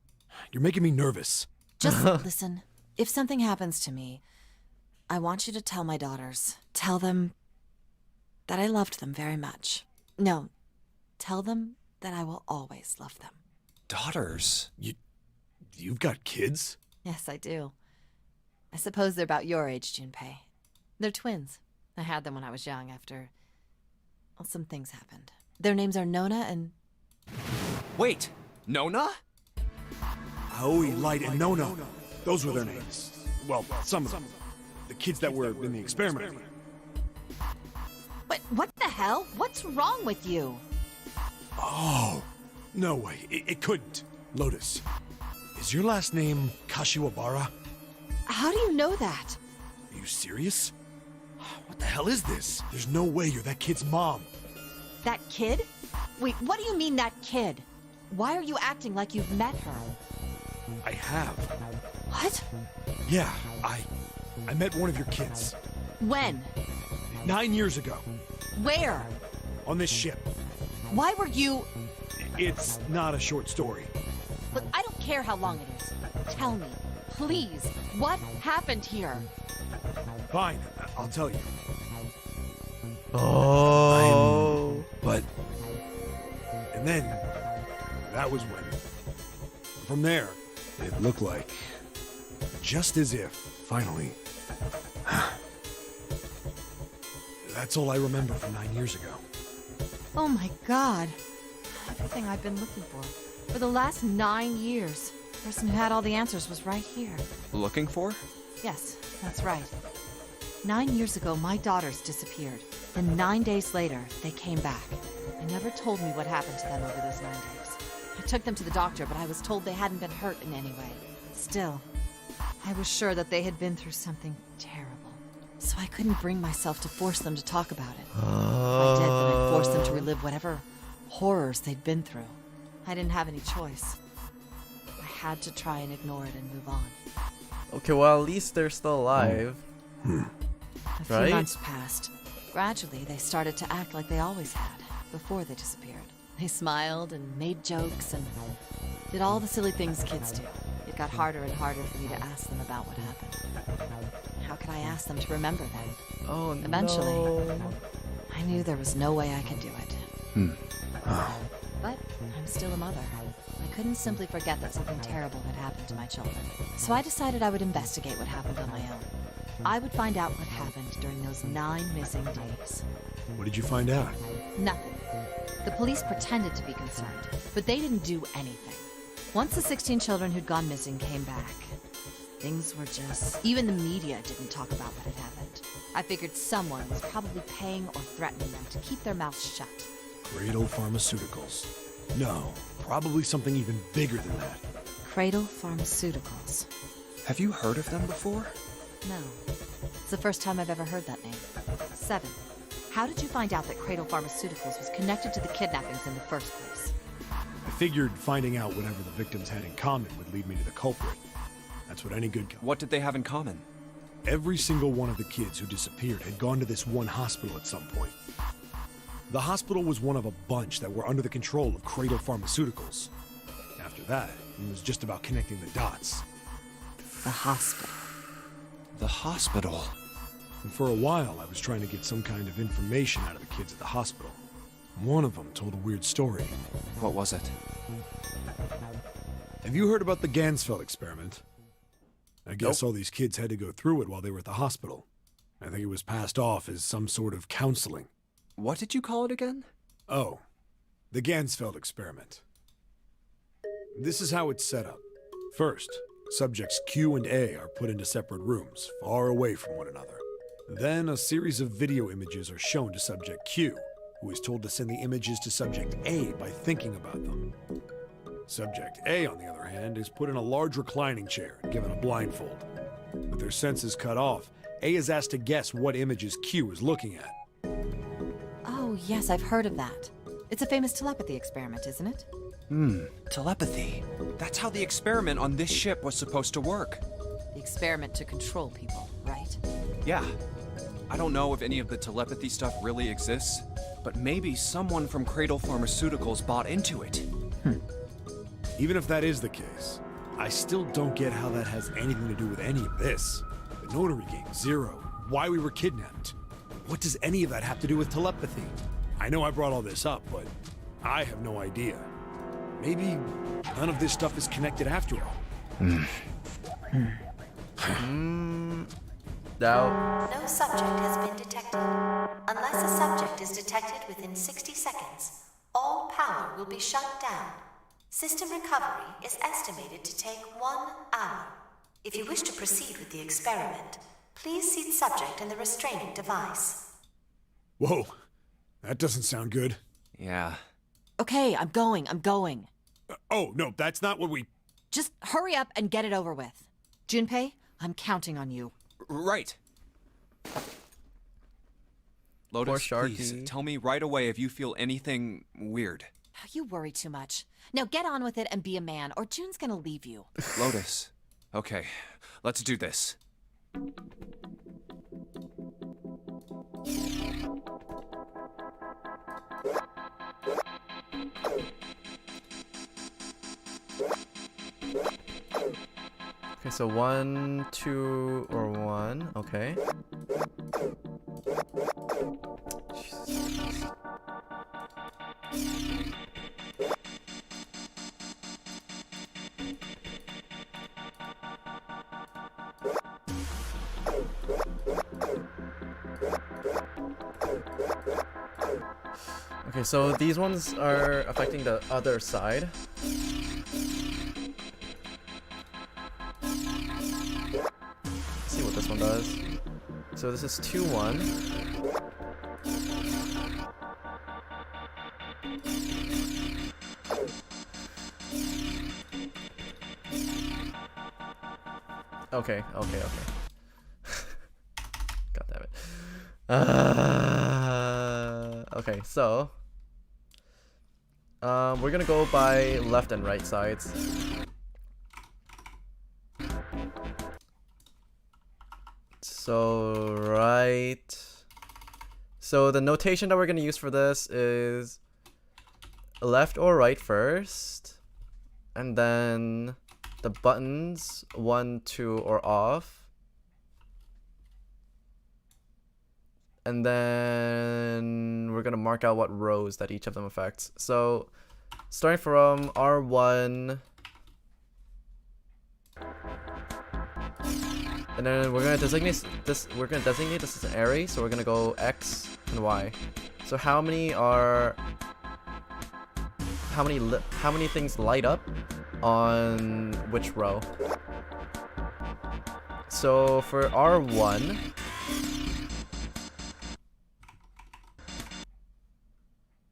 You're making me nervous. Just listen. If something happens to me, I want you to tell my daughters. Tell them that I loved them very much. No, tell them that I will always love them. Daughters? You've got kids? Yes, I do. I suppose they're about your age, Junpei. They're twins. I had them when I was young after... Well, some things happened. Their names are Nona and... Wait! Nona? Aoi, Light, and Nona. Those were their names. Well, some of them. The kids that were in the experiment. But what the hell? What's wrong with you? Oh, no way. It couldn't. Lotus, is your last name Kashiwabara? How do you know that? Are you serious? What the hell is this? There's no way you're that kid's mom. That kid? Wait, what do you mean that kid? Why are you acting like you've met her? I have. What? Yeah, I met one of your kids. When? 9 years ago. Where? On this ship. Why were you... It's not a short story. Look, I don't care how long it is. Tell me, please, what happened here? Fine, I'll tell you. Oh. But... And then... That was when... From there, it looked like... Just as if, finally... That's all I remember from 9 years ago. Oh my god. Everything I've been looking for the last 9 years. The person who had all the answers was right here. Looking for? Yes, that's right. 9 years ago, my daughters disappeared. Then 9 days later, they came back. They never told me what happened to them over those 9 days. I took them to the doctor, but I was told they hadn't been hurt in any way. Still, I was sure that they had been through something terrible. So I couldn't bring myself to force them to talk about it. If I did, then I'd force them to relive whatever horrors they'd been through. I didn't have any choice. I had to try and ignore it and move on. Okay, well, at least they're still alive. A few Right? months passed. Gradually, they started to act like they always had, before they disappeared. They smiled and made jokes and did all the silly things kids do. It got harder and harder for me to ask them about what happened. How could I ask them to remember then? Oh, Eventually, no. I knew there was no way I could do it. But I'm still a mother. I couldn't simply forget that something terrible had happened to my children. So I decided I would investigate what happened on my own. I would find out what happened during those 9 missing days. What did you find out? Nothing. The police pretended to be concerned, but they didn't do anything. Once the 16 children who'd gone missing came back, things were just... Even the media didn't talk about what had happened. I figured someone was probably paying or threatening them to keep their mouths shut. Cradle Pharmaceuticals. No, probably something even bigger than that. Cradle Pharmaceuticals. Have you heard of them before? No. It's the first time I've ever heard that name. 7. How did you find out that Cradle Pharmaceuticals was connected to the kidnappings in the first place? I figured finding out whatever the victims had in common would lead me to the culprit. That's what any good guy... What did they have in common? Every single one of the kids who disappeared had gone to this one hospital at some point. The hospital was one of a bunch that were under the control of Cradle Pharmaceuticals. After that, it was just about connecting the dots. The hospital. The hospital. And for a while, I was trying to get some kind of information out of the kids at the hospital. One of them told a weird story. What was it? Have you heard about the Gansfeld Experiment? I guess all these kids had to go through it while they were at the hospital. I think it was passed off as some sort of counseling. What did you call it again? Oh, the Gansfeld Experiment. This is how it's set up. First, subjects Q and A are put into separate rooms, far away from one another. Then a series of video images are shown to subject Q, who is told to send the images to subject A by thinking about them. Subject A, on the other hand, is put in a large reclining chair and given a blindfold. With their senses cut off, A is asked to guess what images Q is looking at. Oh, yes, I've heard of that. It's a famous telepathy experiment, isn't it? Telepathy. That's how the experiment on this ship was supposed to work. The experiment to control people, right? Yeah. I don't know if any of the telepathy stuff really exists, but maybe someone from Cradle Pharmaceuticals bought into it. Even if that is the case, I still don't get how that has anything to do with any of this. The notary game, Zero, why we were kidnapped. What does any of that have to do with telepathy? I know I brought all this up, but I have no idea. Maybe none of this stuff is connected after all. Doubt. No subject has been detected. Unless a subject is detected within 60 seconds, all power will be shut down. System recovery is estimated to take 1 hour. If you wish to proceed with the experiment, please seat subject in the restraining device. Whoa, that doesn't sound good. Yeah. Okay, I'm going. Oh, no, that's not what we... Just hurry up and get it over with. Junpei, I'm counting on you. Right. Lotus, Sharky. please, tell me right away if you feel anything weird. You worry too much. Now get on with it and be a man, or June's gonna leave you. Lotus. Okay, let's do this. Okay, so 1, 2, or 1. Okay. Jesus. Okay, so these ones are affecting the other side. Let's see what this one does. So this is 2-1. Okay. God damn it. Okay, so we're gonna go by left and right sides. So right. So the notation that we're gonna use for this is left or right first, and then the buttons 1, 2, or off, and then we're gonna mark out what rows that each of them affects. So starting from R1, and then we're gonna designate this. We're gonna designate this as an array. So we're gonna go X and Y. So how many things light up on which row? So for R1,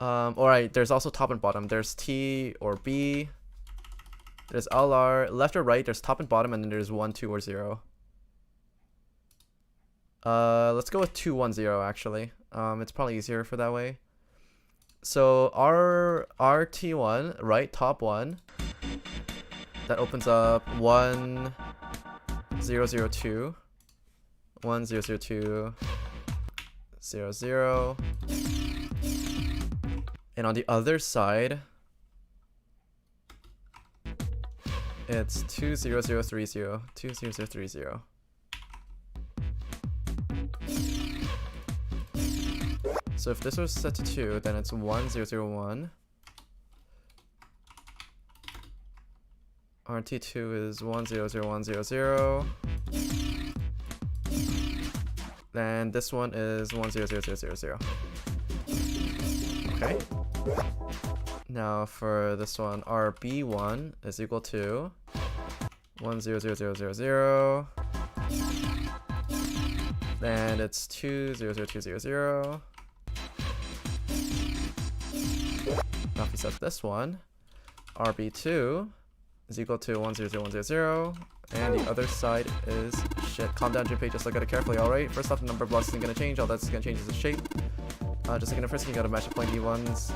alright, there's also top and bottom. There's T or B. There's LR. Left or right, there's top and bottom, and then there's 1, 2, or 0. Let's go with 2, 1, 0 actually. It's probably easier for that way. So RT1, right, top 1. That opens up 1, 0, 0, 2. 1, 0, 0, 2. 0, 0. And on the other side, it's 2, 0, 0, 3, 0. 2, 0, 0, 3, 0. So if this was set to 2, then it's 1, 0, 0, 1. RT2 is 1, 0, 0, 1, 0, 0. Then this one is 1, 0, 0, 0, 0, 0. Okay. Now for this one, RB1 is equal to 1, 0, 0, 0, 0, 0. Then it's 2, 0, 0, 2, 0, 0. Now if we set this one, RB2 is equal to 1, 0, 0, 1, 0, 0. And the other side is shit. Calm down, Junpei. Just look at it carefully. Alright. First off, the number of blocks isn't gonna change. All that's gonna change is the shape. Just looking at first, you gotta match the pointy ones.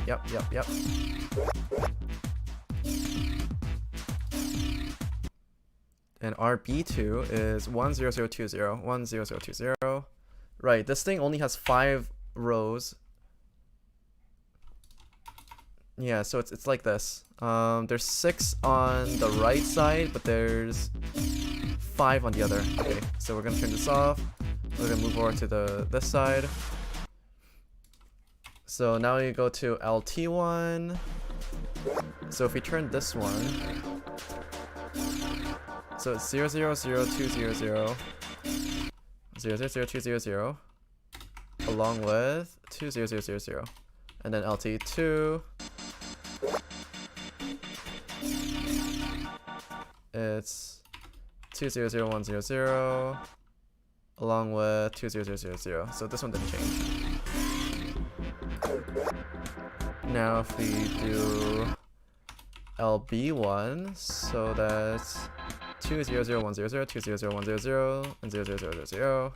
Yep. And RB2 is 1, 0, 0, 2, 0. 1, 0, 0, 2, 0. Right, this thing only has 5 rows. Yeah, so it's like this. There's 6 on the right side, but there's 5 on the other. Okay, so we're gonna turn this off. We're gonna move over to this side. So now you go to LT1. So if we turn this one, so it's 0, 0, 0, 2, 0, 0. 0, 0, 0, 2, 0, 0. Along with 2, 0, 0, 0, 0. And then LT2. It's 2, 0, 0, 1, 0, 0. Along with 2, 0, 0, 0, 0. So this one didn't change. Now if we do LB1, so that's 2, 0, 0, 1, 0, 0, 2, 0, 0, 1, 0, 0, and 0, 0, 0, 0, 0.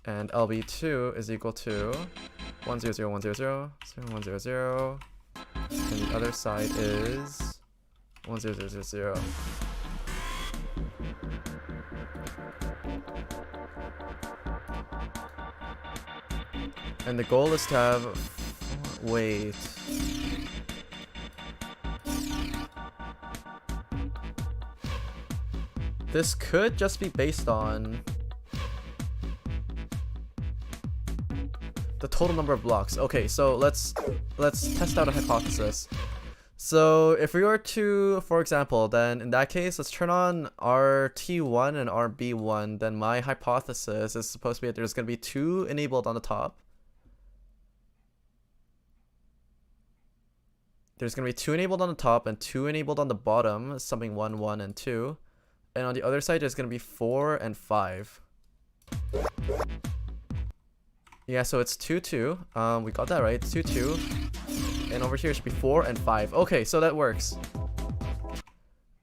And LB2 is equal to 1, 0, 0, 1, 0, 0, 0, 1, 0, 0. And the other side is 1, 0, 0, 0, 0. And the goal is to have... Wait... This could just be based on... The total number of blocks. Okay, so let's test out a hypothesis. So if we were to, for example, then in that case, let's turn on RT1 and RB1. Then my hypothesis is supposed to be that there's going to be 2 enabled on the top. There's going to be 2 enabled on the top and 2 enabled on the bottom, summing 1, 1, and 2. And on the other side, there's going to be 4 and 5. Yeah, so it's 2, 2. We got that right. It's 2, 2. And over here it should be 4 and 5. Okay, so that works.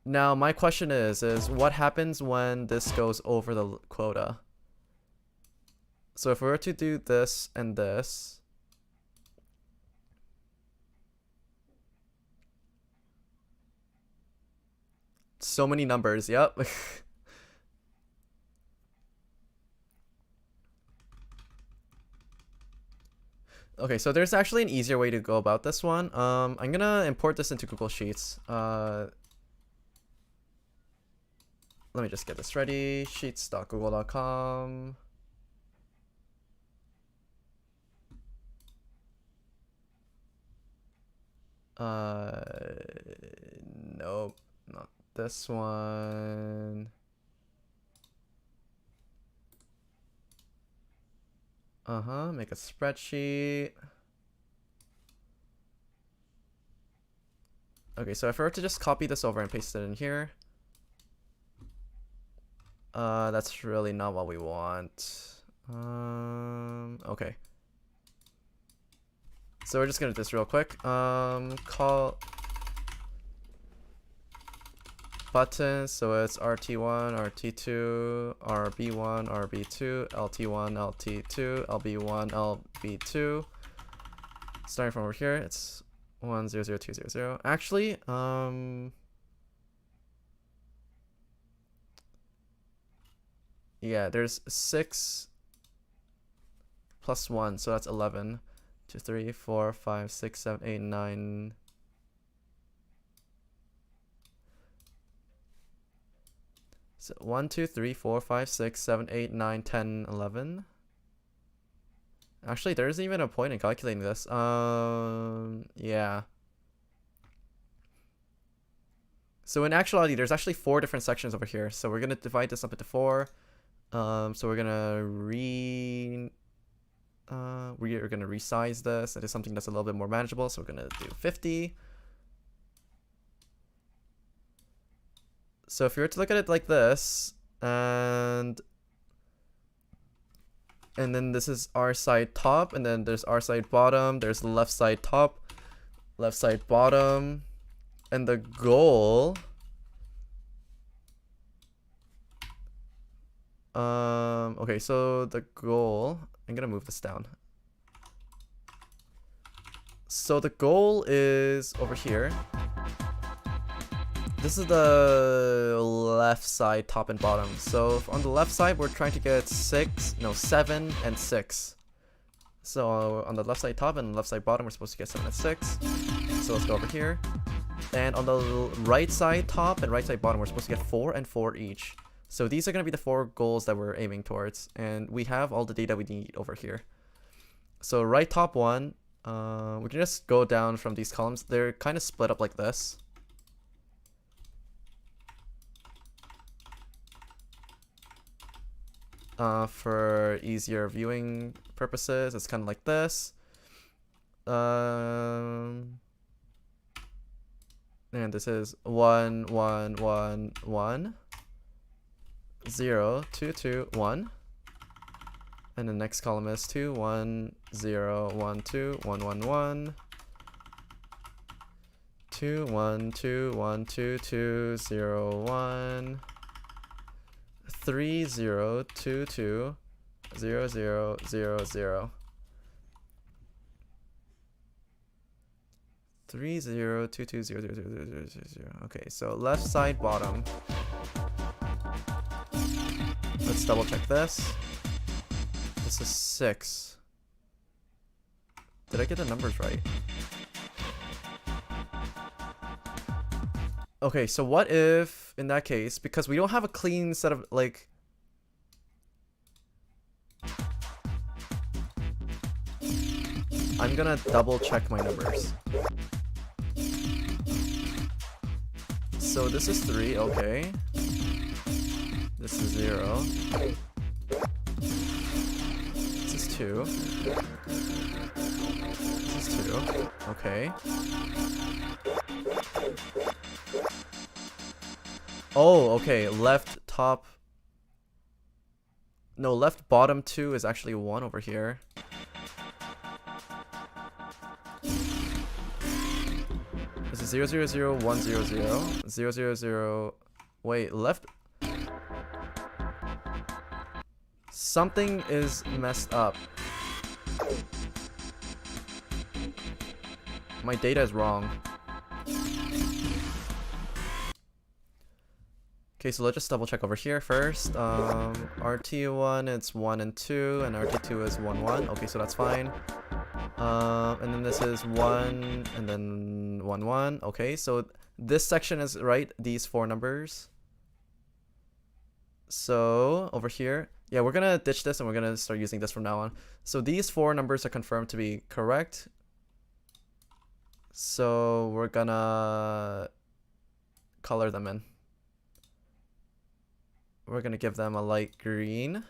Now, my question is what happens when this goes over the quota? So if we were to do this and this, so many numbers, yep. Okay, so there's actually an easier way to go about this one. I'm gonna import this into Google Sheets. Let me just get this ready. Sheets.google.com. Nope, not this one. Make a spreadsheet. Okay, so if I were to just copy this over and paste it in here, that's really not what we want. Okay. So we're just gonna do this real quick. Call buttons, so it's RT1, RT2, RB1, RB2, LT1, LT2, LB1, LB2. Starting from over here, it's 100200. Actually, yeah, there's 6 plus 1, so that's 11. 2, 3, 4, 5, 6, 7, 8, 9. So 1, 2, 3, 4, 5, 6, 7, 8, 9, 10, 11. Actually, there isn't even a point in calculating this. Yeah. So in actuality, there's actually 4 different sections over here. So we're gonna divide this up into 4. So we're gonna we're gonna resize this into something that's a little bit more manageable. So we're gonna do 50. So if you were to look at it like this, and then this is our side top, and then there's our side bottom, there's left side top, left side bottom, and the goal, okay, so the goal, I'm gonna move this down. So the goal is over here. This is the left side, top and bottom. So on the left side, we're trying to get 7 and 6. So on the left side top and left side bottom, we're supposed to get 7 and 6. So let's go over here. And on the right side top and right side bottom, we're supposed to get 4 and 4 each. So these are going to be the 4 goals that we're aiming towards. And we have all the data we need over here. So right top one, we can just go down from these columns. They're kind of split up like this. For easier viewing purposes, it's kind of like this. And this is 1, 1, 1, 1, 0, 2, 2, 1. And the next column is 2, 1, 0, 1, 2, 1, 1, 1. 2, 1, 2, 1, 2, 2, 0, 1. 3, 0, 2, 2, 0, 0, 0, 0. 3, 0, 2, 2, 0, 0, 0, 0, 0, 0. Okay, so left side bottom. Let's double check this. This is 6. Did I get the numbers right? Okay, so what if, in that case, because we don't have a clean set of, like... I'm gonna double check my numbers. So this is 3, okay. This is 0. This is 2. This is 2. Okay. Oh, okay. Left top. No, left bottom 2 is actually 1 over here. This is 0, 0, 0, 1, 0, 0. 0, 0, 0. Wait, left. Something is messed up. My data is wrong. Okay, so let's just double check over here first. RT1 it's 1 and 2, and RT2 is 1, 1. Okay, so that's fine. And then this is 1, and then 1, 1. Okay, so this section is right, these 4 numbers. So over here, yeah, we're gonna ditch this and we're gonna start using this from now on. So these 4 numbers are confirmed to be correct. So we're gonna color them in. We're gonna give them a light green.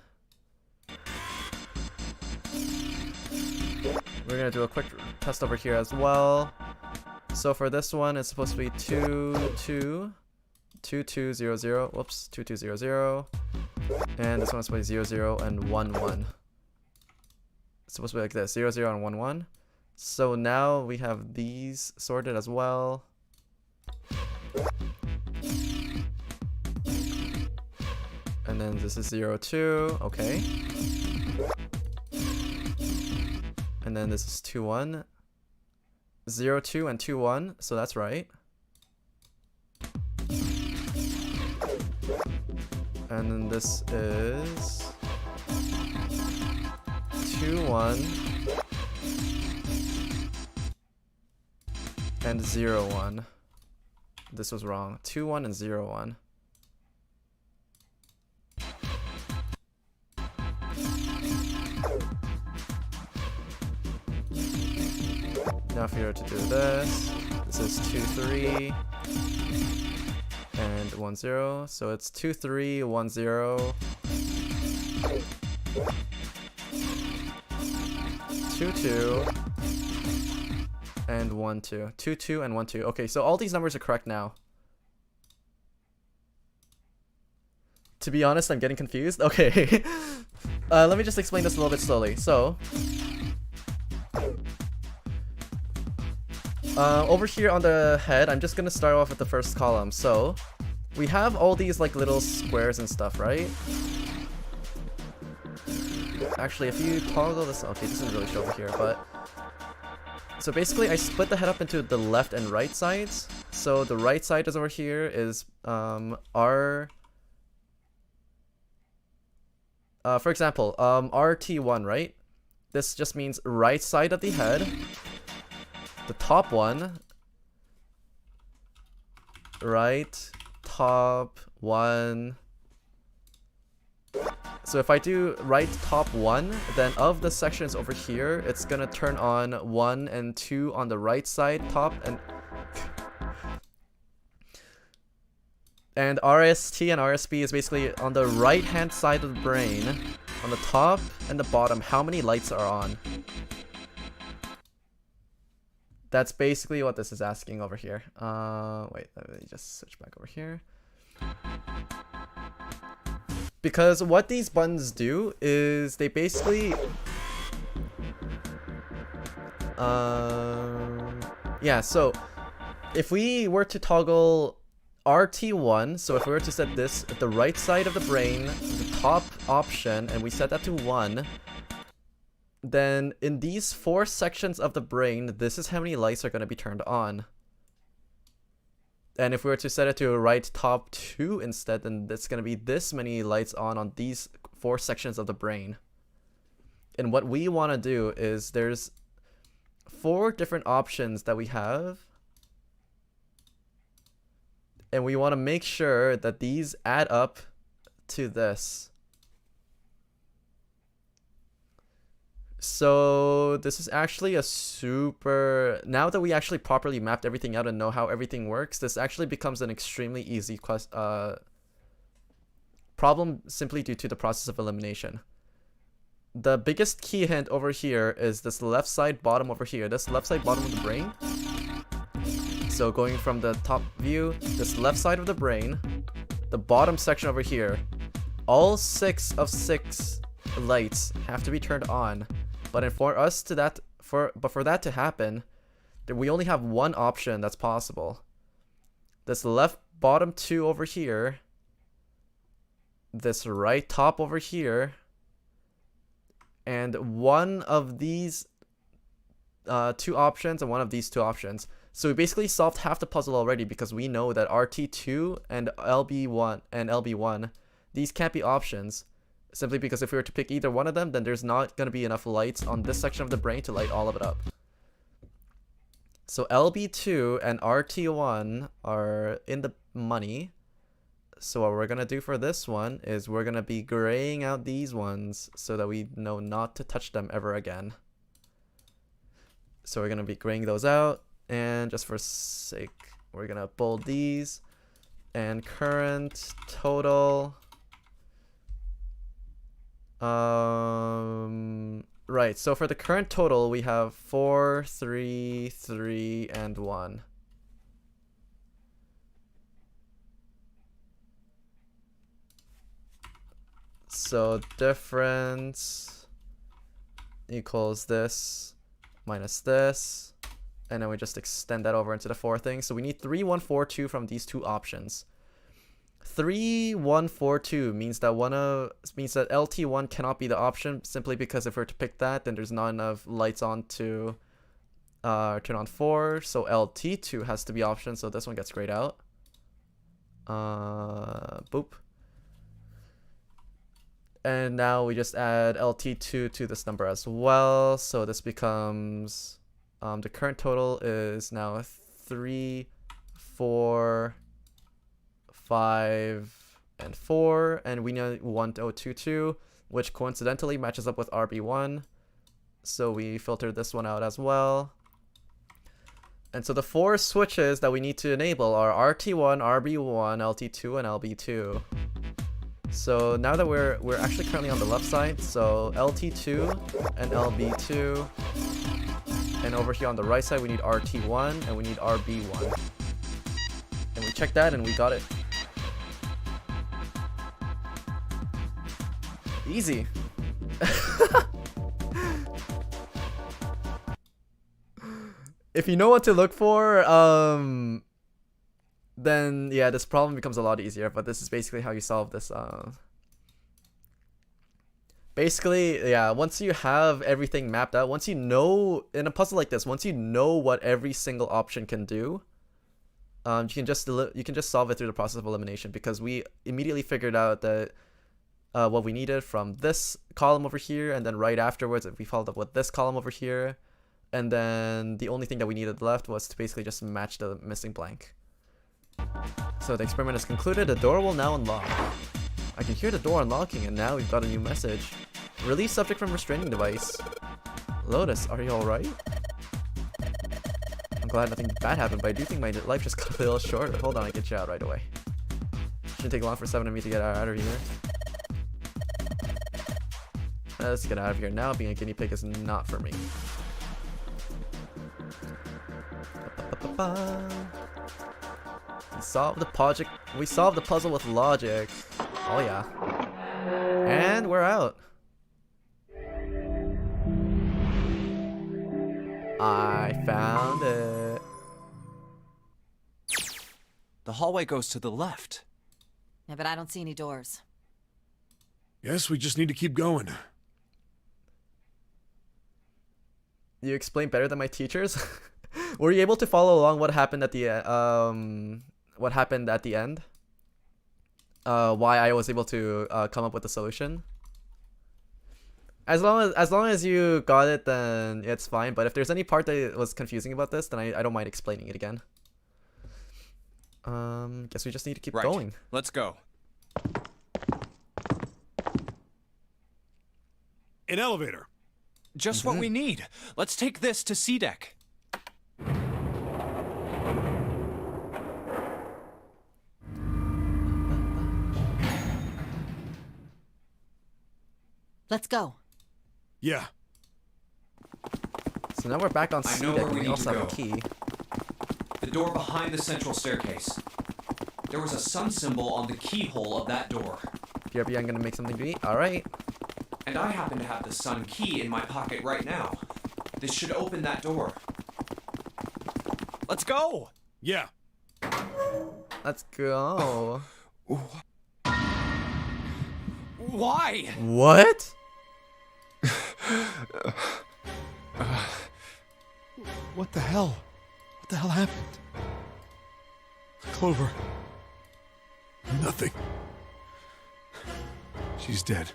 We're gonna do a quick test over here as well. So for this one, it's supposed to be 2, 2, 2, 2, 0, 0. Whoops, 2, 2, 0, 0. And this one's supposed to be 0, 0, and 1, 1. It's supposed to be like this, 0, 0, and 1, 1. So now we have these sorted as well. And then this is 0, 2, okay. And then this is 2, 1. 0, 2, and 2, 1, so that's right. And then this is 2, 1. And 0, 1. This was wrong. 2, 1, and 0, 1. Now if you were to do this, this is 2, 3, and 1, 0. So it's 2, 3, 1, 0. 2, 2. And 1, 2. 2, 2, and 1, 2. Okay, so all these numbers are correct now. To be honest, I'm getting confused. Okay. Let me just explain this a little bit slowly. So, over here on the head, I'm just gonna start off with the first column. So, we have all these like little squares and stuff, right? Actually, if you toggle this, okay, this doesn't really show over here, but so basically I split the head up into the left and right sides. So the right side is over here is for example, RT1, right? This just means right side of the head. The top one, right, top, 1. So if I do right top 1, then of the sections over here, it's gonna turn on 1 and 2 on the right side top, and RST and RSB is basically on the right hand side of the brain, on the top and the bottom, how many lights are on. That's basically what this is asking over here. Wait, let me just switch back over here. Because what these buttons do is they basically yeah, so if we were to toggle RT1, so if we were to set this at the right side of the brain, the top option, and we set that to 1, then in these 4 sections of the brain, this is how many lights are going to be turned on. And if we were to set it to right top 2 instead, then it's going to be this many lights on these 4 sections of the brain. And what we want to do is there's 4 different options that we have. And we want to make sure that these add up to this. So this is actually a super... Now that we actually properly mapped everything out and know how everything works, this actually becomes an extremely easy problem simply due to the process of elimination. The biggest key hint over here is this left side bottom over here. This left side bottom of the brain. So going from the top view, this left side of the brain, the bottom section over here, all 6 of 6 lights have to be turned on. But for that to happen, we only have one option that's possible. This left bottom 2 over here, this right top over here, and one of these 2 options and one of these 2 options. So we basically solved half the puzzle already because we know that RT2 and LB1, these can't be options. Simply because if we were to pick either one of them, then there's not going to be enough lights on this section of the brain to light all of it up. So LB2 and RT1 are in the money. So what we're going to do for this one is we're going to be graying out these ones so that we know not to touch them ever again. So we're going to be graying those out. And just for sake, we're going to bold these. And current total... Right, so for the current total, we have 4, 3, 3, and 1. So difference equals this minus this, and then we just extend that over into the 4 thing. So we need 3, 1, 4, 2 from these 2 options. 3, 1, 4, 2 means that LT1 cannot be the option simply because if we're to pick that, then there's not enough lights on to turn on 4. So LT2 has to be option, so this one gets grayed out. Boop. And now we just add LT2 to this number as well. So this becomes the current total is now 3, 4, 5, and 4, and we know 1022, which coincidentally matches up with RB1, so we filtered this one out as well. And so the 4 switches that we need to enable are RT1, RB1, LT2, and LB2. So now that we're actually currently on the left side, so LT2 and LB2, and over here on the right side we need RT1 and we need RB1. And we checked that and we got it. Easy. If you know what to look for, then yeah, this problem becomes a lot easier, but this is basically how you solve this. Basically, yeah, once you have everything mapped out, once you know, in a puzzle like this, once you know what every single option can do, you can just solve it through the process of elimination, because we immediately figured out that what we needed from this column over here, and then right afterwards we followed up with this column over here, and then the only thing that we needed left was to basically just match the missing blank. So the experiment is concluded. The door will now unlock. I can hear the door unlocking, and now we've got a new message. Release subject from restraining device. Lotus, are you alright? I'm glad nothing bad happened, but I do think my life just got a little shorter. Hold on, I get you out right away. Shouldn't take long for 7 of me to get out of here. Let's get out of here now. Being a guinea pig is not for me. We solved the puzzle with logic. Oh yeah. And we're out. I found it. The hallway goes to the left. Yeah, but I don't see any doors. Yes, we just need to keep going. You explained better than my teachers. Were you able to follow along what happened at the end? Why I was able to come up with the solution? As long as you got it, then it's fine. But if there's any part that was confusing about this, then I don't mind explaining it again. Guess we just need to keep going. Let's go. An elevator. just what we need. Let's take this to C deck. Let's go. Yeah. So now we're back on I C know deck where and we we need also to have a go. key. The door behind the central staircase. There was a sun symbol on the keyhole of that door. BRB, I'm gonna make something to eat. Alright. And I happen to have the sun key in my pocket right now. This should open that door. Let's go! Yeah. Let's go. Why? What? What the hell? What the hell happened? Clover. Nothing. She's dead.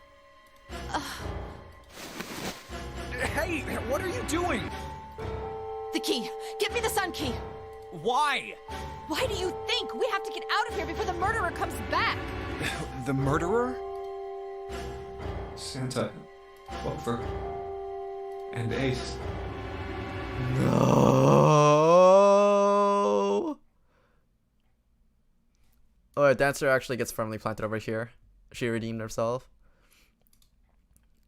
Hey, what are you doing? The key. Give me the sun key. Why? Why do you think? We have to get out of here before the murderer comes back. The murderer? Santa, Clover, and Ace. No. Oh, our dancer actually gets firmly planted over here. She redeemed herself.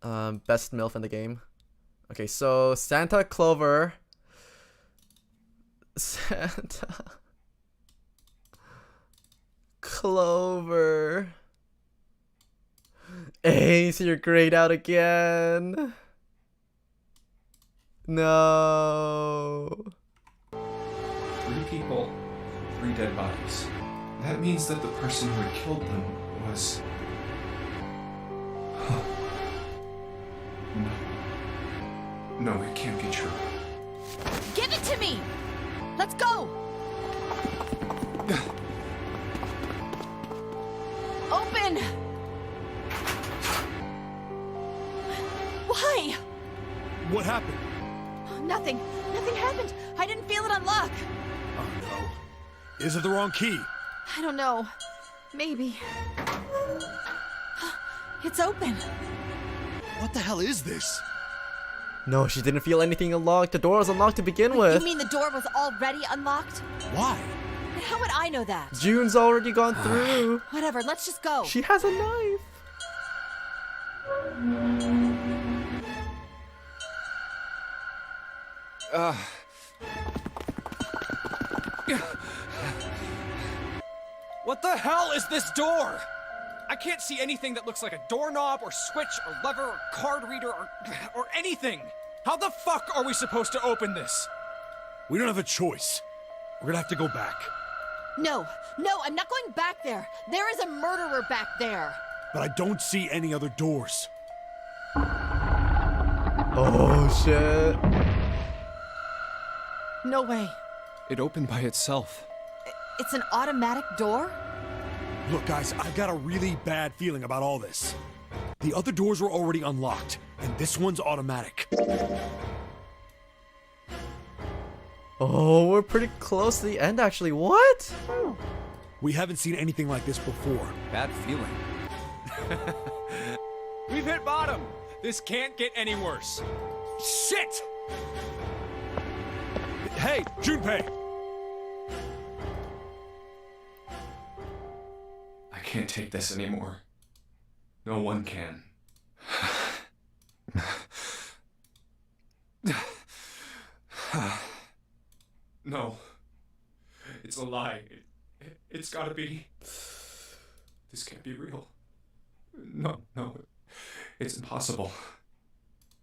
Best MILF in the game. Okay, so Santa, Clover. Santa. Clover. Ace, you're grayed out again. No. 3 people, 3 dead bodies. That means that the person who had killed them was... No, it can't be true. Give it to me. Let's go. Open. Why? What happened? Nothing. Nothing happened. I didn't feel it unlock. Oh no. Is it the wrong key? I don't know. Maybe. It's open. What the hell is this? No, she didn't feel anything unlocked. The door was unlocked to begin with. You mean the door was already unlocked? Why? And how would I know that? June's already gone through. Whatever, let's just go. She has a knife. What the hell is this door? I can't see anything that looks like a doorknob or switch or lever or card reader or anything. How the fuck are we supposed to open this? We don't have a choice. We're gonna have to go back. No, I'm not going back there. There is a murderer back there. But I don't see any other doors. Oh shit. No way. It opened by itself. It's an automatic door? Look, guys, I've got a really bad feeling about all this. The other doors were already unlocked, and this one's automatic. Oh, we're pretty close to the end actually. What? We haven't seen anything like this before. Bad feeling. We've hit bottom. This can't get any worse. Shit! Hey, Junpei! I can't take this anymore. No one can. No. It's a lie. It's gotta be. This can't be real. No. It's impossible.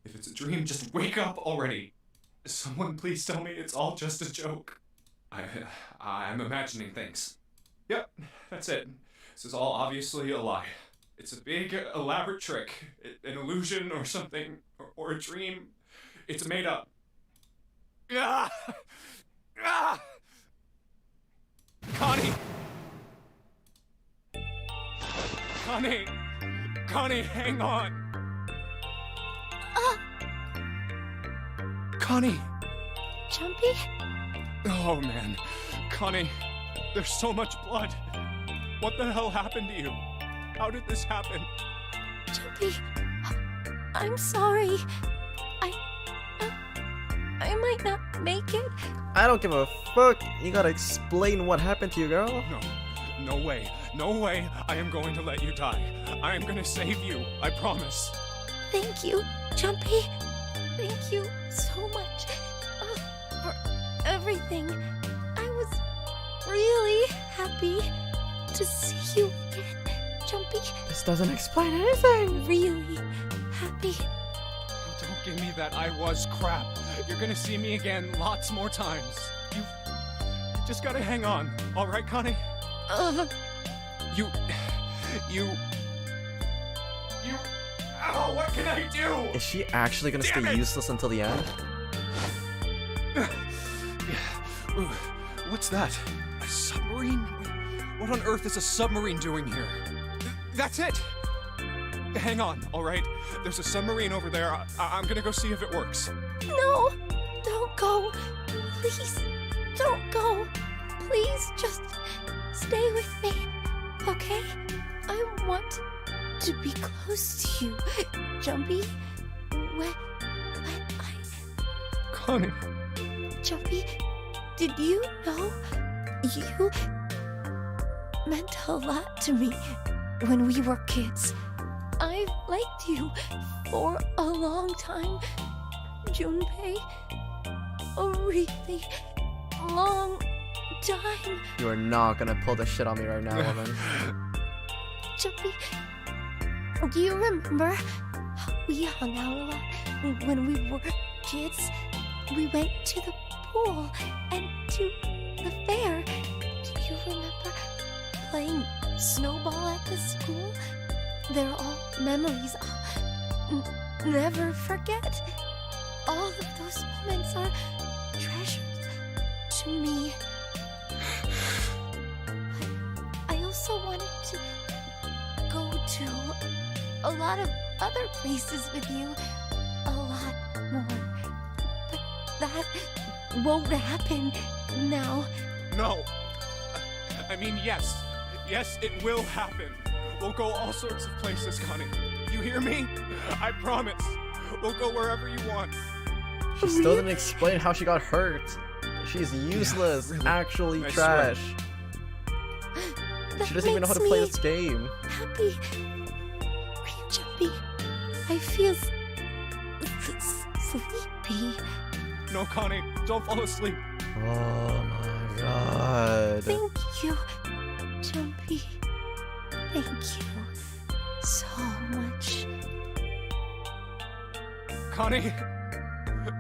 If it's a dream, just wake up already. Someone please tell me it's all just a joke. I'm imagining things. Yep, that's it. This is all obviously a lie. It's a big, elaborate trick. An illusion or something. Or a dream. It's made up. Ah! Ah! Connie! Connie, hang on! Connie! Jumpy? Oh man, Connie, there's so much blood. What the hell happened to you? How did this happen? Jumpy, I'm sorry. I might not make it. I don't give a fuck. You gotta explain what happened to you, girl. No. No way. No way I am going to let you die. I am gonna save you. I promise. Thank you, Jumpy. Thank you so much for everything. I was really happy to see you again, Jumpy. This doesn't explain anything. Really happy. Don't give me that I was crap. You're gonna see me again lots more times. You just gotta hang on. All right, Connie? You... Ow, what can I do? Is she actually gonna Damn stay it! useless until the end? What's that? A submarine? What on earth is a submarine doing here? That's it! Hang on, all right? There's a submarine over there. I'm gonna go see if it works. No, don't go. Please, don't go. Please, just stay with me, okay? I want to be close to you, Jumpy. When Connie. Jumpy, did you know you meant a lot to me when we were kids? I've liked you for a long time, Junpei. A really long time. You are not gonna pull this shit on me right now, woman. Jumpy, do you remember how we hung out a lot when we were kids? We went to the pool and to the fair. Do you remember playing snowball at the school? They're all memories I'll never forget. All of those moments are treasures to me. I also wanted to go to a lot of other places with you. A lot more. But that won't happen now. No. I mean, yes. Yes, it will happen. We'll go all sorts of places, Connie. You hear me? I promise. We'll go wherever you want. She still didn't explain how she got hurt. She's useless. really. Actually I trash. That She doesn't even know how to makes play me this game. happy. Jumpy, I feel sleepy. No, Connie, don't fall asleep. Oh my god. Thank you, Jumpy. Thank you so much. Connie!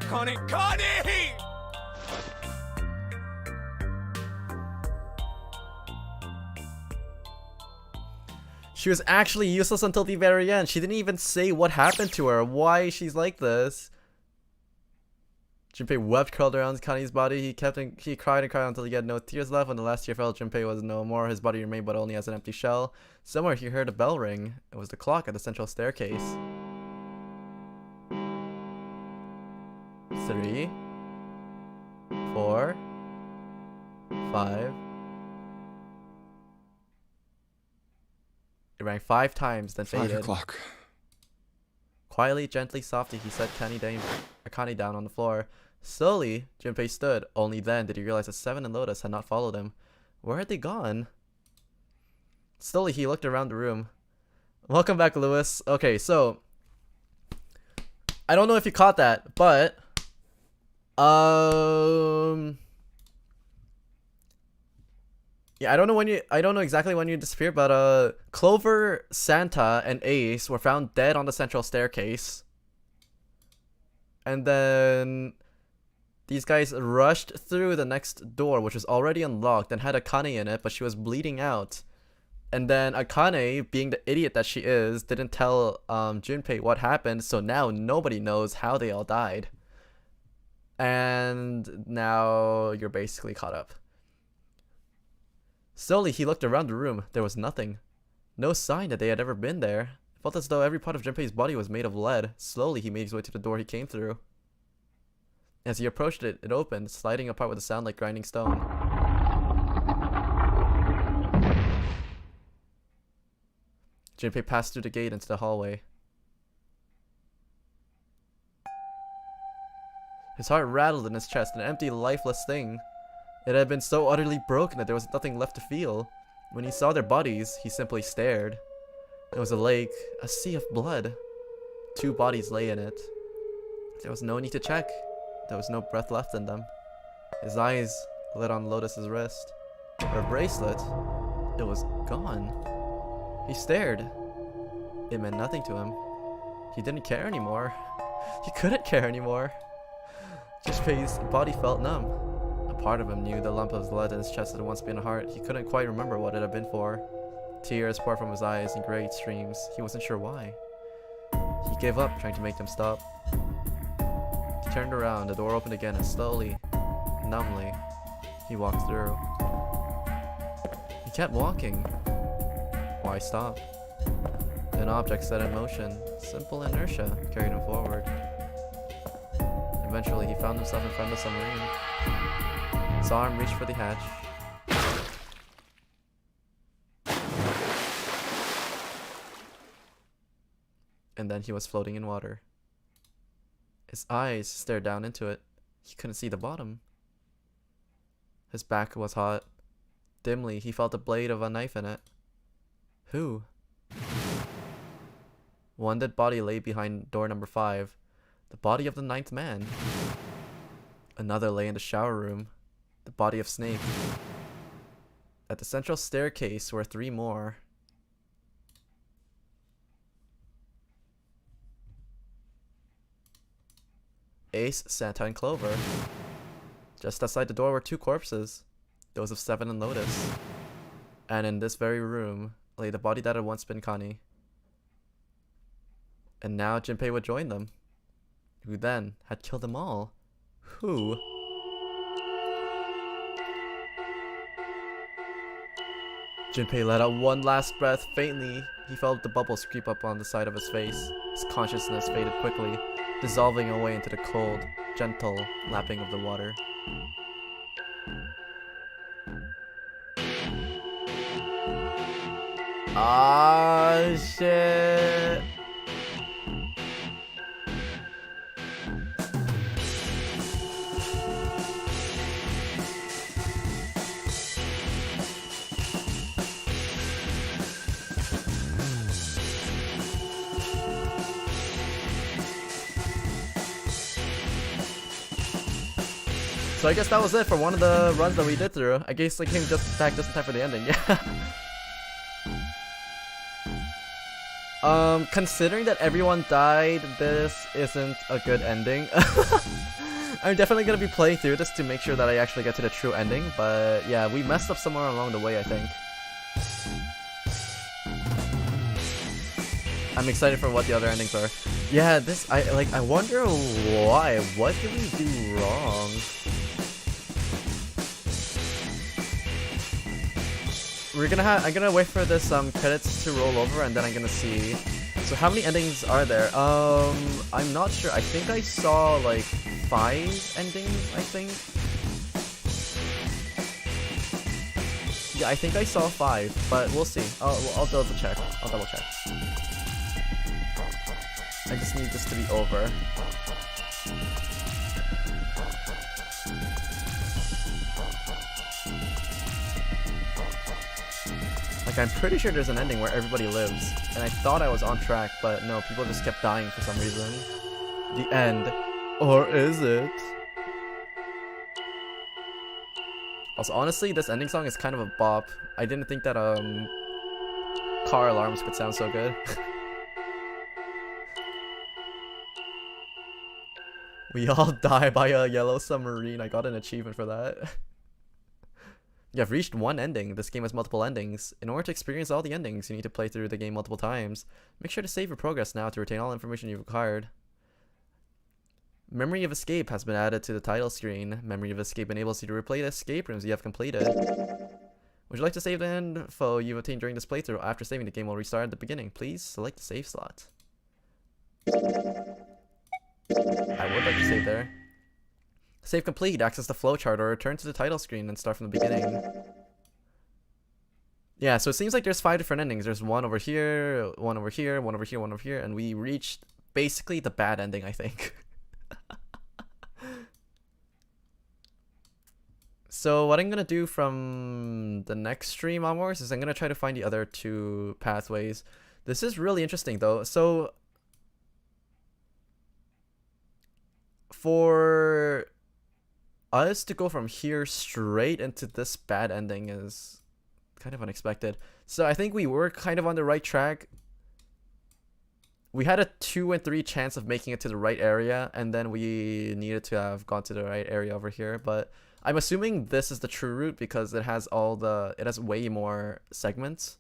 Connie! Connie! She was actually useless until the very end. She didn't even say what happened to her, why she's like this. Junpei wept, curled around Connie's body. He cried and cried until he had no tears left. When the last tear fell, Junpei was no more. His body remained but only as an empty shell. Somewhere he heard a bell ring. It was the clock at the central staircase. 3, 4, 5. It rang 5 times, then 5 faded. o'clock. Quietly, gently, softly, he set Connie down on the floor. Slowly, Junpei stood. Only then did he realize that Seven and Lotus had not followed him. Where had they gone? Slowly, he looked around the room. Welcome back, Lewis. Okay, so I don't know if you caught that, but yeah, I don't know exactly when you disappeared, but Clover, Santa, and Ace were found dead on the central staircase. And then these guys rushed through the next door, which was already unlocked and had Akane in it, but she was bleeding out. And then Akane, being the idiot that she is, didn't tell Junpei what happened, so now nobody knows how they all died. And now you're basically caught up. Slowly, he looked around the room. There was nothing. No sign that they had ever been there. It felt as though every part of Junpei's body was made of lead. Slowly, he made his way to the door he came through. As he approached it, it opened, sliding apart with a sound like grinding stone. Junpei passed through the gate into the hallway. His heart rattled in his chest, an empty, lifeless thing. It had been so utterly broken that there was nothing left to feel. When he saw their bodies, he simply stared. It was a lake, a sea of blood. 2 bodies lay in it. There was no need to check. There was no breath left in them. His eyes lit on Lotus's wrist. Her bracelet, it was gone. He stared. It meant nothing to him. He didn't care anymore. He couldn't care anymore. Junpei's body felt numb. A part of him knew the lump of blood in his chest had once been a heart. He couldn't quite remember what it had been for. Tears poured from his eyes in great streams. He wasn't sure why. He gave up, trying to make them stop. He turned around, the door opened again, and slowly, numbly, he walked through. He kept walking. Why stop? An object set in motion. Simple inertia carried him forward. Eventually, he found himself in front of the submarine. Saw him reach for the hatch. And then he was floating in water. His eyes stared down into it. He couldn't see the bottom. His back was hot. Dimly, he felt the blade of a knife in it. Who? One dead body lay behind door number 5. The body of the 9th man. Another lay in the shower room. The body of Snake. At the central staircase were 3 more. Ace, Santa, and Clover. Just outside the door were 2 corpses. Those of Seven and Lotus. And in this very room lay the body that had once been Connie. And now Junpei would join them. Who then had killed them all? Who? Junpei let out one last breath. Faintly, he felt the bubbles creep up on the side of his face. His consciousness faded quickly, dissolving away into the cold, gentle lapping of the water. Ah, shit. So I guess that was it for one of the runs that we did through. I guess I came back just in time for the ending, yeah. Considering that everyone died, this isn't a good ending. I'm definitely gonna be playing through this to make sure that I actually get to the true ending, but yeah, we messed up somewhere along the way, I think. I'm excited for what the other endings are. Yeah, I wonder why. What did we do wrong? I'm gonna wait for this credits to roll over and then I'm gonna see. So how many endings are there? I'm not sure. I think I saw like 5 endings, I think. Yeah, I think I saw 5, but we'll see. I'll double check. I just need this to be over. Like, I'm pretty sure there's an ending where everybody lives, and I thought I was on track, but no, people just kept dying for some reason. The end. Or is it? Also, honestly, this ending song is kind of a bop. I didn't think that, car alarms could sound so good. We all die by a yellow submarine. I got an achievement for that. You have reached one ending. This game has multiple endings. In order to experience all the endings, you need to play through the game multiple times. Make sure to save your progress now to retain all information you've acquired. Memory of Escape has been added to the title screen. Memory of Escape enables you to replay the escape rooms you have completed. Would you like to save the info you've obtained during this playthrough? After saving, the game will restart at the beginning. Please select the save slot. I would like to save there. Save complete. Access the flowchart or return to the title screen and start from the beginning. Yeah, so it seems like there's 5 different endings. There's one over here, one over here, one over here, one over here, and we reached basically the bad ending, I think. So what I'm gonna do from the next stream onwards is I'm gonna try to find the other 2 pathways. This is really interesting though. So for us to go from here straight into this bad ending is kind of unexpected. So I think we were kind of on the right track. We had a 2 and 3 chance of making it to the right area, and then we needed to have gone to the right area over here, but I'm assuming this is the true route because it has way more segments.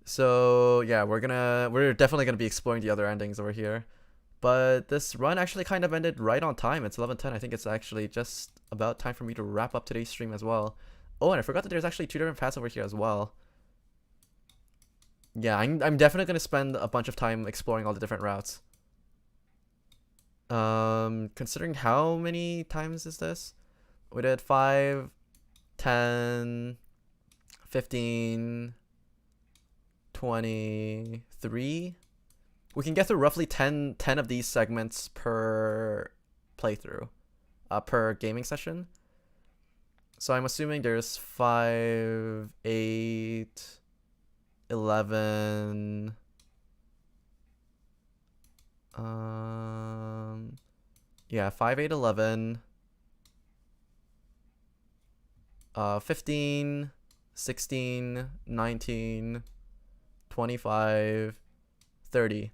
So yeah, we're definitely gonna be exploring the other endings over here. But this run actually kind of ended right on time. It's 11:10. I think it's actually just about time for me to wrap up today's stream as well. Oh, and I forgot that there's actually 2 different paths over here as well. Yeah, I'm definitely gonna spend a bunch of time exploring all the different routes. Considering how many times is this? We did 5, 10, 15, 23. We can get through roughly 10 of these segments per playthrough, per gaming session. So I'm assuming there's 5, 8, 11, yeah, 5, 8, 11, 15, 16, 19, 25, 30.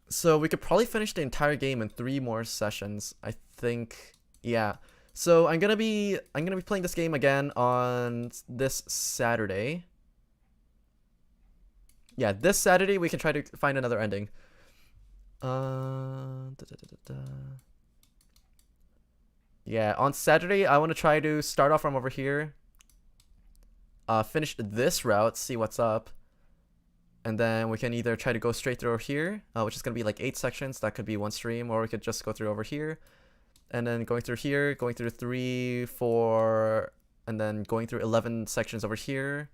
So we could probably finish the entire game in 3 more sessions, I think. Yeah. So I'm gonna be playing this game again on this Saturday. Yeah, this Saturday we can try to find another ending. Yeah, on Saturday I want to try to start off from over here. Finish this route, see what's up. And then we can either try to go straight through over here, which is going to be like 8 sections. That could be 1 stream, or we could just go through over here. And then going through here, going through 3, 4, and then going through 11 sections over here.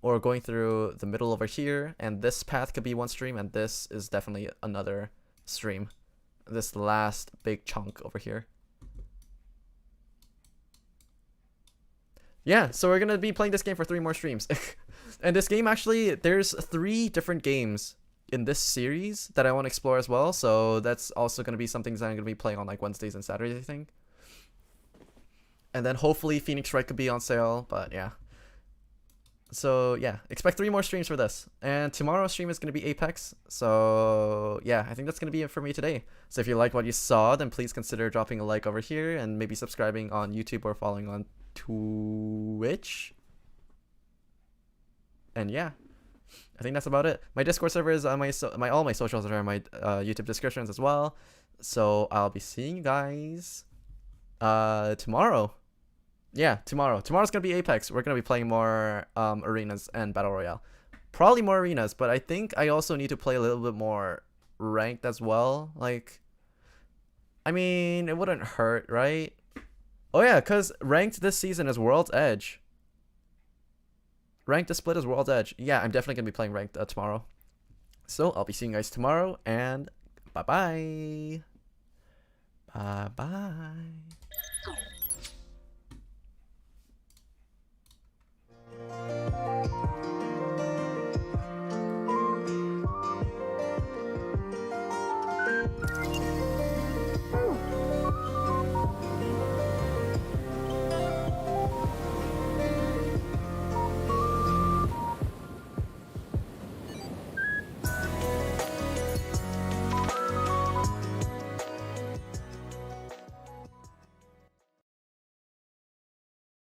Or going through the middle over here. And this path could be 1 stream, and this is definitely another stream. This last big chunk over here. Yeah, so we're going to be playing this game for 3 more streams. And this game actually, there's 3 different games in this series that I want to explore as well. So that's also going to be something that I'm going to be playing on like Wednesdays and Saturdays, I think. And then hopefully Phoenix Wright could be on sale, but yeah. So yeah, expect 3 more streams for this. And tomorrow's stream is going to be Apex. So yeah, I think that's going to be it for me today. So if you like what you saw, then please consider dropping a like over here and maybe subscribing on YouTube or following on Twitch. And yeah, I think that's about it. My Discord server is on all my socials are in my YouTube descriptions as well. So I'll be seeing you guys tomorrow. Yeah, tomorrow. Tomorrow's gonna be Apex. We're gonna be playing more arenas and battle royale. Probably more arenas, but I think I also need to play a little bit more ranked as well. Like, I mean, it wouldn't hurt, right? Oh yeah, because ranked this season is World's Edge. Ranked the split is World's Edge. Yeah, I'm definitely going to be playing ranked tomorrow. So I'll be seeing you guys tomorrow, and bye-bye. Bye-bye.